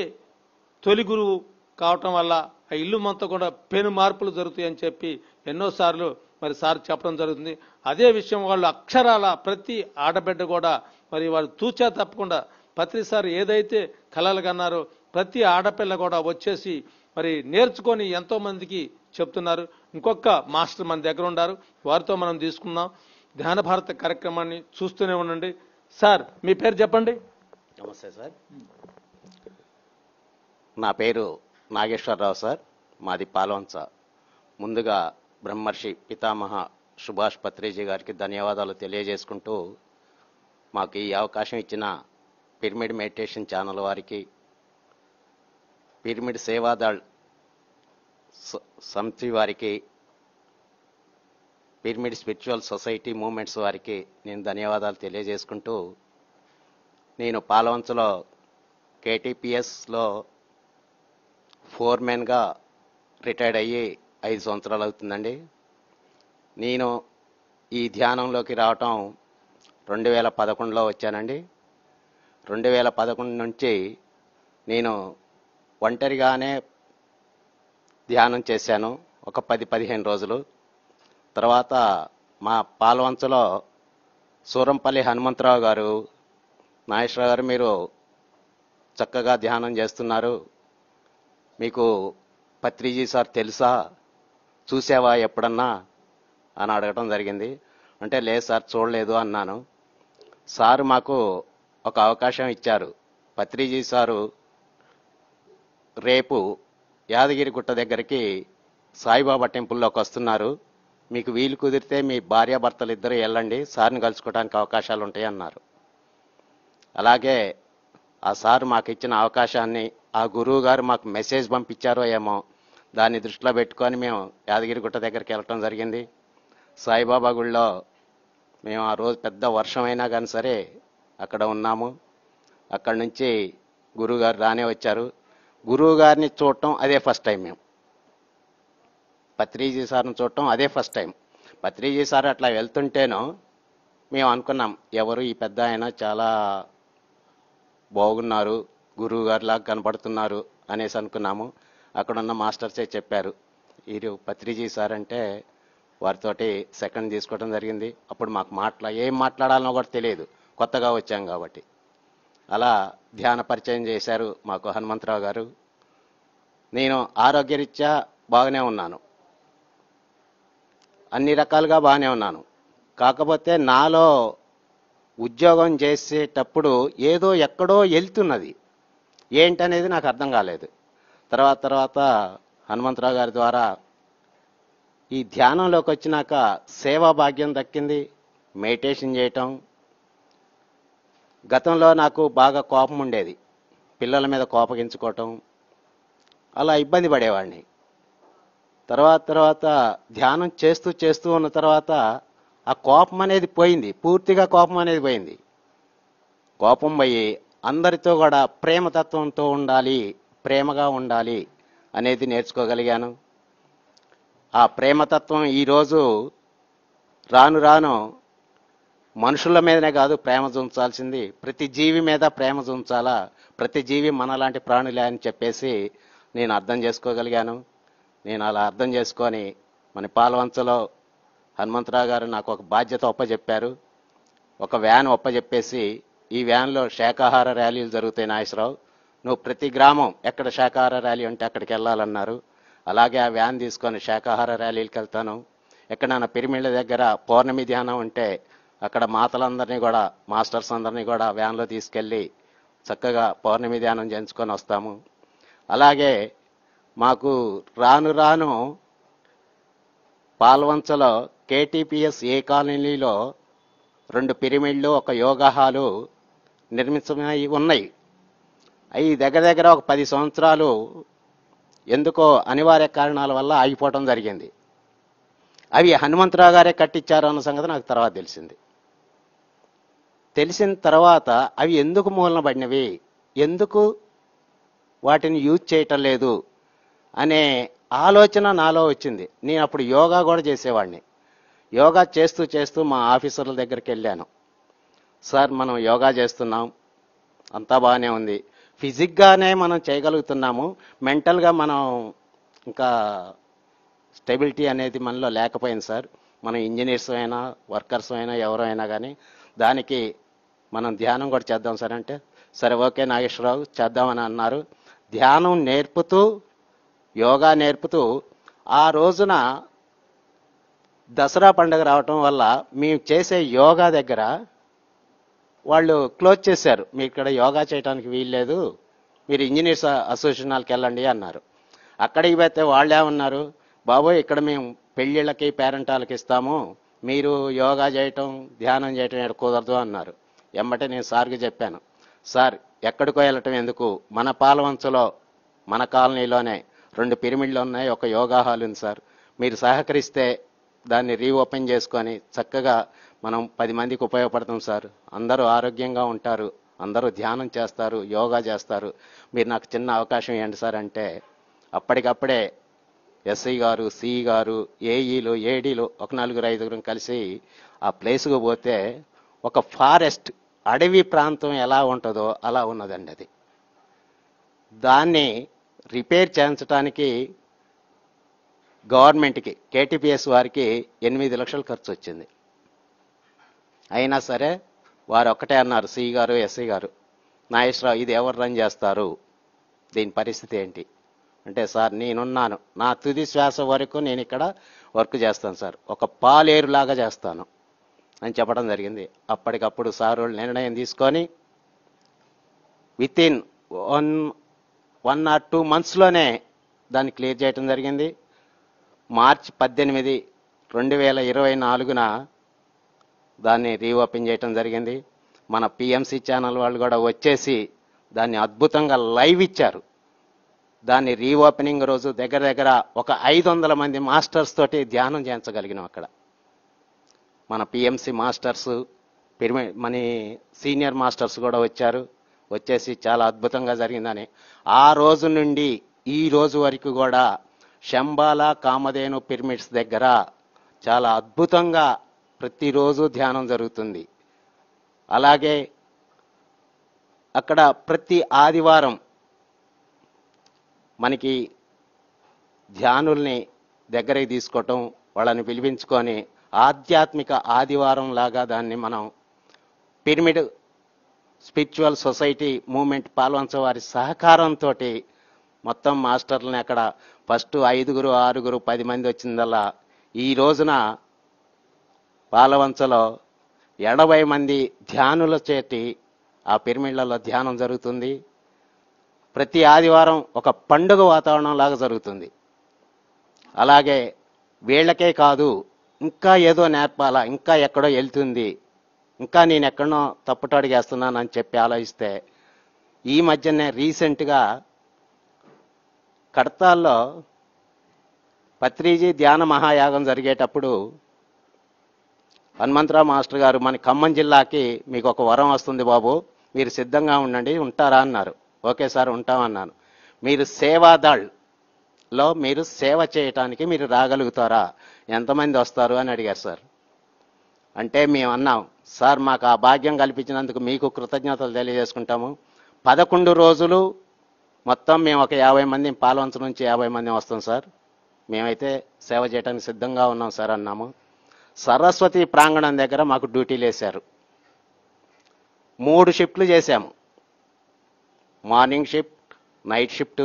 తొలి గురువు కావటం వల్ల ఆ ఇల్లు అంతా కూడా పెను మార్పులు జరుగుతాయని చెప్పి ఎన్నోసార్లు మరి సార్ చెప్పడం జరుగుతుంది. అదే విషయం వాళ్ళు అక్షరాల ప్రతి ఆడబిడ్డ కూడా మరి వాళ్ళు తూచా తప్పకుండా పత్రిసారి ఏదైతే కలలు కన్నారో ప్రతి ఆడపిల్ల కూడా వచ్చేసి మరి నేర్చుకొని ఎంతో మందికి చెప్తున్నారు. ఇంకొక మాస్టర్ మన దగ్గర ఉన్నారు, వారితో మనం తీసుకుందాం. ధ్యాన భారత కార్యక్రమాన్ని చూస్తూనే ఉండండి. సార్, మీ పేరు చెప్పండి. నమస్తే సార్, నా పేరు నాగేశ్వరరావు సార్, మాది పాల్వంచ. ముందుగా బ్రహ్మర్షి పితామహ సుభాష్ పత్రిజీ గారికి ధన్యవాదాలు తెలియజేసుకుంటూ, మాకు ఈ అవకాశం ఇచ్చిన పిరమిడ్ మెడిటేషన్ ఛానల్ వారికి, పిరమిడ్ సేవాదళ్ సమితి వారికి, పిరమిడ్ స్పిరిచువల్ సొసైటీ మూవ్మెంట్స్ వారికి నేను ధన్యవాదాలు తెలియజేసుకుంటూ, నేను పాల్వంచలో కేటీపీఎస్లో ఫోర్మెన్గా రిటైర్డ్ అయ్యి 5 సంవత్సరాలు అవుతుందండి. నేను ఈ ధ్యానంలోకి రావటం 2011లో వచ్చానండి. 2011 నుంచి నేను ఒంటరిగానే ధ్యానం చేశాను ఒక 10-15 రోజులు. తర్వాత మా పాల్వంచలో సూరంపల్లి హనుమంతరావు గారు, నాగేశ్వరరావు గారు, మీరు చక్కగా ధ్యానం చేస్తున్నారు, మీకు పత్రిజీ సార్ తెలుసా, చూసావా ఎప్పుడన్నా అని అడగటం జరిగింది. అంటే లేదు సార్, చూడలేదు అన్నాను. సారు మాకు ఒక అవకాశం ఇచ్చారు. పత్రిజీ సారు రేపు యాదగిరిగుట్ట దగ్గరికి సాయిబాబా టెంపుల్లోకి వస్తున్నారు, మీకు వీలు కుదిరితే మీ భార్యాభర్తలు ఇద్దరు వెళ్ళండి, సార్ని కలుసుకోవడానికి అవకాశాలు ఉంటాయి అన్నారు. అలాగే ఆ సార్ మాకు ఇచ్చిన అవకాశాన్ని ఆ గురువు గారు మాకు మెసేజ్ పంపించారో ఏమో, దాన్ని దృష్టిలో పెట్టుకొని మేము యాదగిరిగుట్ట దగ్గరికి వెళ్ళటం జరిగింది. సాయిబాబా గుళ్ళో మేము ఆ రోజు పెద్ద వర్షం అయినా కానీ సరే అక్కడ ఉన్నాము. అక్కడి నుంచి గురువుగారు రానే వచ్చారు. గురువు గారిని చూడటం అదే ఫస్ట్ టైం. మేము పత్రిజీ సార్ని చూడటం అదే ఫస్ట్ టైం. పత్రిజీ సార్ అట్లా వెళ్తుంటేనో మేము అనుకున్నాం, ఎవరు ఈ పెద్ద ఆయన, చాలా బాగున్నారు, గురువు గారిలాగా కనపడుతున్నారు అనేసి అనుకున్నాము. అక్కడున్న మాస్టర్సే చెప్పారు, వీరు పత్రిజీ సార్ అంటే. వారితోటి సెకండ్ తీసుకోవడం జరిగింది. అప్పుడు మాకు ఏం మాట్లాడాలనో కూడా తెలియదు, కొత్తగా వచ్చాం కాబట్టి. అలా ధ్యాన పరిచయం చేశారు మాకు హనుమంతరావు గారు. నేను ఆరోగ్యరీత్యా బాగానే ఉన్నాను, అన్ని రకాలుగా బాగానే ఉన్నాను. కాకపోతే నాలో ఉద్యోగం చేసేటప్పుడు ఏదో ఎక్కడో వెళ్తున్నది, ఏంటనేది నాకు అర్థం కాలేదు. తర్వాత హనుమంతరావు గారి ద్వారా ఈ ధ్యానంలోకి వచ్చినాక సేవా భాగ్యం దక్కింది, మెడిటేషన్ చేయటం. గతంలో నాకు బాగా కోపం ఉండేది, పిల్లల మీద కోపగించుకోవటం, అలా ఇబ్బంది పడేవాడిని. తర్వాత ధ్యానం చేస్తూ ఉన్న తర్వాత ఆ కోపం అనేది పోయింది, పూర్తిగా కోపం అనేది పోయింది. కోపం పోయి అందరితో కూడా ప్రేమతత్వంతో ఉండాలి, ప్రేమగా ఉండాలి అనేది నేర్చుకోగలిగాను. ఆ ప్రేమతత్వం ఈరోజు రాను రాను మనుషుల మీదనే కాదు ప్రేమ చూంచాల్సింది, ప్రతి జీవి మీద ప్రేమ చూంచాలా, ప్రతి జీవి మనలాంటి ప్రాణులే అని చెప్పేసి నేను అర్థం చేసుకోగలిగాను. నేను అలా అర్థం చేసుకొని మన పాల్వంచలో హనుమంతరావు గారు నాకు ఒక బాధ్యత ఒప్పజెప్పారు. ఒక వ్యాన్ ఒప్పజెప్పేసి, ఈ వ్యాన్లో శాకాహార ర్యాలీలు జరుగుతాయి నాగేశ్వరరావు, నువ్వు ప్రతి గ్రామం ఎక్కడ శాకాహార ర్యాలీ ఉంటే అక్కడికి వెళ్ళాలన్నారు. అలాగే ఆ వ్యాన్ తీసుకొని శాకాహార ర్యాలీలకు వెళ్తాను. ఎక్కడైనా పిరమిడ్ల దగ్గర పౌర్ణమి ధ్యానం ఉంటే అక్కడ మాతలందరినీ కూడా, మాస్టర్స్ అందరినీ కూడా వ్యాన్లో తీసుకెళ్ళి చక్కగా పౌర్ణమి ధ్యానం చేయించుకొని వస్తాము. అలాగే మాకు రాను రాను పాల్వంచలో కేటీపీఎస్ ఏ కాలనీలో 2 పిరమిడ్లు, ఒక యోగా హాలు నిర్మించమై ఉన్నాయి. అవి దగ్గర ఒక 10 సంవత్సరాలు ఎందుకో అనివార్య కారణాల వల్ల ఆగిపోవడం జరిగింది. అవి హనుమంతరావు గారే కట్టించారు అన్న సంగతి నాకు తర్వాత తెలిసింది. తెలిసిన తర్వాత అవి ఎందుకు మూలన పడినవి, ఎందుకు వాటిని యూజ్ చేయటం లేదు అనే ఆలోచన నాలో వచ్చింది. నేను అప్పుడు యోగా కూడా చేసేవాడిని. యోగా చేస్తూ మా ఆఫీసర్ల దగ్గరికి వెళ్ళాను. సార్, మనం యోగా చేస్తున్నాం, అంతా బాగానే ఉంది, ఫిజిక్గానే మనం చేయగలుగుతున్నాము, మెంటల్గా మనం ఇంకా స్టెబిలిటీ అనేది మనలో లేకపోయింది సార్. మనం ఇంజనీర్స్ అయినా, వర్కర్స్ అయినా, ఎవరైనా కానీ దానికి మనం ధ్యానం కూడా చేద్దాం సార్ అంటే, సరే ఓకే నాగేశ్వరరావు చేద్దామని అన్నారు. ధ్యానం నేర్పుతూ, యోగా నేర్పుతూ ఆ రోజున దసరా పండుగ రావటం వల్ల మేము చేసే యోగా దగ్గర వాళ్ళు క్లోజ్ చేశారు. మీ ఇక్కడ యోగా చేయడానికి వీల్లేదు, మీరు ఇంజనీర్స్ అసోసియేషన్కి వెళ్ళండి అన్నారు. అక్కడికి పోతే వాళ్ళు ఏమన్నారు, బాబోయ్ ఇక్కడ మేము పెళ్ళిళ్ళకి పేరెంటాలకి ఇస్తాము, మీరు యోగా చేయటం ధ్యానం చేయటం ఇక్కడ కుదరదు అన్నారు. ఎమ్మటే నేను సార్కి చెప్పాను, సార్ ఎక్కడికో వెళ్ళటం ఎందుకు, మన పాలవంచలో మన కాలనీలోనే 2 పిరమిడ్లు ఉన్నాయి, ఒక యోగా హాల్ ఉంది సార్, మీరు సహకరిస్తే దాన్ని రీఓపెన్ చేసుకొని చక్కగా మనం 10 మందికి ఉపయోగపడతాం సార్, అందరూ ఆరోగ్యంగా ఉంటారు, అందరూ ధ్యానం చేస్తారు, యోగా చేస్తారు, మీరు నాకు చిన్న అవకాశం ఇవ్వండి సార్ అంటే అప్పటికప్పుడే ఎస్ఐ గారు, సిఈ గారు, ఏఈలు, ఏడీలు ఒక 4-5 కలిసి ఆ ప్లేస్కు పోతే ఒక ఫారెస్ట్ అడవి ప్రాంతం ఎలా ఉంటుందో అలా ఉన్నదండి. అది దాన్ని రిపేర్ చేయించడానికి గవర్నమెంట్కి కేటీపీఎస్ వారికి 8 లక్షలు ఖర్చు వచ్చింది. అయినా సరే వారు ఒక్కటే అన్నారు, సిఈ గారు, ఎస్ఐ గారు, నాగేశ్వరరావు ఇది ఎవరు రన్ చేస్తారు, దీని పరిస్థితి ఏంటి అంటే, సార్ నేనున్నాను, నా తుది శ్వాస వరకు నేను ఇక్కడ వర్క్ చేస్తాను సార్, ఒక పాలేరులాగా చేస్తాను అని చెప్పడం జరిగింది. అప్పటికప్పుడు సార్ వాళ్ళు నిర్ణయం తీసుకొని వితిన్ 1 or 2 monthsలోనే దాన్ని క్లియర్ చేయడం జరిగింది. మార్చి 18, 2024న దాన్ని రీఓపెన్ చేయడం జరిగింది. మన పిఎంసి ఛానల్ వాళ్ళు కూడా వచ్చేసి దాన్ని అద్భుతంగా లైవ్ ఇచ్చారు. దాన్ని రీఓపెనింగ్ రోజు దగ్గర దగ్గర ఒక 500 మంది మాస్టర్స్ తోటి ధ్యానం చేయించగలిగినాం అక్కడ. మన పిఎంసి మాస్టర్స్, మన సీనియర్ మాస్టర్స్ కూడా వచ్చారు, వచ్చేసి చాలా అద్భుతంగా జరిగిందని. ఆ రోజు నుండి ఈ రోజు వరకు కూడా శంబాల కామధేను పిరమిడ్స్ దగ్గర చాలా అద్భుతంగా ప్రతిరోజు ధ్యానం జరుగుతుంది. అలాగే అక్కడ ప్రతి ఆదివారం మనకి ధ్యానుల్ని దగ్గరికి తీసుకోవటం, వాళ్ళని పిలిపించుకొని ఆధ్యాత్మిక ఆదివారం లాగా దాన్ని మనం pyramid spiritual society moment Palvancha వారి సహకారంతో మొత్తం మాస్టర్లని అక్కడ ఫస్ట్ 5, 6, 10 మంది వచ్చిందల్లా ఈ రోజున పాలవంచలో 80 మంది ధ్యానుల చేతి ఆ పిరమిడ్లలో ధ్యానం జరుగుతుంది. ప్రతి ఆదివారం ఒక పండుగ వాతావరణం లాగా జరుగుతుంది. అలాగే వీళ్ళకే కాదు, ఇంకా ఏదో నేర్పాలా, ఇంకా ఎక్కడో వెళ్తుంది, ఇంకా నేను ఎక్కడో తప్పుట అడిగేస్తున్నానని చెప్పి ఆలోచిస్తే ఈ మధ్యనే రీసెంట్గా కడతాల్లో పత్రిజీ ధ్యాన మహాయాగం జరిగేటప్పుడు హనుమంతరావు మాస్టర్ గారు, మన ఖమ్మం జిల్లాకి మీకు ఒక వరం వస్తుంది బాబు, మీరు సిద్ధంగా ఉండండి, ఉంటారా అన్నారు. ఓకే సార్ ఉంటామన్నాను. మీరు సేవాదళ్లో మీరు సేవ చేయటానికి మీరు రాగలుగుతారా, ఎంతమంది వస్తారు అని అడిగారు సార్. అంటే మేము అన్నాం, సార్ మాకు ఆ భాగ్యం కల్పించినందుకు మీకు కృతజ్ఞతలు తెలియజేసుకుంటాము. 11 రోజులు మొత్తం మేము ఒక 50 మంది, పాల్వంచ నుంచి 50 మంది వస్తాం సార్, మేమైతే సేవ చేయడానికి సిద్ధంగా ఉన్నాం సార్ అన్నాము. సరస్వతి ప్రాంగణం దగ్గర మాకు డ్యూటీలు వేశారు. 3 షిఫ్ట్లు చేశాము, మార్నింగ్ షిఫ్ట్, నైట్ షిఫ్ట్,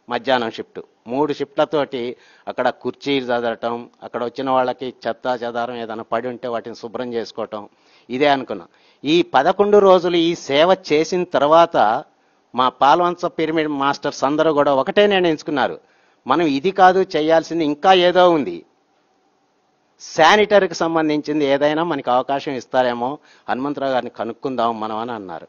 మధ్యాహ్నం షిఫ్ట్. 3 షిఫ్ట్లతోటి అక్కడ కుర్చీలు చదవటం, అక్కడ వచ్చిన వాళ్ళకి చెత్త చెదారం ఏదైనా పడి ఉంటే వాటిని శుభ్రం చేసుకోవటం, ఇదే అనుకున్నాం. ఈ 11 రోజులు ఈ సేవ చేసిన తర్వాత మా పాల్వంచ పిరమిడ్ మాస్టర్స్ అందరూ కూడా ఒకటే నిర్ణయించుకున్నారు, మనం ఇది కాదు చేయాల్సింది, ఇంకా ఏదో ఉంది, శానిటరీకి సంబంధించింది ఏదైనా మనకి అవకాశం ఇస్తారేమో, హనుమంతరావు గారిని కనుక్కుందాం మనం అని అన్నారు.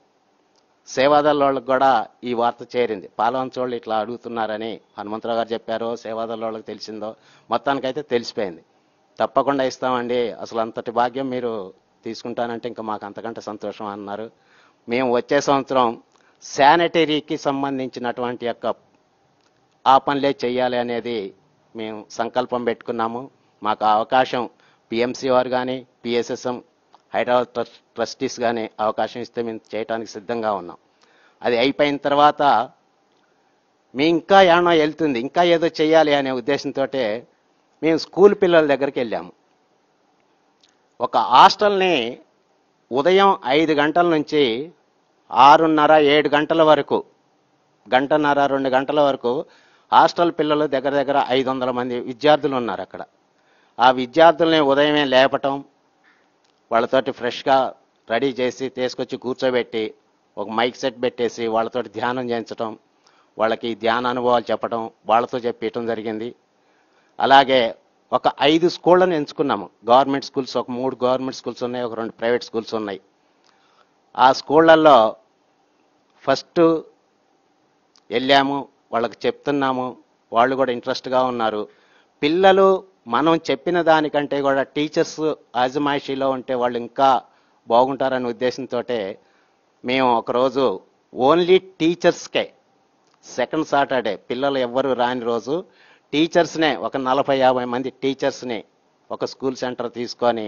సేవాదళ వాళ్ళకి కూడా ఈ వార్త చేరింది, పాల్వంచ వాళ్ళు ఇట్లా అడుగుతున్నారని హనుమంతరావు గారు చెప్పారో సేవాదళ వాళ్ళకి తెలిసిందో, మొత్తానికైతే తెలిసిపోయింది. తప్పకుండా ఇస్తామండి, అసలు అంతటి భాగ్యం మీరు తీసుకుంటానంటే ఇంకా మాకు అంతకంటే సంతోషం అన్నారు. మేము వచ్చే సంవత్సరం శానిటరీకి సంబంధించినటువంటి ఆ పనులే చెయ్యాలి అనేది మేము సంకల్పం పెట్టుకున్నాము. మాకు అవకాశం పిఎంసి వారు కానీ, పిఎస్ఎస్ఎం హైదరాబాద్ ట్రస్టీస్ కానీ అవకాశం ఇస్తే మేము చేయడానికి సిద్ధంగా ఉన్నాం. అది అయిపోయిన తర్వాత మేము ఇంకా ఏమో వెళ్తుంది, ఇంకా ఏదో చెయ్యాలి అనే ఉద్దేశంతో మేము స్కూల్ పిల్లల దగ్గరికి వెళ్ళాము. ఒక హాస్టల్ని ఉదయం 5 గంటల నుంచి 6:30, 7 గంటల వరకు, 1.5, 2 గంటల వరకు హాస్టల్ పిల్లలు దగ్గర దగ్గర 500 మంది విద్యార్థులు ఉన్నారు అక్కడ. ఆ విద్యార్థుల్ని ఉదయమే లేపటం, వాళ్ళతోటి ఫ్రెష్గా రెడీ చేసి తీసుకొచ్చి కూర్చోబెట్టి ఒక మైక్ సెట్ పెట్టేసి వాళ్ళతోటి ధ్యానం చేయించటం, వాళ్ళకి ధ్యాన అనుభవాలు చెప్పడం, వాళ్ళతో చెప్పడం జరిగింది. అలాగే ఒక 5 స్కూళ్ళను ఎంచుకున్నాము. గవర్నమెంట్ స్కూల్స్ ఒక 3 గవర్నమెంట్ స్కూల్స్ ఉన్నాయి, ఒక 2 ప్రైవేట్ స్కూల్స్ ఉన్నాయి. ఆ స్కూళ్ళల్లో ఫస్ట్ వెళ్ళాము, వాళ్ళకి చెప్తున్నాము, వాళ్ళు కూడా ఇంట్రెస్ట్గా ఉన్నారు. పిల్లలు మనం చెప్పిన దానికంటే కూడా టీచర్స్ ఆజమాయిషీలో ఉంటే వాళ్ళు ఇంకా బాగుంటారనే ఉద్దేశంతో మేము ఒకరోజు ఓన్లీ టీచర్స్కే సెకండ్ సాటర్డే పిల్లలు ఎవ్వరు రాని రోజు టీచర్స్నే ఒక 40-50 మంది టీచర్స్ని ఒక స్కూల్ సెంటర్ తీసుకొని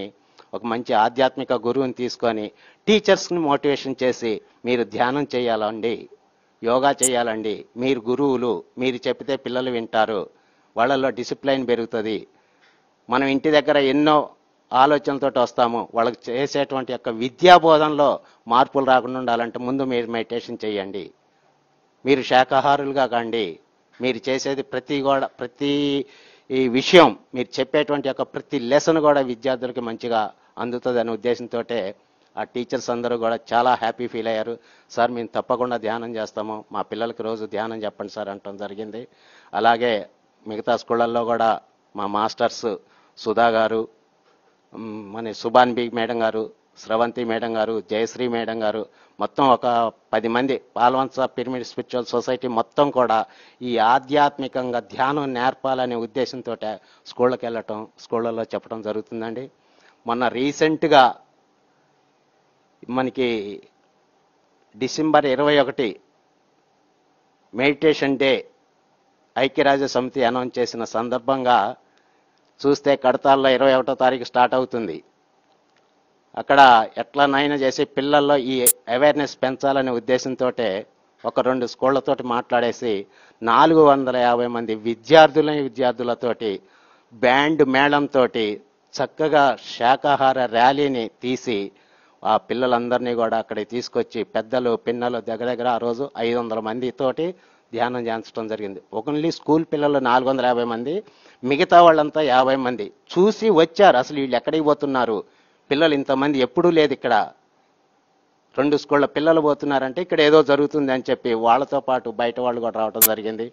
ఒక మంచి ఆధ్యాత్మిక గురువుని తీసుకొని టీచర్స్ని మోటివేషన్ చేసి మీరు ధ్యానం చేయాలండి, యోగా చేయాలండి, మీరు గురువులు, మీరు చెప్తే పిల్లలు వింటారు, వాళ్ళల్లో డిసిప్లైన్ పెరుగుతుంది, మనం ఇంటి దగ్గర ఎన్నో ఆలోచనలతో వస్తాము, వాళ్ళకి చేసేటువంటి యొక్క విద్యా బోధనలో మార్పులు రాకుండా ఉండాలంటే ముందు మీరు మెడిటేషన్ చేయండి, మీరు శాకాహారులుగా కండి, మీరు చేసేది ప్రతి ఈ విషయం మీరు చెప్పేటువంటి యొక్క ప్రతి లెసన్ కూడా విద్యార్థులకి మంచిగా అందుతుంది అనే ఉద్దేశంతో ఆ టీచర్స్ అందరూ కూడా చాలా హ్యాపీ ఫీల్ అయ్యారు. సార్ మేము తప్పకుండా ధ్యానం చేస్తాము, మా పిల్లలకి రోజు ధ్యానం చెప్పండి సార్ అంటం జరిగింది. అలాగే మిగతా స్కూళ్ళల్లో కూడా మా మాస్టర్స్ సుధా గారు, మన సుభాన్ బి మేడం గారు, స్రవంతి మేడం గారు, జయశ్రీ మేడం గారు, మొత్తం ఒక 10 మంది పాల్వంచ పిరమిడ్ స్పిరిచువల్ సొసైటీ మొత్తం కూడా ఈ ఆధ్యాత్మికంగా ధ్యానం నేర్పాలనే ఉద్దేశంతో స్కూళ్ళకి వెళ్ళటం, స్కూళ్ళల్లో చెప్పడం జరుగుతుందండి. మొన్న రీసెంట్గా మనకి డిసెంబర్ 21 మెడిటేషన్ డే ఐక్యరాజ్య సమితి అనౌన్స్ చేసిన సందర్భంగా చూస్తే కడతాల్లో 21వ తారీఖు స్టార్ట్ అవుతుంది. అక్కడ ఎట్లనైనా చేసి పిల్లల్లో ఈ అవేర్నెస్ పెంచాలనే ఉద్దేశంతో ఒక 2 స్కూళ్లతోటి మాట్లాడేసి 450 మంది విద్యార్థులతోటి బ్యాండ్ మేళంతో చక్కగా శాకాహార ర్యాలీని తీసి ఆ పిల్లలందరినీ కూడా అక్కడికి తీసుకొచ్చి పెద్దలు పిన్నలు దగ్గర ఆ రోజు 500 మందితోటి ధ్యానం చేయించడం జరిగింది. ఓన్లీ స్కూల్ పిల్లలు 450 మంది, మిగతా వాళ్ళంతా 50 మంది చూసి వచ్చారు. అసలు వీళ్ళు ఎక్కడికి పోతున్నారు, పిల్లలు ఇంతమంది ఎప్పుడూ లేదు ఇక్కడ, 2 స్కూళ్ళ పిల్లలు పోతున్నారంటే ఇక్కడ ఏదో జరుగుతుంది అని చెప్పి వాళ్ళతో పాటు బయట వాళ్ళు కూడా రావడం జరిగింది.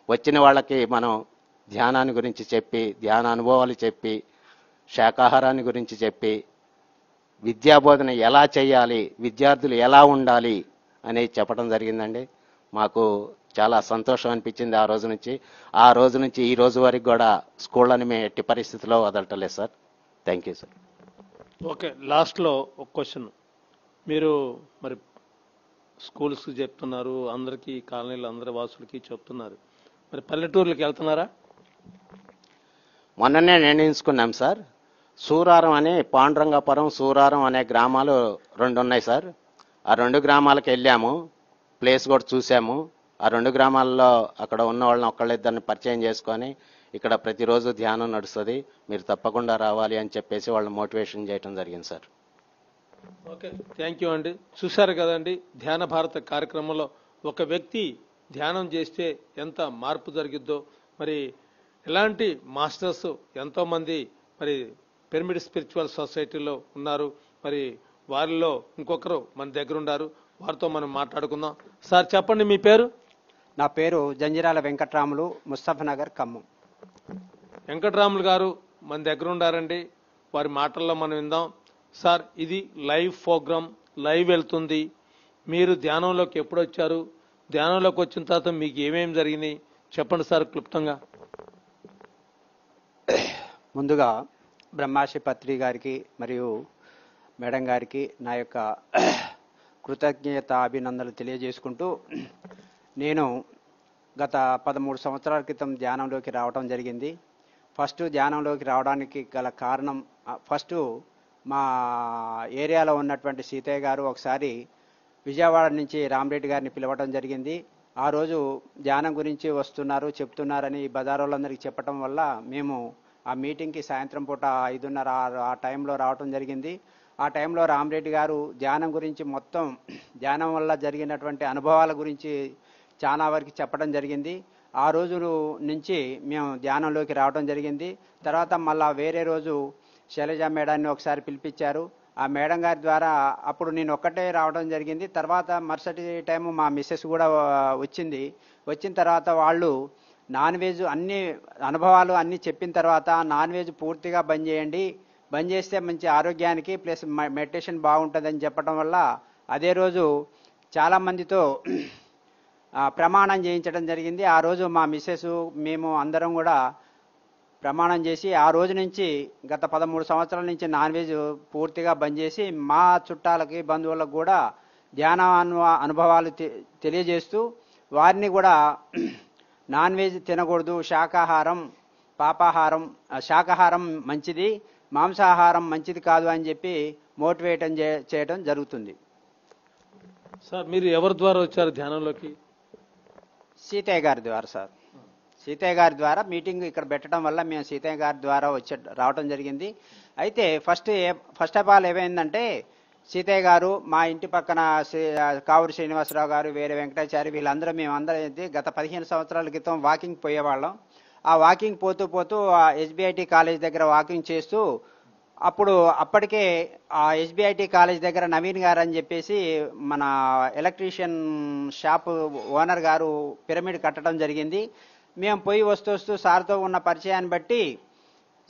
వచ్చిన వాళ్ళకి మనం ధ్యానాన్ని గురించి చెప్పి, ధ్యాన అనుభవాలు చెప్పి, శాకాహారాన్ని గురించి చెప్పి, విద్యాబోధన ఎలా చేయాలి, విద్యార్థులు ఎలా ఉండాలి అనేది చెప్పడం జరిగిందండి. మాకు చాలా సంతోషం అనిపించింది ఆ రోజు నుంచి ఈ రోజు వరకు కూడా స్కూళ్ళని మేము ఎట్టి పరిస్థితిలో వదలటలేదు sir. Thank you sir. Okay, లాస్ట్లో ఒక క్వశ్చన్. మీరు మరి స్కూల్స్కి చెప్తున్నారు, అందరికీ కాలనీలు అందరి వాసులకి చెప్తున్నారు, మరి పల్లెటూర్లకు వెళ్తున్నారా? మొన్ననే నిర్ణయించుకున్నాం సార్. సూరారం అని పాండురంగాపురం, సూరారం అనే గ్రామాలు 2 ఉన్నాయి సార్. ఆ 2 గ్రామాలకు వెళ్ళాము, ప్లేస్ కూడా చూసాము. ఆ 2 గ్రామాల్లో అక్కడ ఉన్న వాళ్ళని ఒకళ్ళిద్దరిని పరిచయం చేసుకొని ఇక్కడ ప్రతిరోజు ధ్యానం నడుస్తుంది, మీరు తప్పకుండా రావాలి అని చెప్పేసి వాళ్ళని మోటివేషన్ చేయడం జరిగింది సార్. ఓకే, థ్యాంక్ యూ అండి. చూశారు కదండి, ధ్యాన భారత కార్యక్రమంలో ఒక వ్యక్తి ధ్యానం చేస్తే ఎంత మార్పు జరిగిద్దో, మరి ఇలాంటి మాస్టర్స్ ఎంతోమంది మరి పిరమిడ్ స్పిరిచువల్ సొసైటీలో ఉన్నారు. మరి వారిలో ఇంకొకరు మన దగ్గర ఉన్నారు, వారితో మనం మాట్లాడుకుందాం. సార్ చెప్పండి మీ పేరు? నా పేరు జంజిరాల వెంకట్రాములు, ముస్తఫానగర్, ఖమ్మం. వెంకట్రాములు గారు మన దగ్గర ఉండారండి, వారి మాటల్లో మనం విందాం. సార్, ఇది లైవ్ ప్రోగ్రామ్, లైవ్ వెళ్తుంది. మీరు ధ్యానంలోకి ఎప్పుడు వచ్చారు, ధ్యానంలోకి వచ్చిన తర్వాత మీకు ఏమేమి జరిగినాయి చెప్పండి సార్ క్లుప్తంగా. ముందుగా బ్రహ్మాశి పత్రి గారికి మరియు మేడం గారికి నా యొక్క కృతజ్ఞత అభినందనలు తెలియజేసుకుంటూ, నేను గత 13 సంవత్సరాల క్రితం ధ్యానంలోకి రావడం జరిగింది. ఫస్ట్ ధ్యానంలోకి రావడానికి గల కారణం, ఫస్ట్ మా ఏరియాలో ఉన్నటువంటి సీతయ్య గారు ఒకసారి విజయవాడ నుంచి రామరెడ్డి గారిని పిలవడం జరిగింది. ఆ రోజు ధ్యానం గురించి వస్తున్నారు చెప్తున్నారని బజారోళ్ళందరికీ చెప్పడం వల్ల మేము ఆ మీటింగ్కి సాయంత్రం పూట 5:30 ఆ టైంలో రావడం జరిగింది. ఆ టైంలో రామరెడ్డి గారు ధ్యానం గురించి మొత్తం ధ్యానం వల్ల జరిగినటువంటి అనుభవాల గురించి చాలా వరకు చెప్పడం జరిగింది. ఆ రోజు నుంచి మేము ధ్యానంలోకి రావడం జరిగింది. తర్వాత మళ్ళా వేరే రోజు శైలజ మేడాన్ని ఒకసారి పిలిపించారు. ఆ మేడం గారి ద్వారా అప్పుడు నేను ఒక్కటే రావడం జరిగింది. తర్వాత మరుసటి టైము మా మిస్సెస్ కూడా వచ్చింది. వచ్చిన తర్వాత వాళ్ళు నాన్ వెజ్ అన్ని అనుభవాలు అన్నీ చెప్పిన తర్వాత నాన్ వెజ్ పూర్తిగా బంద్ చేయండి, బంద్ చేస్తే మంచి ఆరోగ్యానికి ప్లస్ మెడిటేషన్ బాగుంటుందని చెప్పడం వల్ల అదే రోజు చాలామందితో ప్రమాణం చేయించడం జరిగింది. ఆ రోజు మా మిస్సెస్ మేము అందరం కూడా ప్రమాణం చేసి ఆ రోజు నుంచి గత 13 సంవత్సరాల నుంచి నాన్ వెజ్ పూర్తిగా బంద్ చేసి మా చుట్టాలకి బంధువులకు కూడా ధ్యాన అనుభవాలు తెలియజేస్తూ వారిని కూడా నాన్ వెజ్ తినకూడదు, శాకాహారం పాపాహారం, శాకాహారం మంచిది, మాంసాహారం మంచిది కాదు అని చెప్పి మోటివేట్ చేయడం జరుగుతుంది. సార్ మీరు ఎవరి ద్వారా వచ్చారు ధ్యానంలోకి? సీతయ్య గారి ద్వారా సార్. సీతయ్య గారి ద్వారా మీటింగ్ ఇక్కడ పెట్టడం వల్ల మేము సీతయ్య గారి ద్వారా రావడం జరిగింది. అయితే ఫస్ట్ ఆఫ్ ఆల్ ఏమైందంటే సీతయ్య గారు, మా ఇంటి పక్కన కావూరి శ్రీనివాసరావు గారు, వేరే వెంకటాచారి, వీళ్ళందరూ మేమందరం గత 15 సంవత్సరాల క్రితం వాకింగ్ పోయేవాళ్ళం. ఆ వాకింగ్ పోతూ ఎస్బిఐటి కాలేజ్ దగ్గర వాకింగ్ చేస్తూ అప్పటికే ఆ ఎస్బిఐటి కాలేజ్ దగ్గర నవీన్ గారు అని చెప్పేసి మన ఎలక్ట్రీషియన్ షాప్ ఓనర్ గారు పిరమిడ్ కట్టడం జరిగింది. మేము పోయి వస్తూ సార్తో ఉన్న పరిచయాన్ని బట్టి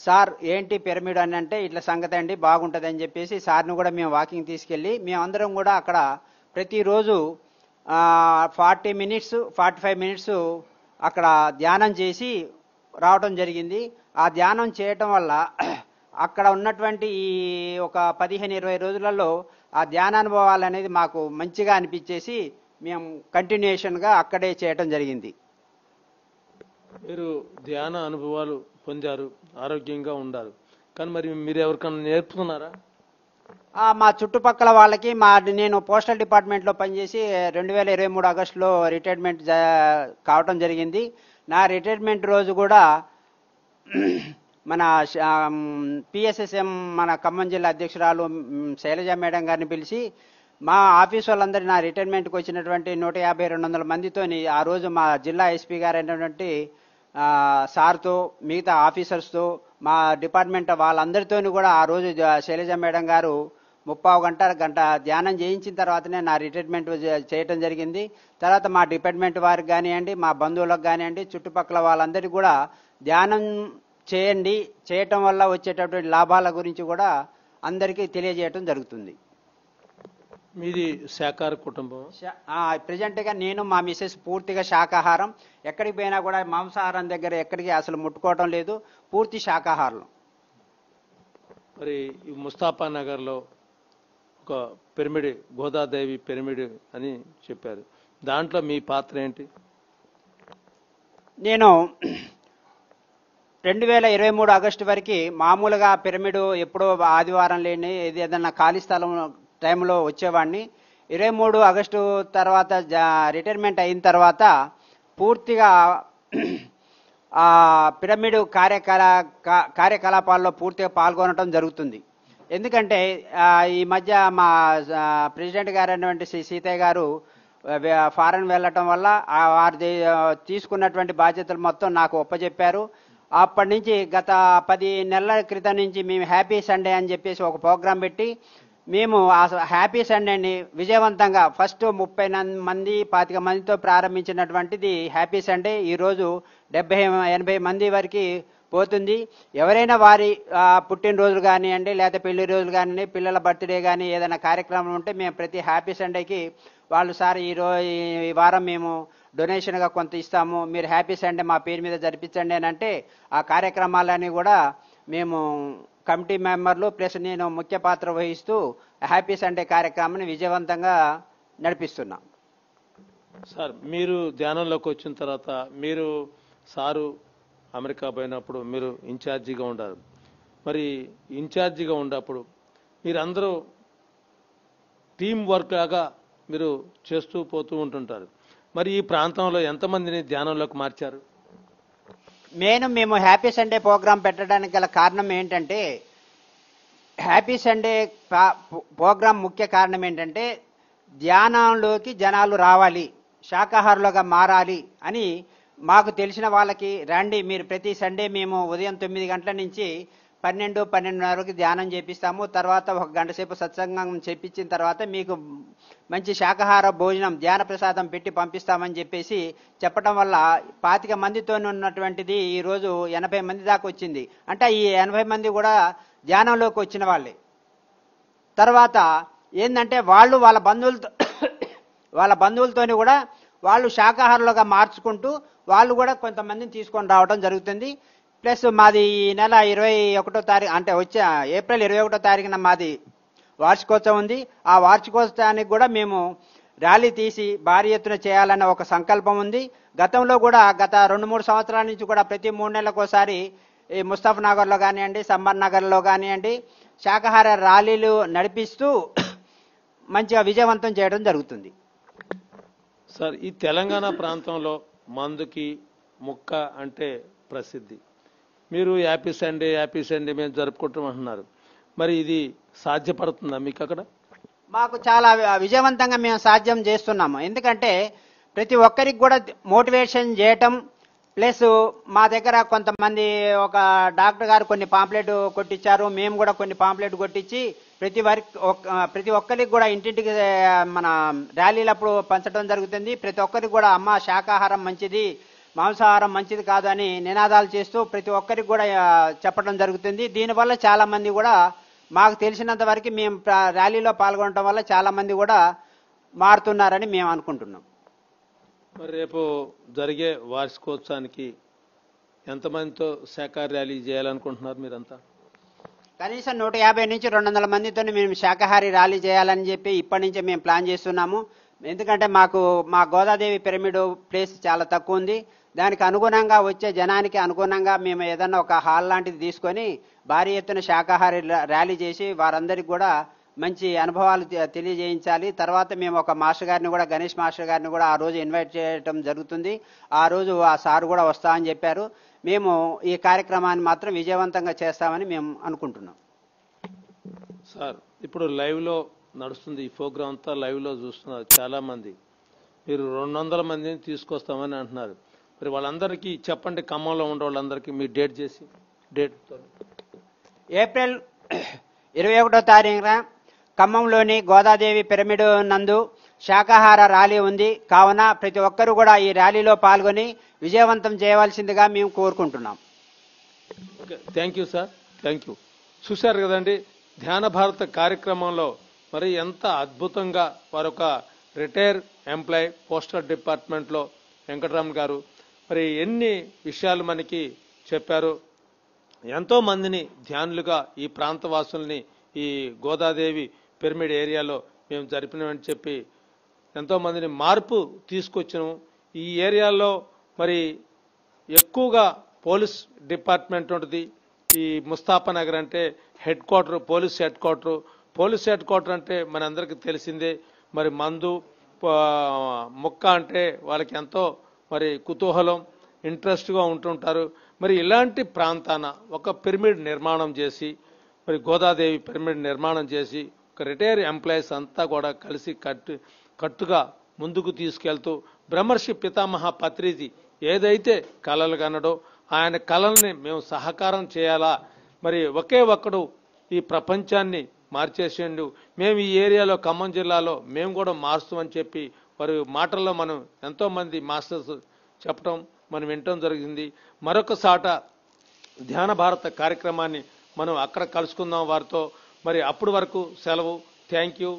సార్ ఏంటి పిరమిడ్ అని అంటే ఇట్లా సంగతి అండి బాగుంటుంది అని చెప్పేసి సార్ని కూడా మేము వాకింగ్ తీసుకెళ్ళి మేమందరం కూడా అక్కడ ప్రతిరోజు 40 మినిట్స్ 45 మినిట్స్ అక్కడ ధ్యానం చేసి రావడం జరిగింది. ఆ ధ్యానం చేయటం వల్ల అక్కడ ఉన్నటువంటి ఈ ఒక 15-20 రోజులలో ఆ ధ్యానానుభవాలు అనేది మాకు మంచిగా అనిపించేసి మేము కంటిన్యూషన్గా అక్కడే చేయటం జరిగింది. మీరు ధ్యాన అనుభవాలు పొందారు, ఆరోగ్యంగా ఉండారు, కానీ మరి మీరు ఎవరికైనా నేర్పుతున్నారా? మా చుట్టుపక్కల వాళ్ళకి నేను పోస్టల్ డిపార్ట్మెంట్లో పనిచేసి 2023 ఆగస్టులో రిటైర్మెంట్ కావటం జరిగింది. నా రిటైర్మెంట్ రోజు కూడా మన పిఎస్ఎస్ఎం మన ఖమ్మం జిల్లా అధ్యక్షురాలు శైలజ మేడం గారిని పిలిచి మా ఆఫీస్ వాళ్ళందరూ నా రిటైర్మెంట్కి వచ్చినటువంటి 150-200 మందితోని ఆ రోజు మా జిల్లా ఎస్పీ గారు అయినటువంటి సార్తో మిగతా ఆఫీసర్స్తో మా డిపార్ట్మెంట్ వాళ్ళందరితోని కూడా ఆ రోజు శైలజ మేడం గారు 30 గంట ధ్యానం చేయించిన తర్వాతనే నా రిటైర్మెంట్ చేయటం జరిగింది. తర్వాత మా డిపార్ట్మెంట్ వారికి కానివ్వండి, మా బంధువులకు కానివ్వండి, చుట్టుపక్కల వాళ్ళందరికీ కూడా ధ్యానం చేయటం వల్ల వచ్చేటటువంటి లాభాల గురించి కూడా అందరికీ తెలియజేయటం జరుగుతుంది. మీది శాకాహార కుటుంబం? ప్రజెంట్గా నేను మా మిసెస్ పూర్తిగా శాకాహారం. ఎక్కడికి పోయినా కూడా మాంసాహారం దగ్గర ఎక్కడికి అసలు ముట్టుకోవటం లేదు, పూర్తి శాకాహారం. మరి ముస్తాఫా నగర్లో ఒక పిరమిడ్, గోదాదేవి పిరమిడ్ అని చెప్పారు, దాంట్లో మీ పాత్ర ఏంటి? నేను 2023 ఆగస్టు వరకు మామూలుగా పిరమిడ్ ఎప్పుడో ఆదివారం లేని ఏదైనా ఖాళీ స్థలం టైంలో వచ్చేవాడిని. 23 ఆగస్టు తర్వాత రిటైర్మెంట్ అయిన తర్వాత పూర్తిగా పిరమిడ్ కార్యకలాపాల్లో పూర్తిగా పాల్గొనడం జరుగుతుంది. ఎందుకంటే ఈ మధ్య మా ప్రెసిడెంట్ గారు అయినటువంటి శ్రీ సీతయ్య గారు ఫారెన్ వెళ్ళటం వల్ల వారి తీసుకున్నటువంటి బాధ్యతలు మొత్తం నాకు ఒప్పజెప్పారు. అప్పటి నుంచి గత 10 నెలల క్రితం నుంచి మేము హ్యాపీ సండే అని చెప్పేసి ఒక ప్రోగ్రాం పెట్టి మేము ఆ హ్యాపీ సండేని విజయవంతంగా ఫస్ట్ 30 మంది 25 మందితో ప్రారంభించినటువంటిది హ్యాపీ సండే ఈరోజు 70-80 మంది వరకు పోతుంది. ఎవరైనా వారి పుట్టినరోజులు కానివ్వండి, లేదా పెళ్లి రోజులు కానివ్వండి, పిల్లల బర్త్డే కానీ ఏదైనా కార్యక్రమం ఉంటే మేము ప్రతి హ్యాపీ సండేకి వాళ్ళు సార్ ఈ వారం మేము డొనేషన్గా కొంత ఇస్తాము, మీరు హ్యాపీ సండే మా పేరు మీద జరిపించండి అని అంటే ఆ కార్యక్రమాలన్నీ కూడా మేము కమిటీ మెంబర్లు ప్లస్ నేను ముఖ్య పాత్ర వహిస్తూ హ్యాపీ సండే కార్యక్రమాన్ని విజయవంతంగా నడిపిస్తున్నాం. సార్ మీరు ధ్యానంలోకి వచ్చిన తర్వాత మీరు సారు అమెరికా పోయినప్పుడు మీరు ఇన్ఛార్జిగా ఉండారు. మరి ఇన్ఛార్జిగా ఉన్నప్పుడు మీరందరూ టీం వర్క్ లాగా మీరు చేస్తూ పోతూ ఉంటుంటారు. మరి ఈ ప్రాంతంలో ఎంతమందిని ధ్యానంలోకి మార్చారు? మేము హ్యాపీ సండే ప్రోగ్రాం పెట్టడానికి గల కారణం ఏంటంటే హ్యాపీ సండే ప్రోగ్రాం ముఖ్య కారణం ఏంటంటే ధ్యానంలోకి జనాలు రావాలి, శాకాహారులుగా మారాలి అని మాకు తెలిసిన వాళ్ళకి రండి మీరు ప్రతి సండే మేము ఉదయం 9 గంటల నుంచి 12-12:30 వరకు ధ్యానం చేపిస్తాము. తర్వాత 1 గంట సేపు సత్సంగం చేపించిన తర్వాత మీకు మంచి శాకాహార భోజనం ధ్యాన ప్రసాదం పెట్టి పంపిస్తామని చెప్పేసి చెప్పడం వల్ల 25 మందితో ఉన్నటువంటిది ఈరోజు 80 మంది దాకా వచ్చింది. అంటే ఈ 80 మంది కూడా ధ్యానంలోకి వచ్చిన వాళ్ళే. తర్వాత ఏంటంటే వాళ్ళు వాళ్ళ బంధువులతోని కూడా వాళ్ళు శాకాహారులుగా మార్చుకుంటూ వాళ్ళు కూడా కొంతమందిని తీసుకొని రావడం జరుగుతుంది. ప్లస్ మాది ఈ నెల 21వ తారీఖు అంటే వచ్చే ఏప్రిల్ 21వ తారీఖున మాది వార్షికోత్సవం ఉంది. ఆ వార్షికోత్సవానికి కూడా మేము ర్యాలీ తీసి భారీ ఎత్తున చేయాలన్న ఒక సంకల్పం ఉంది. గతంలో కూడా గత 2-3 సంవత్సరాల నుంచి కూడా ప్రతి 3 నెలలకోసారి ఈ ముస్తాఫ్ నగర్లో కానివ్వండి, సంబర్ నగర్లో కానివ్వండి శాకాహార ర్యాలీలు నడిపిస్తూ మంచిగా విజయవంతం చేయడం జరుగుతుంది. సార్, ఈ తెలంగాణ ప్రాంతంలో మందుకి ముక్క అంటే ప్రసిద్ధి. మీరు హ్యాపీ సండే మేము జరుపుకుంటామంటున్నారు. మరి ఇది సాధ్యపడుతుందా మీకు అక్కడ? మాకు చాలా విజయవంతంగా మేము సాధ్యం చేస్తున్నాము. ఎందుకంటే ప్రతి ఒక్కరికి కూడా మోటివేషన్ చేయటం, ప్లస్ మా దగ్గర కొంతమంది ఒక డాక్టర్ గారు కొన్ని పాంప్లెట్ కొట్టించారు, మేము కూడా కొన్ని పాంప్లెట్ కొట్టించి ప్రతి ఒక్కరికి కూడా ఇంటింటికి మన ర్యాలీలప్పుడు పంచడం జరుగుతుంది. ప్రతి ఒక్కరికి కూడా అమ్మ శాకాహారం మంచిది, మాంసాహారం మంచిది కాదు అని నినాదాలు చేస్తూ ప్రతి ఒక్కరికి కూడా చెప్పడం జరుగుతుంది. దీనివల్ల చాలా మంది కూడా మాకు తెలిసినంత వరకు మేము ర్యాలీలో పాల్గొనడం వల్ల చాలా మంది కూడా మారుతున్నారని మేము అనుకుంటున్నాం. మరి రేపు జరిగే వార్షికోత్సవానికి ఎంతమందితో శాకాహార ర్యాలీ చేయాలనుకుంటున్నారు మీరంతా? కనీసం 150 నుంచి 200 మందితో మేము శాకాహారి ర్యాలీ చేయాలని చెప్పి ఇప్పటి నుంచే మేము ప్లాన్ చేస్తున్నాము. ఎందుకంటే మా గోదాదేవి పిరమిడ్ ప్లేస్ చాలా తక్కువ ఉంది. దానికి అనుగుణంగా వచ్చే జనానికి అనుగుణంగా మేము ఏదన్నా ఒక హాల్ లాంటిది తీసుకొని భారీ ఎత్తున శాకాహారి ర్యాలీ చేసి వారందరికీ కూడా మంచి అనుభవాలు తెలియజేయించాలి. తర్వాత మేము ఒక మాస్టర్ గారిని కూడా, గణేష్ మాస్టర్ గారిని కూడా ఆ రోజు ఇన్వైట్ చేయడం జరుగుతుంది. ఆ రోజు ఆ సార్ కూడా వస్తా అని చెప్పారు. మేము ఈ కార్యక్రమాన్ని మాత్రం విజయవంతంగా చేస్తామని మేము అనుకుంటున్నాం. సార్, ఇప్పుడు లైవ్లో నడుస్తుంది ఈ ప్రోగ్రామ్ అంతా, లైవ్లో చూస్తున్నారు చాలా మంది. మీరు 200 మందిని తీసుకొస్తామని అంటున్నారు. మరి వాళ్ళందరికీ చెప్పండి, ఖమ్మంలో ఉండే వాళ్ళందరికీ మీ డేట్తో. ఏప్రిల్ 21వ తారీఖున ఖమ్మంలోని గోదాదేవి పిరమిడ్ నందు శాకాహార ర్యాలీ ఉంది. కావున ప్రతి ఒక్కరూ కూడా ఈ ర్యాలీలో పాల్గొని విజయవంతం చేయవలసిందిగా మేము కోరుకుంటున్నాం. Thank you sir, thank you. చూశారు కదండి, ధ్యాన భారత కార్యక్రమంలో మరి ఎంత అద్భుతంగా వారొక రిటైర్ ఎంప్లాయ్ పోస్టల్ డిపార్ట్మెంట్లో వెంకటరామన్ గారు మరి ఎన్ని విషయాలు మనకి చెప్పారు. ఎంతో మందిని ధ్యానులుగా ఈ ప్రాంతవాసుల్ని ఈ గోదాదేవి పిరమిడ్ ఏరియాలో మేము జరిపినామని చెప్పి ఎంతో మందిని మార్పు తీసుకొచ్చినాము. ఈ ఏరియాలో మరి ఎక్కువగా పోలీస్ డిపార్ట్మెంట్ ఉంటుంది. ఈ ముస్తాఫా నగర్ అంటే head quarter, police head quarter అంటే మనందరికీ తెలిసిందే. మరి మందు ముక్క అంటే వాళ్ళకి ఎంతో మరి కుతూహలం, ఇంట్రెస్ట్గా ఉంటుంటారు. మరి ఇలాంటి ప్రాంతాన ఒక పిరమిడ్ నిర్మాణం చేసి, మరి గోదాదేవి పిరమిడ్ నిర్మాణం చేసి ఒక రిటైర్ ఎంప్లాయీస్ అంతా కూడా కలిసి కట్టుగా ముందుకు తీసుకెళ్తూ బ్రహ్మర్షి పితామహ పత్రిజీ ఏదైతే కళలు కనడో ఆయన కళల్ని మేము సహకారం చేయాలా, మరి ఒకే ఒక్కడు ఈ ప్రపంచాన్ని మార్చేసిండు, మేము ఈ ఏరియాలో ఖమ్మం జిల్లాలో మేము కూడా మారుస్తామని చెప్పి వారి మాటల్లో మనం ఎంతో మంది మాస్టర్స్ చెప్పడం మనం వినటం జరిగింది. మరొక సాట ధ్యాన భారత కార్యక్రమాన్ని మనం అక్కడ కలుసుకుందాం వారితో. మరి అప్పటి వరకు సెలవు. Thank you.